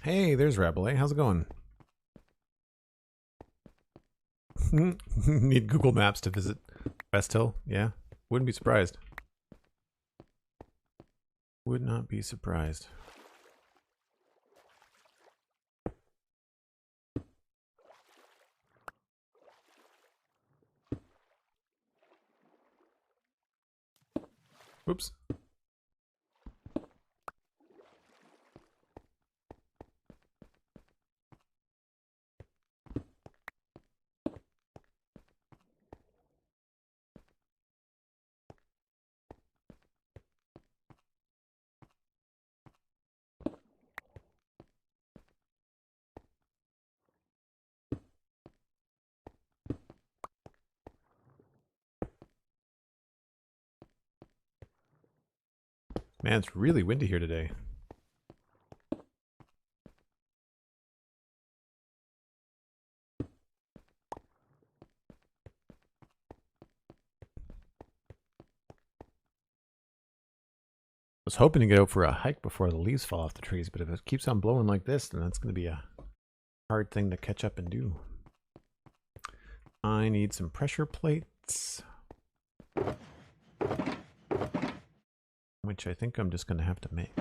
Hey, there's Rabelais. How's it going? Need Google Maps to visit West Hill? Yeah, wouldn't be surprised. Would not be surprised. Whoops. Man, it's really windy here today. I was hoping to get out for a hike before the leaves fall off the trees, but if it keeps on blowing like this, then that's going to be a hard thing to catch up and do. I need some pressure plates, which I think I'm just going to have to make.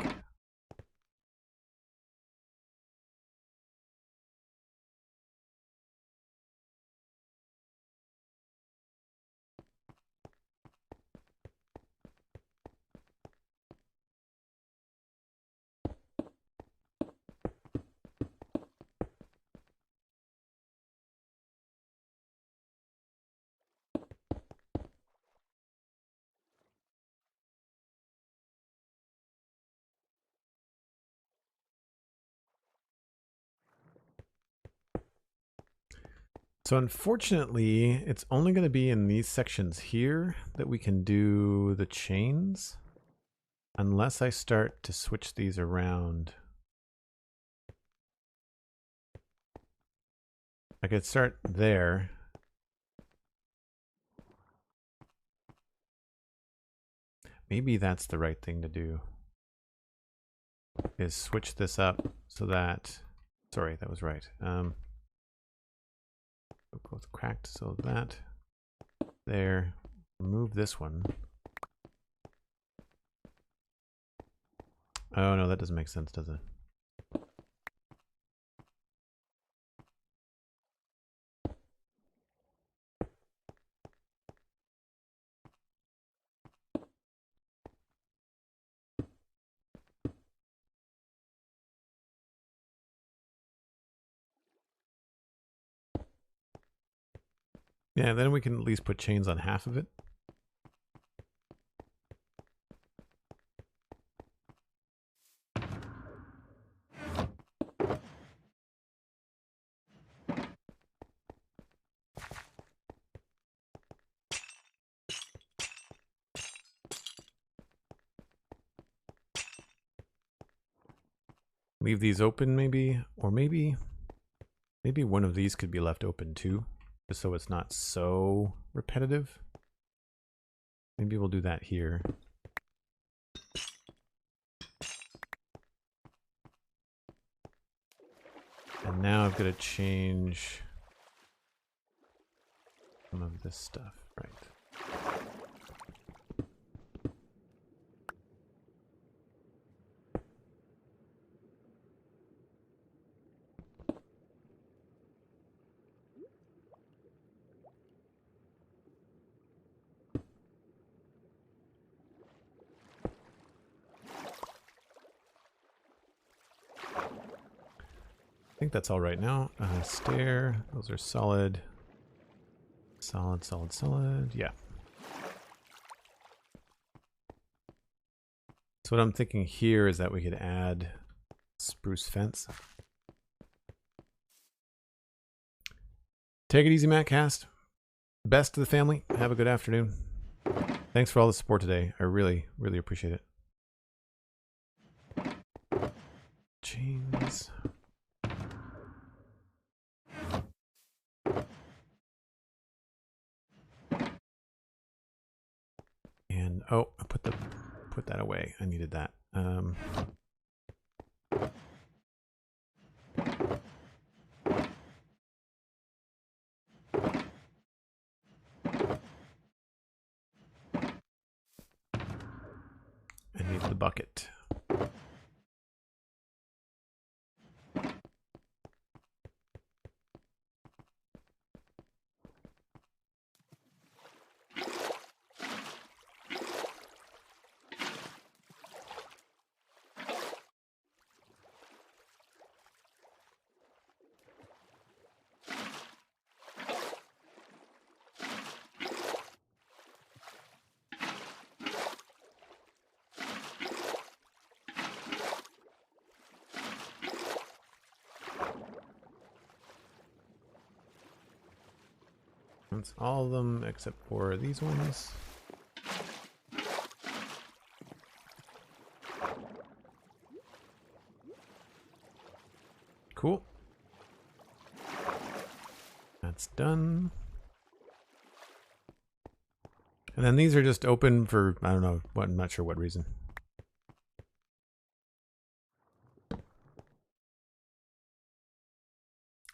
So unfortunately, it's only going to be in these sections here that we can do the chains, unless I start to switch these around. I could start there. Maybe that's the right thing to do, is switch this up so that, sorry, that was right. We'll go with cracked, so that there, remove this one. Oh no, that doesn't make sense, does it? Yeah, then we can at least put chains on half of it. Leave these open maybe, or maybe one of these could be left open too, just so it's not so repetitive. Maybe we'll do that here. And now I've got to change some of this stuff, right? I think that's all right now. Stair, those are solid. Solid, solid, solid. Yeah. So what I'm thinking here is that we could add spruce fence. Take it easy, Matt Cast. Best to the family. Have a good afternoon. Thanks for all the support today. I really, really appreciate it. Chains. And oh, I put that away. I needed that. I need the bucket. That's all of them except for these ones. That's done. And then these are just open for, I don't know, what, I'm not sure what reason.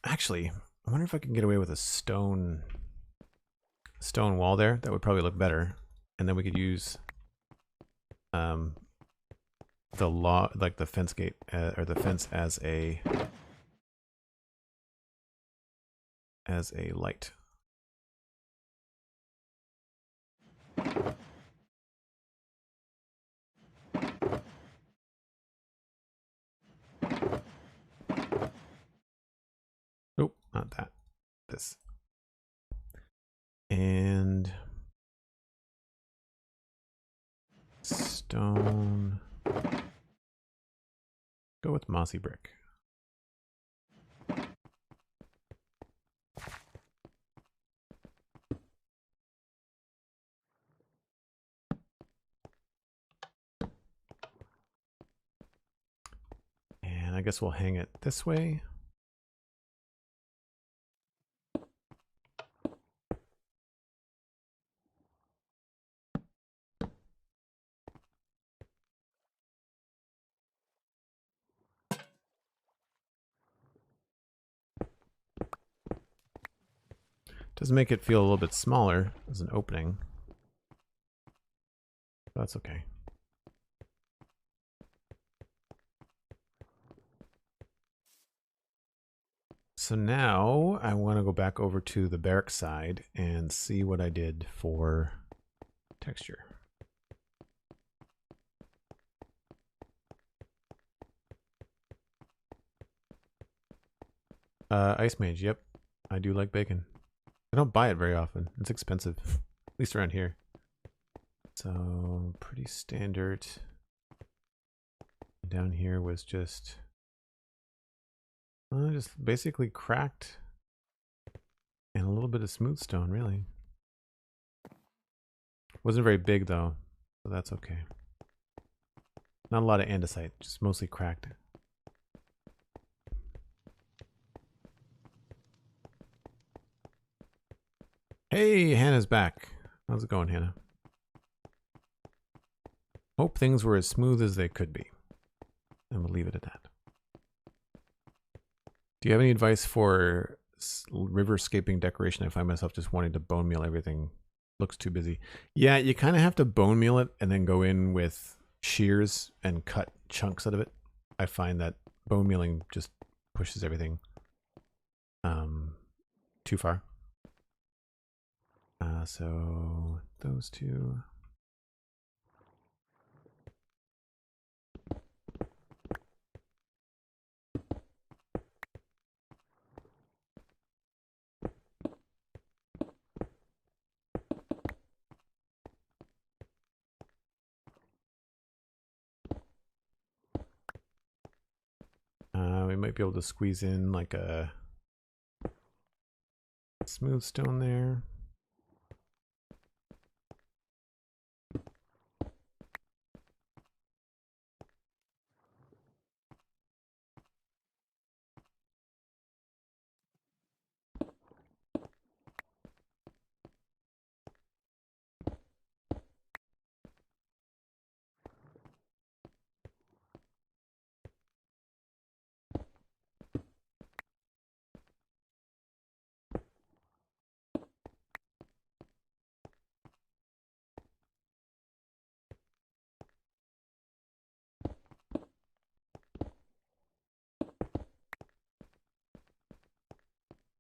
Actually, I wonder if I can get away with a stone wall there. That would probably look better. And then we could use the fence gate or the fence as a light. Nope, not that. This. And stone. Go with mossy brick. And I guess we'll hang it this way. Does make it feel a little bit smaller as an opening. That's okay. So now I want to go back over to the barracks side and see what I did for texture. Ice Mage, yep. I do like bacon. I don't buy it very often. It's expensive, at least around here. So pretty standard. Down here was just basically cracked and a little bit of smooth stone, really. Wasn't very big though, so that's okay. Not a lot of andesite, just mostly cracked. Hey, Hannah's back. How's it going, Hannah? Hope things were as smooth as they could be. And we'll leave it at that. Do you have any advice for riverscaping decoration? I find myself just wanting to bone meal everything. Looks too busy. Yeah, you kind of have to bone meal it and then go in with shears and cut chunks out of it. I find that bone mealing just pushes everything too far. So those two. We might be able to squeeze in like a smooth stone there.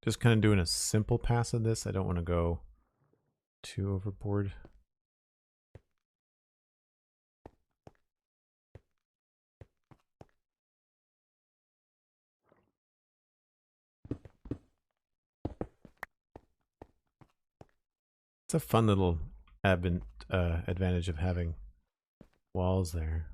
Just kind of doing a simple pass of this. I don't want to go too overboard. It's a fun little advantage of having walls there.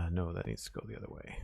No, that needs to go the other way.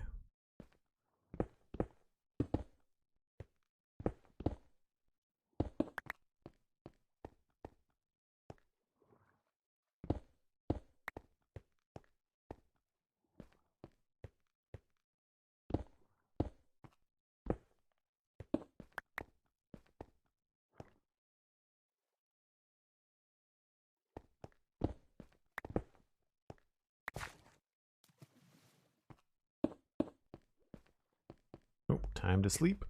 Time to sleep.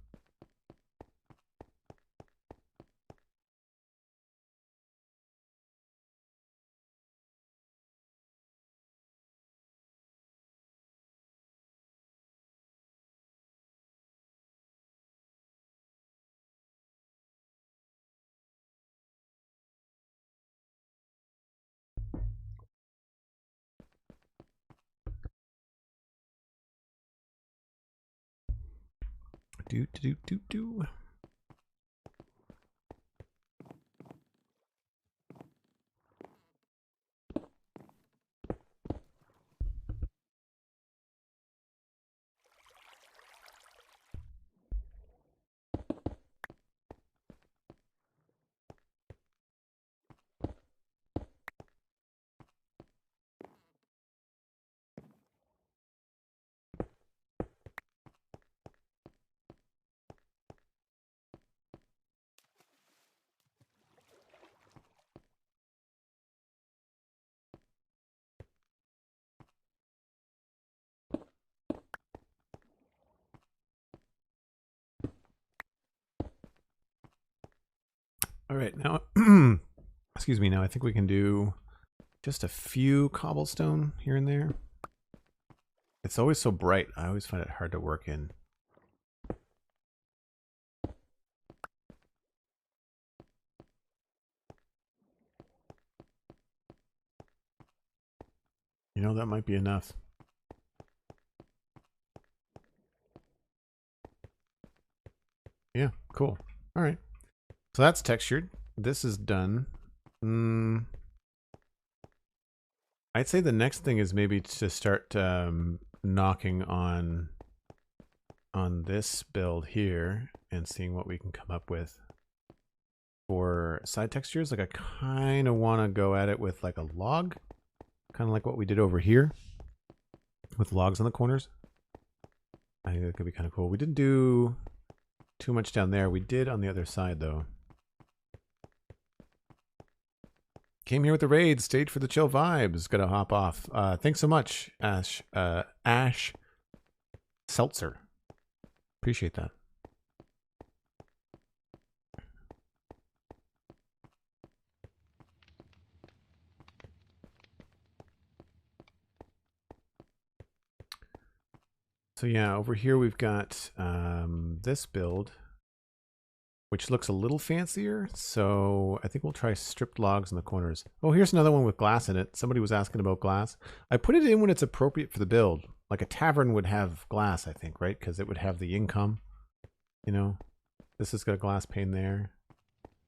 Do do do do. All right, now, excuse me. Now I think we can do just a few cobblestone here and there. It's always so bright. I always find it hard to work in. You know, that might be enough. Yeah, cool. All right. So that's textured. This is done. I'd say the next thing is maybe to start knocking on this build here and seeing what we can come up with for side textures. Like I kind of want to go at it with like a log, kind of like what we did over here with logs on the corners. I think that could be kind of cool. We didn't do too much down there. We did on the other side though. Came here with the raid, stayed for the chill vibes. Gonna hop off. Thanks so much, Ash Seltzer. Appreciate that. So yeah, over here we've got this build, which looks a little fancier. So I think we'll try stripped logs in the corners. Oh, here's another one with glass in it. Somebody was asking about glass. I put it in when it's appropriate for the build. Like a tavern would have glass, I think, right? Because it would have the income. You know, this has got a glass pane there.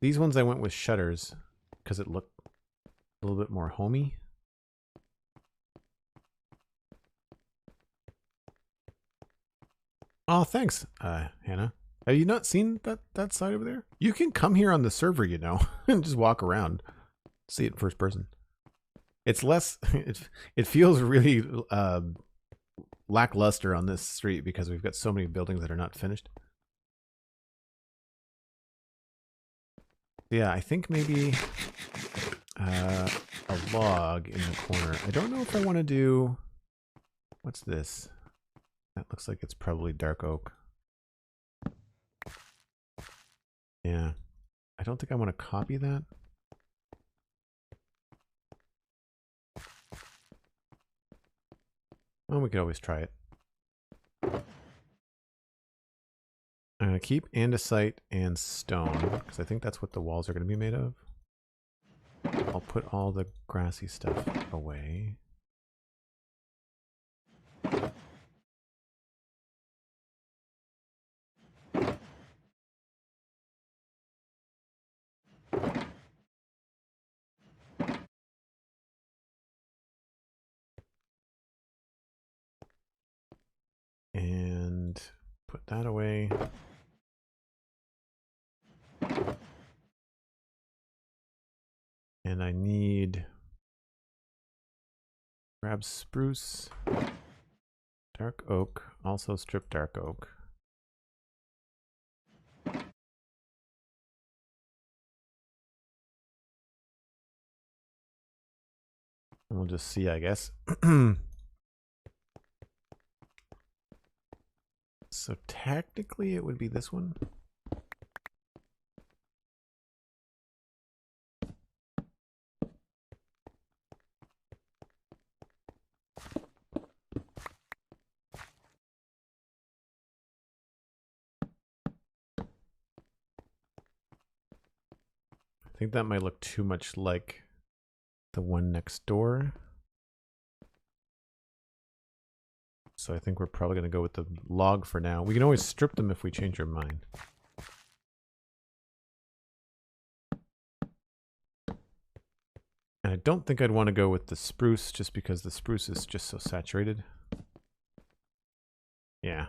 These ones I went with shutters because it looked a little bit more homey. Oh, thanks, Hannah. Have you not seen that side over there? You can come here on the server, you know, and just walk around, see it in first person. It's less. It feels really lackluster on this street because we've got so many buildings that are not finished. Yeah, I think maybe a log in the corner. I don't know if I want to do. What's this? That looks like it's probably dark oak. Yeah. I don't think I want to copy that. Well, we could always try it. I'm going to keep andesite and stone, because I think that's what the walls are going to be made of. I'll put all the grassy stuff away. And put that away. And I need grab spruce, dark oak, also strip dark oak. And we'll just see, I guess. So technically it would be this one. I think that might look too much like the one next door. So I think we're probably going to go with the log for now. We can always strip them if we change our mind. And I don't think I'd want to go with the spruce just because the spruce is just so saturated. Yeah.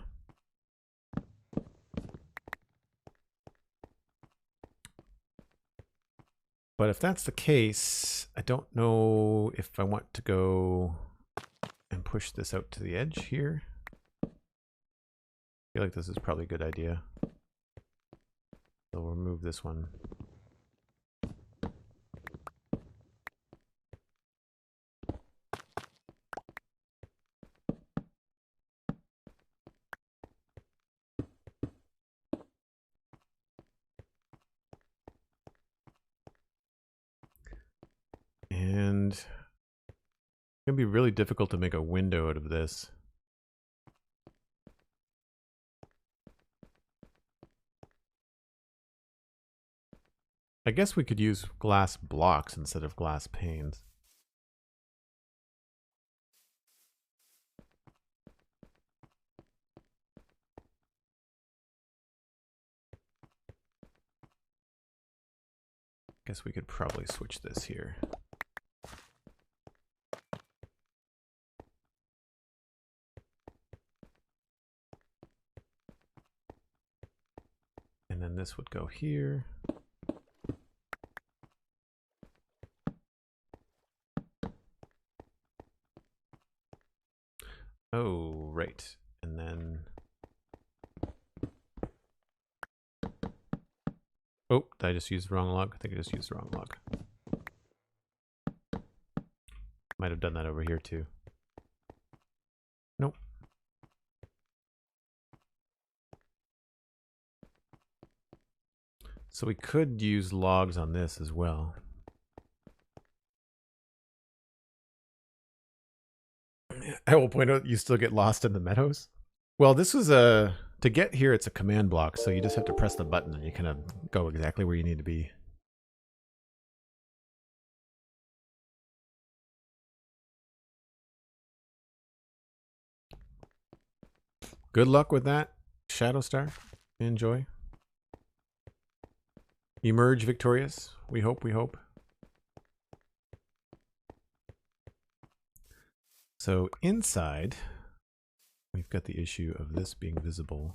But if that's the case, I don't know if I want to go and push this out to the edge here. I feel like this is probably a good idea. So we'll remove this one. And it's going to be really difficult to make a window out of this. I guess we could use glass blocks instead of glass panes. Guess we could probably switch this here. And then this would go here. Oh, right. And then... Oh, did I just use the wrong log? I think I just used the wrong log. Might have done that over here too. Nope. So we could use logs on this as well. I will point out you still get lost in the meadows. Well, this was a... To get here, it's a command block, so you just have to press the button and you kind of go exactly where you need to be. Good luck with that, Shadowstar. Enjoy. Emerge victorious. We hope, we hope. So inside, we've got the issue of this being visible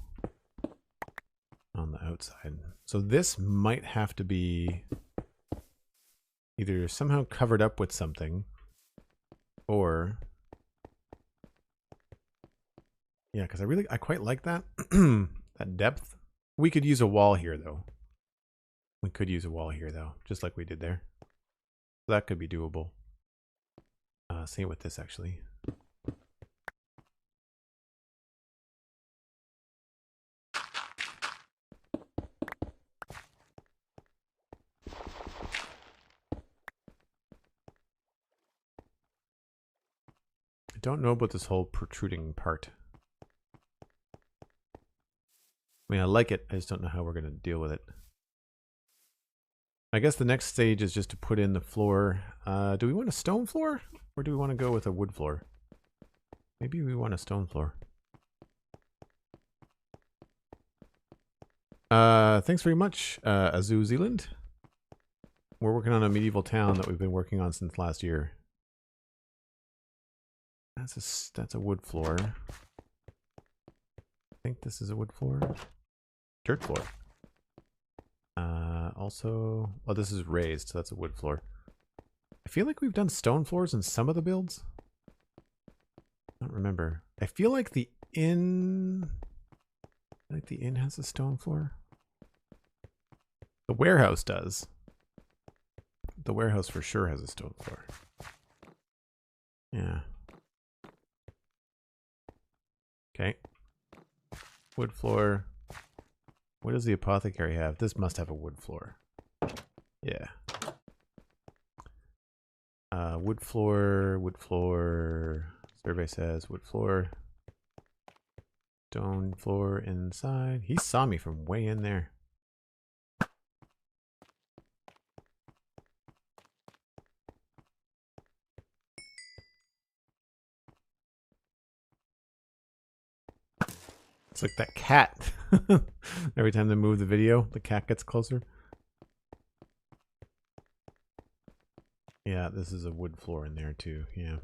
on the outside. So this might have to be either somehow covered up with something or... Yeah, because I quite like that. That depth. We could use a wall here, though. We could use a wall here, though, just like we did there. So that could be doable. Same with this, actually. I don't know about this whole protruding part. I mean, I like it. I just don't know how we're going to deal with it. I guess the next stage is just to put in the floor. Do we want a stone floor? Or do we want to go with a wood floor? Maybe we want a stone floor. Thanks very much, Azu Zealand. We're working on a medieval town that we've been working on since last year. That's a wood floor. I think this is a wood floor. Dirt floor. Also, oh, this is raised, so that's a wood floor. I feel like we've done stone floors in some of the builds. I don't remember. I feel like the inn has a stone floor. The warehouse does. The warehouse for sure has a stone floor. Yeah. Okay. wood floor. What does the apothecary have? This must have a wood floor. Yeah. Wood floor, wood floor. Survey says wood floor. Stone floor inside. He saw me from way in there. It's like that cat. Every time they move the video, the cat gets closer. Yeah, this is a wood floor in there too. Yeah.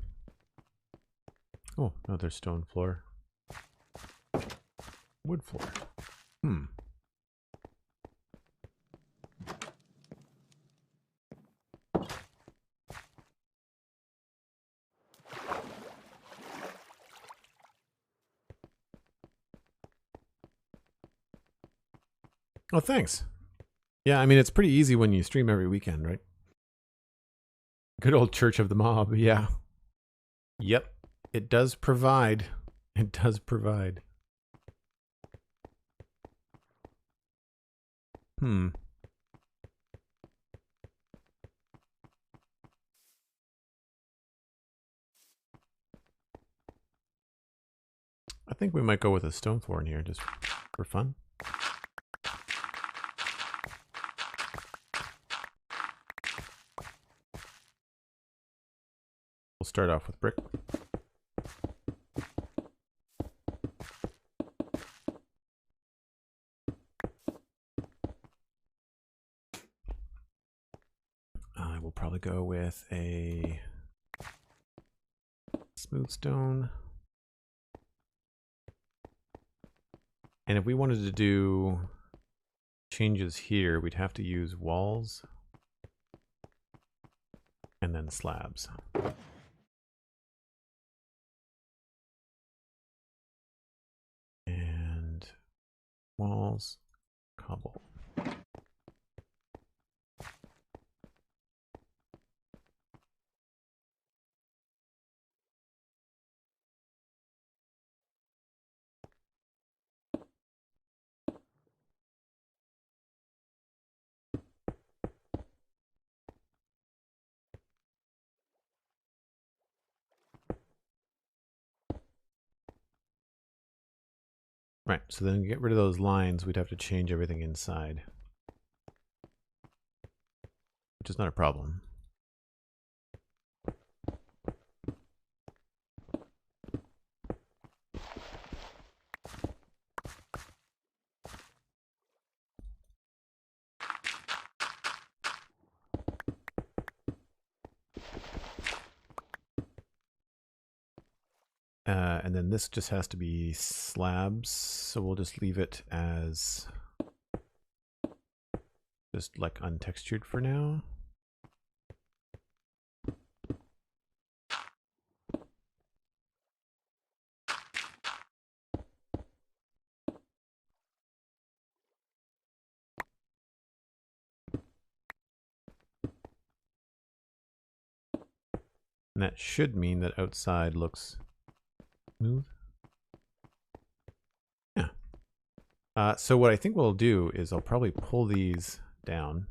Oh, another stone floor. Wood floor. Hmm. Oh, thanks. Yeah, I mean, it's pretty easy when you stream every weekend, right? Good old Church of the Mob, yeah. Yep, it does provide. It does provide. Hmm. I think we might go with a stone floor in here just for fun. We'll start off with brick. I will probably go with a smooth stone. And if we wanted to do changes here, we'd have to use walls and then slabs. And walls, cobble. Right, so then to get rid of those lines, we'd have to change everything inside. Which is not a problem. And then this just has to be slabs, so we'll just leave it as just like untextured for now. And that should mean that outside looks smooth. Yeah. So what I think we'll do is I'll probably pull these down.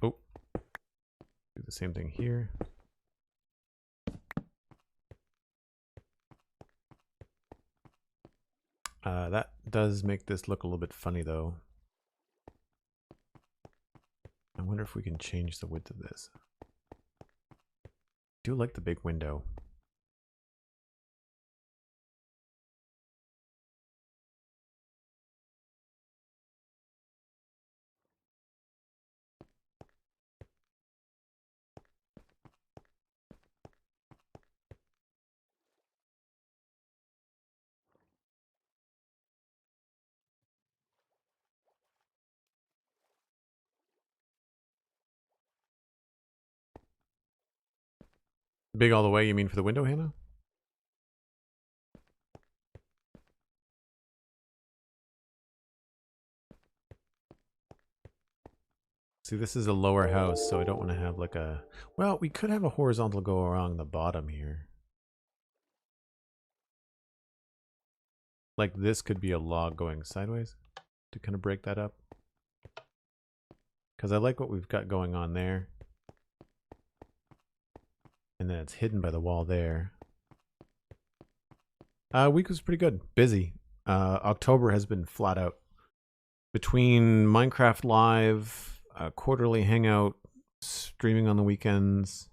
Oh, do the same thing here. That does make this look a little bit funny though. I wonder if we can change the width of this. I do like the big window. Big all the way, you mean for the window, Hannah? See, this is a lower house, so I don't want to have like a... Well, we could have a horizontal go along the bottom here. Like this could be a log going sideways to kind of break that up. Because I like what we've got going on there. And then it's hidden by the wall there. Week was pretty good. Busy. October has been flat out. Between Minecraft Live, quarterly hangout, streaming on the weekends.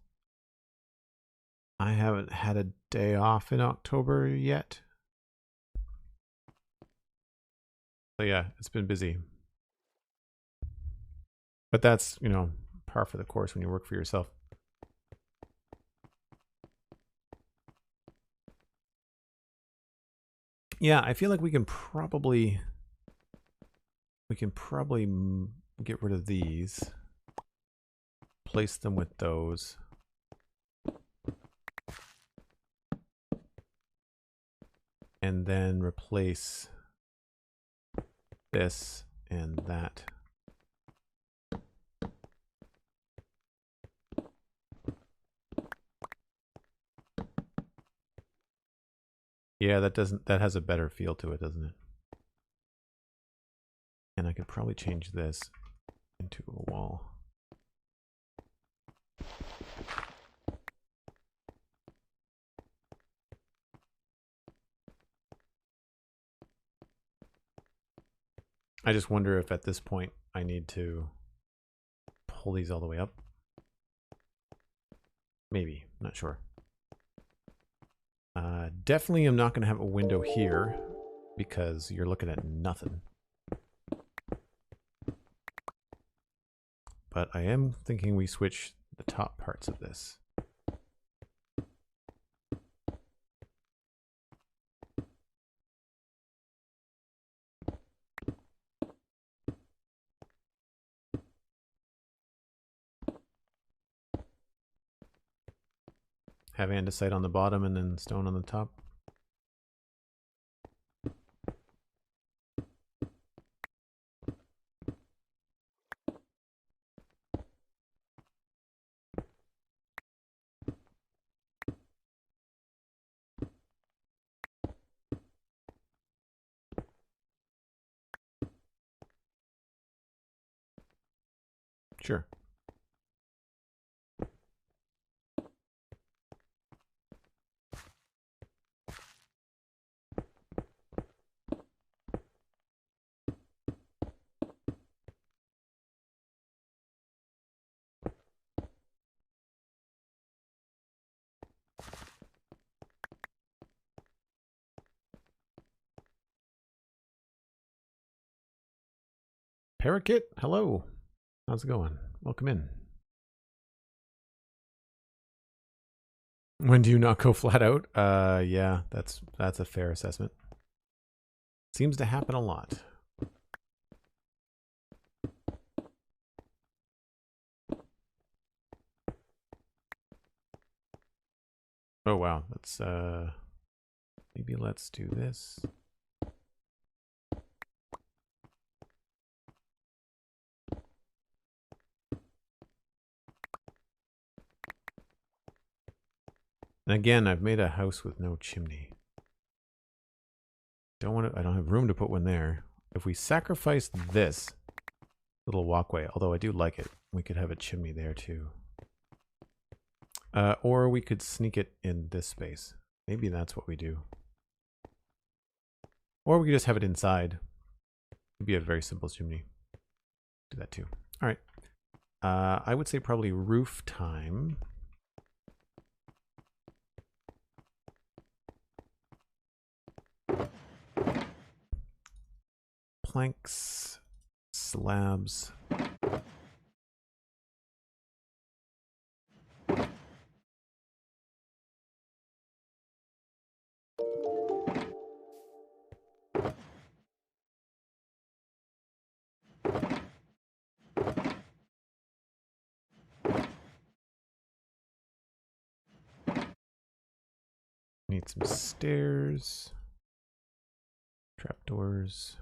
I haven't had a day off in October yet. So yeah, it's been busy. But that's, you know, par for the course when you work for yourself. Yeah, I feel like we can probably get rid of these. Place them with those. And then replace this and that. Yeah, that has a better feel to it, doesn't it? And I could probably change this into a wall. I just wonder if at this point I need to pull these all the way up. Maybe, not sure. Definitely I'm not going to have a window here because you're looking at nothing. But I am thinking we switch the top parts of this. Have andesite on the bottom and then stone on the top. Sure. Parakeet, hello. How's it going? Welcome in. When do you not go flat out? Yeah, that's a fair assessment. Seems to happen a lot. Oh wow, let's maybe let's do this. And again, I've made a house with no chimney. I don't have room to put one there. If we sacrifice this little walkway, although I do like it, we could have a chimney there too. Or we could sneak it in this space. Maybe that's what we do. Or we could just have it inside. It'd be a very simple chimney. Do that too. All right. I would say probably roof time. Planks, slabs. Need some stairs, trapdoors.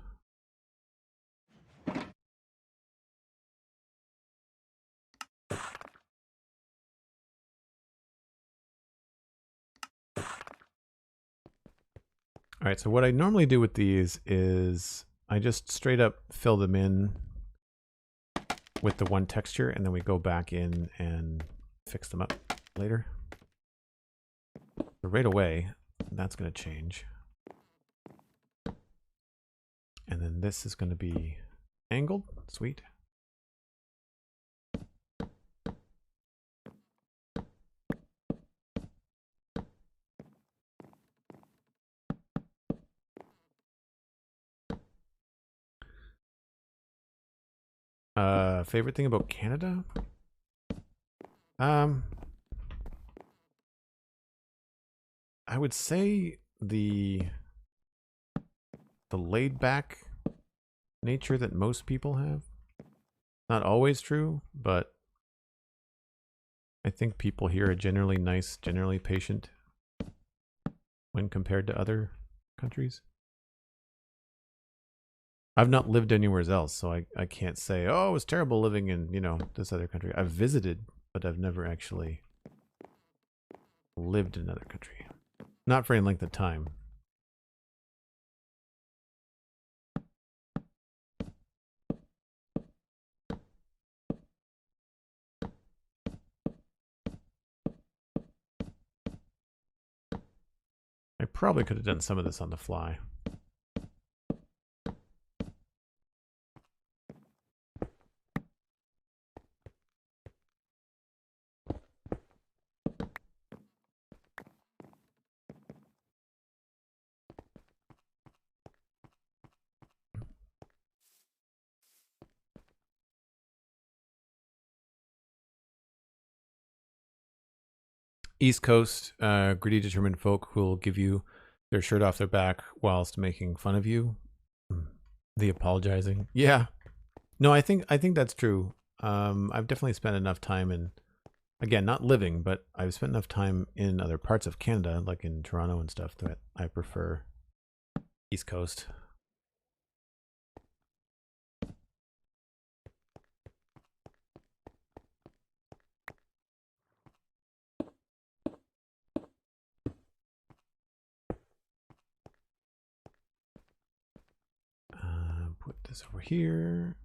All right, so what I normally do with these is I just straight up fill them in with the one texture, and then we go back in and fix them up later. So right away, that's going to change. And then this is going to be angled. Sweet. Favorite thing about Canada? I would say the laid back nature that most people have. Not always true, but I think people here are generally nice, generally patient when compared to other countries. I've not lived anywhere else, so I can't say, oh, it was terrible living in, you know, this other country. I've visited, but I've never actually lived in another country. Not for any length of time. I probably could have done some of this on the fly. East Coast, gritty, determined folk who will give you their shirt off their back whilst making fun of you. The apologizing. Yeah. No, I think that's true. I've definitely spent enough time in, again, not living, but I've spent enough time in other parts of Canada, like in Toronto and stuff, that I prefer East Coast. Put this over here.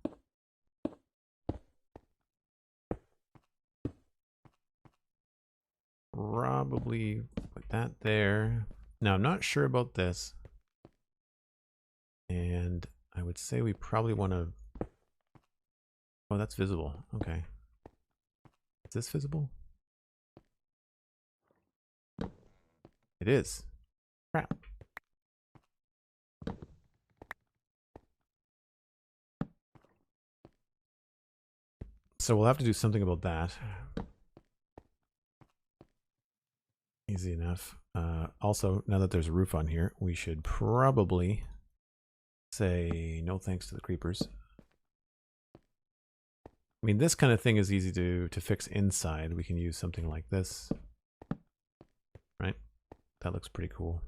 Probably put that there. Now, I'm not sure about this. And I would say we probably want to... Oh, that's visible. Okay. Is this visible? It is. Crap. So we'll have to do something about that. Easy enough. Also, now that there's a roof on here, we should probably say no thanks to the creepers. I mean, this kind of thing is easy to fix inside. We can use something like this. Right? That looks pretty cool.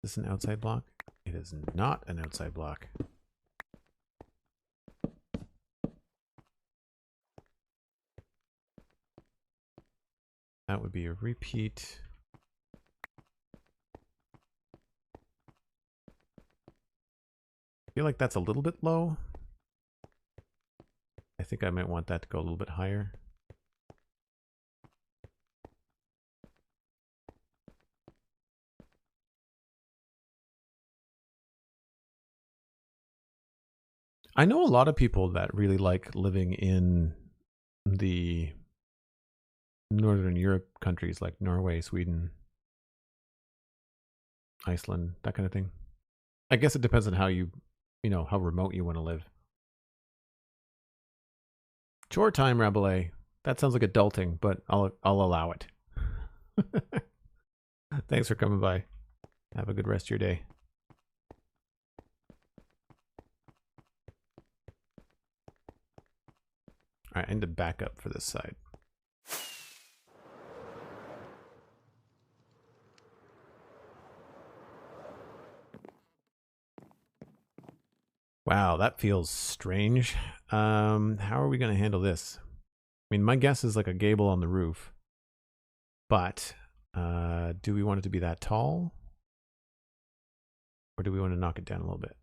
Is this an outside block? It is not an outside block. That would be a repeat. I feel like that's a little bit low. I think I might want that to go a little bit higher. I know a lot of people that really like living in the Northern Europe countries like Norway, Sweden, Iceland, that kind of thing. I guess it depends on how you know, how remote you want to live. Chore time, Rabelais. That sounds like adulting, but I'll allow it. Thanks for coming by. Have a good rest of your day. All right, I need to back up for this side. Wow, that feels strange. How are we going to handle this? I mean, my guess is like a gable on the roof. But do we want it to be that tall? Or do we want to knock it down a little bit?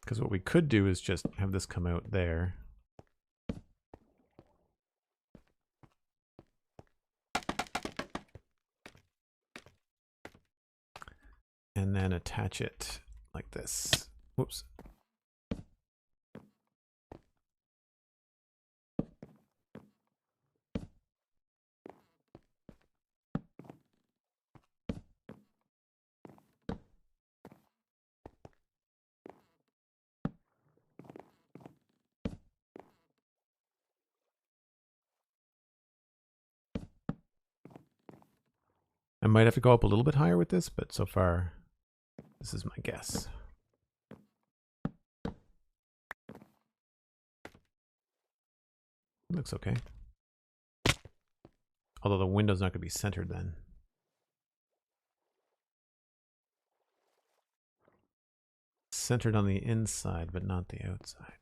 Because what we could do is just have this come out there. And then attach it like this. Whoops. I might have to go up a little bit higher with this, but so far, this is my guess. Looks okay. Although the window's not going to be centered then. Centered on the inside, but not the outside.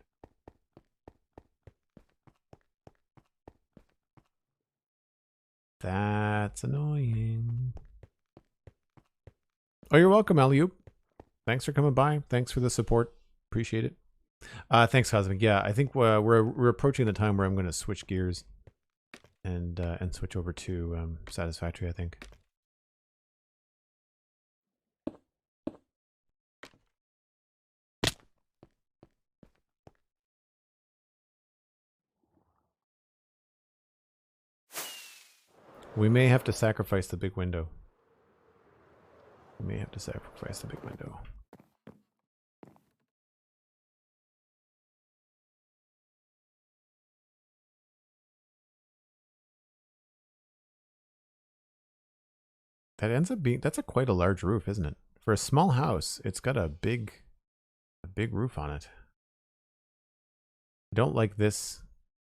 That's annoying. Oh, you're welcome, Alley-oop. Thanks for coming by. Thanks for the support. Appreciate it. Thanks, Cosmic. Yeah, I think we're approaching the time where I'm going to switch gears and switch over to Satisfactory, I think. We may have to sacrifice the big window. We may have to sacrifice the big window. That ends up being, that's quite a large roof, isn't it? For a small house, it's got a big roof on it. I don't like this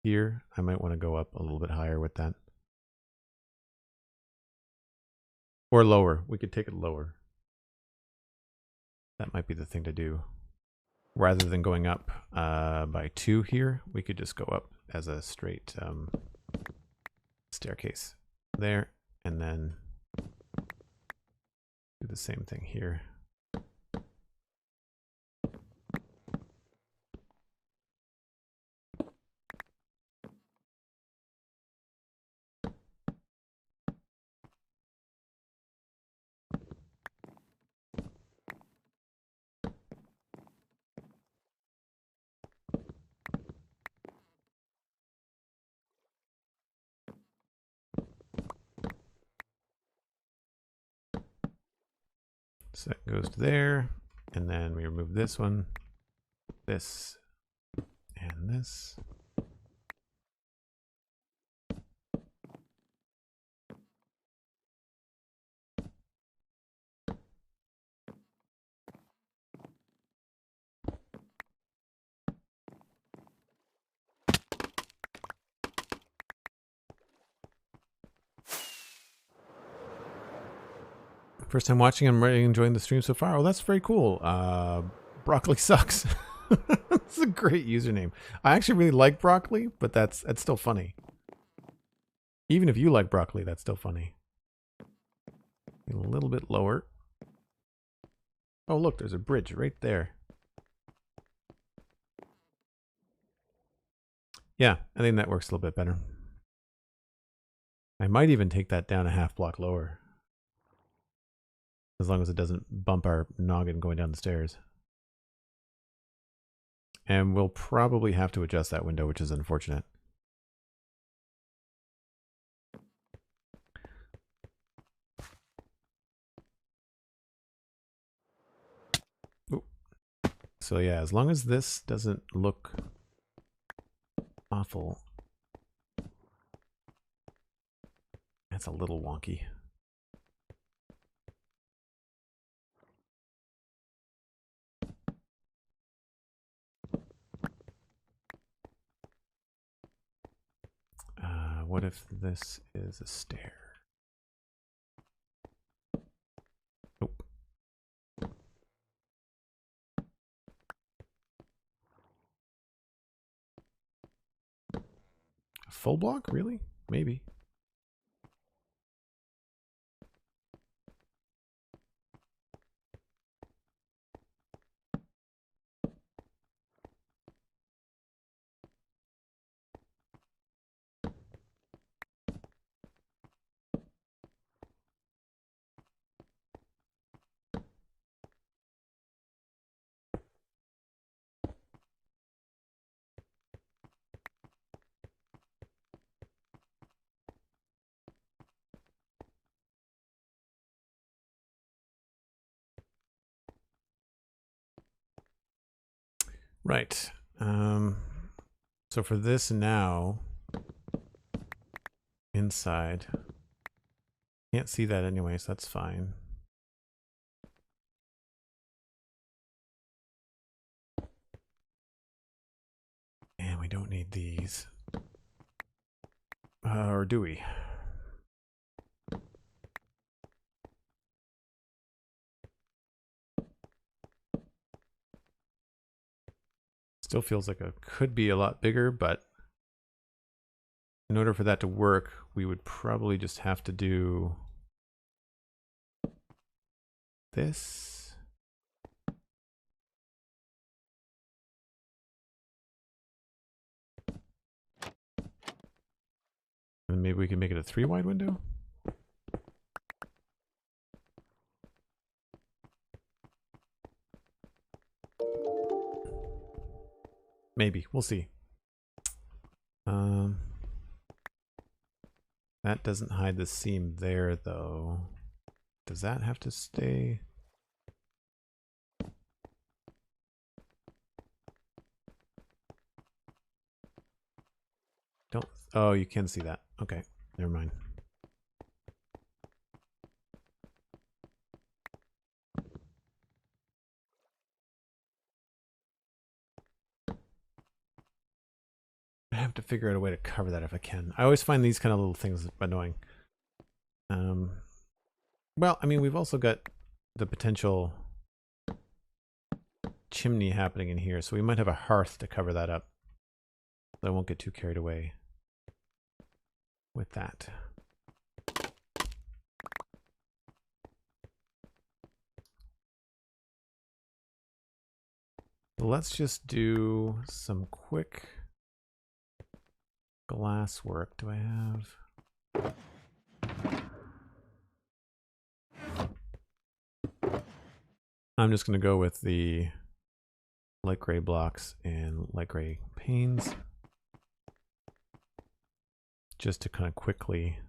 here. I might want to go up a little bit higher with that. Or lower. We could take it lower. That might be the thing to do. Rather than going up by 2 here, we could just go up as a straight staircase there, and then do the same thing here. So that goes to there, and then we remove this one, this, and this. First time watching, I'm really enjoying the stream so far. Oh, that's very cool. Broccoli sucks. That's a great username. I actually really like broccoli, but that's still funny. Even if you like broccoli, that's still funny. A little bit lower. Oh, look, there's a bridge right there. Yeah, I think that works a little bit better. I might even take that down a half block lower. As long as it doesn't bump our noggin going down the stairs. And we'll probably have to adjust that window, which is unfortunate. Ooh. So yeah, as long as this doesn't look awful. That's a little wonky. What if this is a stair? Nope. A full block? Really? Maybe. Right. So for this now, inside, can't see that anyway, so that's fine. And we don't need these. Or do we? Still feels like it could be a lot bigger, but in order for that to work, we would probably just have to do this. And maybe we can make it a 3-wide window. Maybe. We'll see. That doesn't hide the seam there, though. Does that have to stay? Don't. Oh, you can see that. Okay. Never mind. I have to figure out a way to cover that if I can. I always find these kind of little things annoying. Well, I mean, we've also got the potential chimney happening in here, so we might have a hearth to cover that up. So I won't get too carried away with that. Let's just do some quick glass work. Do I have? I'm just going to go with the light gray blocks and light gray panes just to kind of quickly.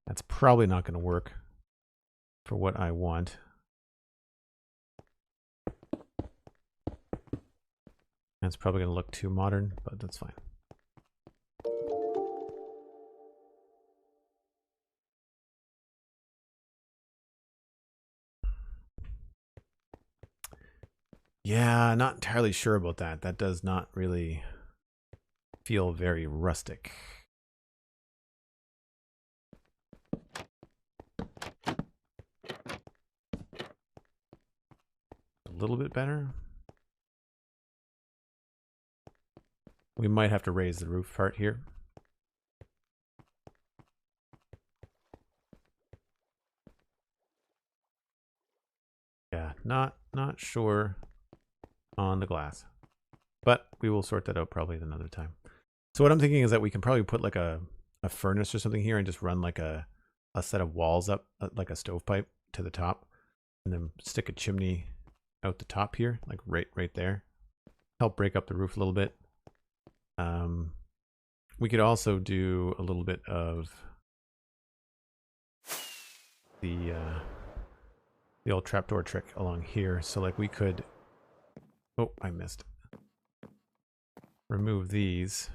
That's probably not going to work for what I want. That's probably going to look too modern, but that's fine. Yeah, not entirely sure about that. That does not really feel very rustic. A little bit better. We might have to raise the roof part here. Yeah, not sure on the glass, but we will sort that out probably another time. So what I'm thinking is that we can probably put like a furnace or something here and just run like a set of walls up, like a stovepipe to the top, and then stick a chimney out the top here, like right there. Help break up the roof a little bit. We could also do a little bit of the old trapdoor trick along here. So like we could, oh, I missed. Remove these.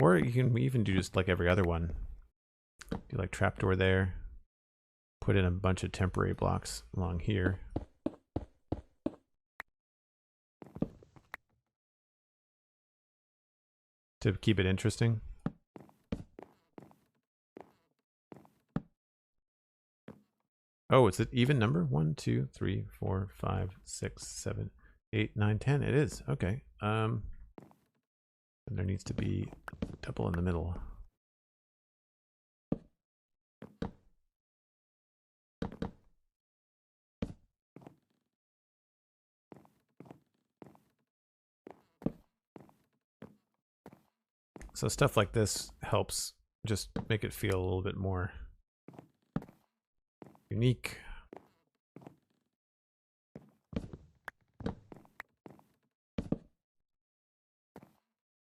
Or you can even do just like every other one. Do like trapdoor there. Put in a bunch of temporary blocks along here. To keep it interesting. Oh, it's an even number? 1, 2, 3, 4, 5, 6, 7, 8, 9, 10. It is. Okay. And there needs to be a double in the middle. So stuff like this helps just make it feel a little bit more unique.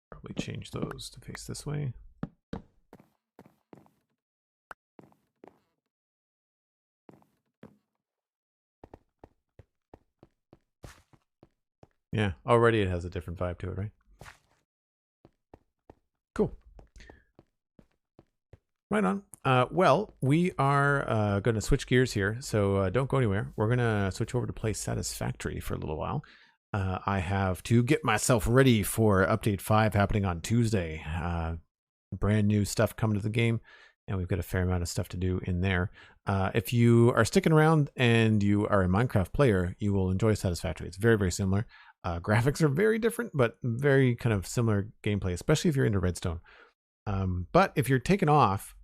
Probably change those to face this way. Yeah, already it has a different vibe to it, right? Cool. Right on. Well, we are going to switch gears here, so don't go anywhere. We're going to switch over to play Satisfactory for a little while. I have to get myself ready for Update 5 happening on Tuesday. Brand new stuff coming to the game, and we've got a fair amount of stuff to do in there. If you are sticking around and you are a Minecraft player, you will enjoy Satisfactory. It's very, very similar. Graphics are very different, but very kind of similar gameplay, especially if you're into Redstone. But if you're taken off,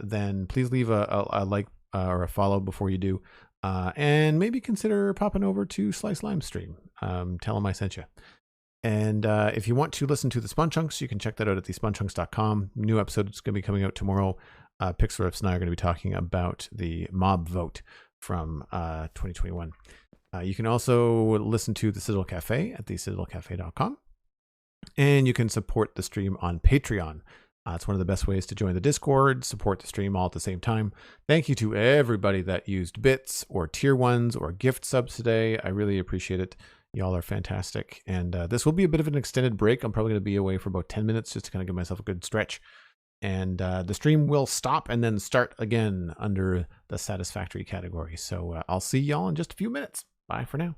then please leave a like or a follow before you do. And maybe consider popping over to Slice Lime stream. Tell them I sent you. And if you want to listen to the Spawn Chunks, you can check that out at thespawnchunks.com. New episode is going to be coming out tomorrow. Pixelrips and I are going to be talking about the mob vote from 2021. You can also listen to the Citadel Cafe at thecitadelcafe.com. And you can support the stream on Patreon. It's one of the best ways to join the Discord, support the stream all at the same time. Thank you to everybody that used bits or tier 1s or gift subs today. I really appreciate it. Y'all are fantastic. And this will be a bit of an extended break. I'm probably going to be away for about 10 minutes just to kind of give myself a good stretch. And the stream will stop and then start again under the Satisfactory category. So I'll see y'all in just a few minutes. Bye for now.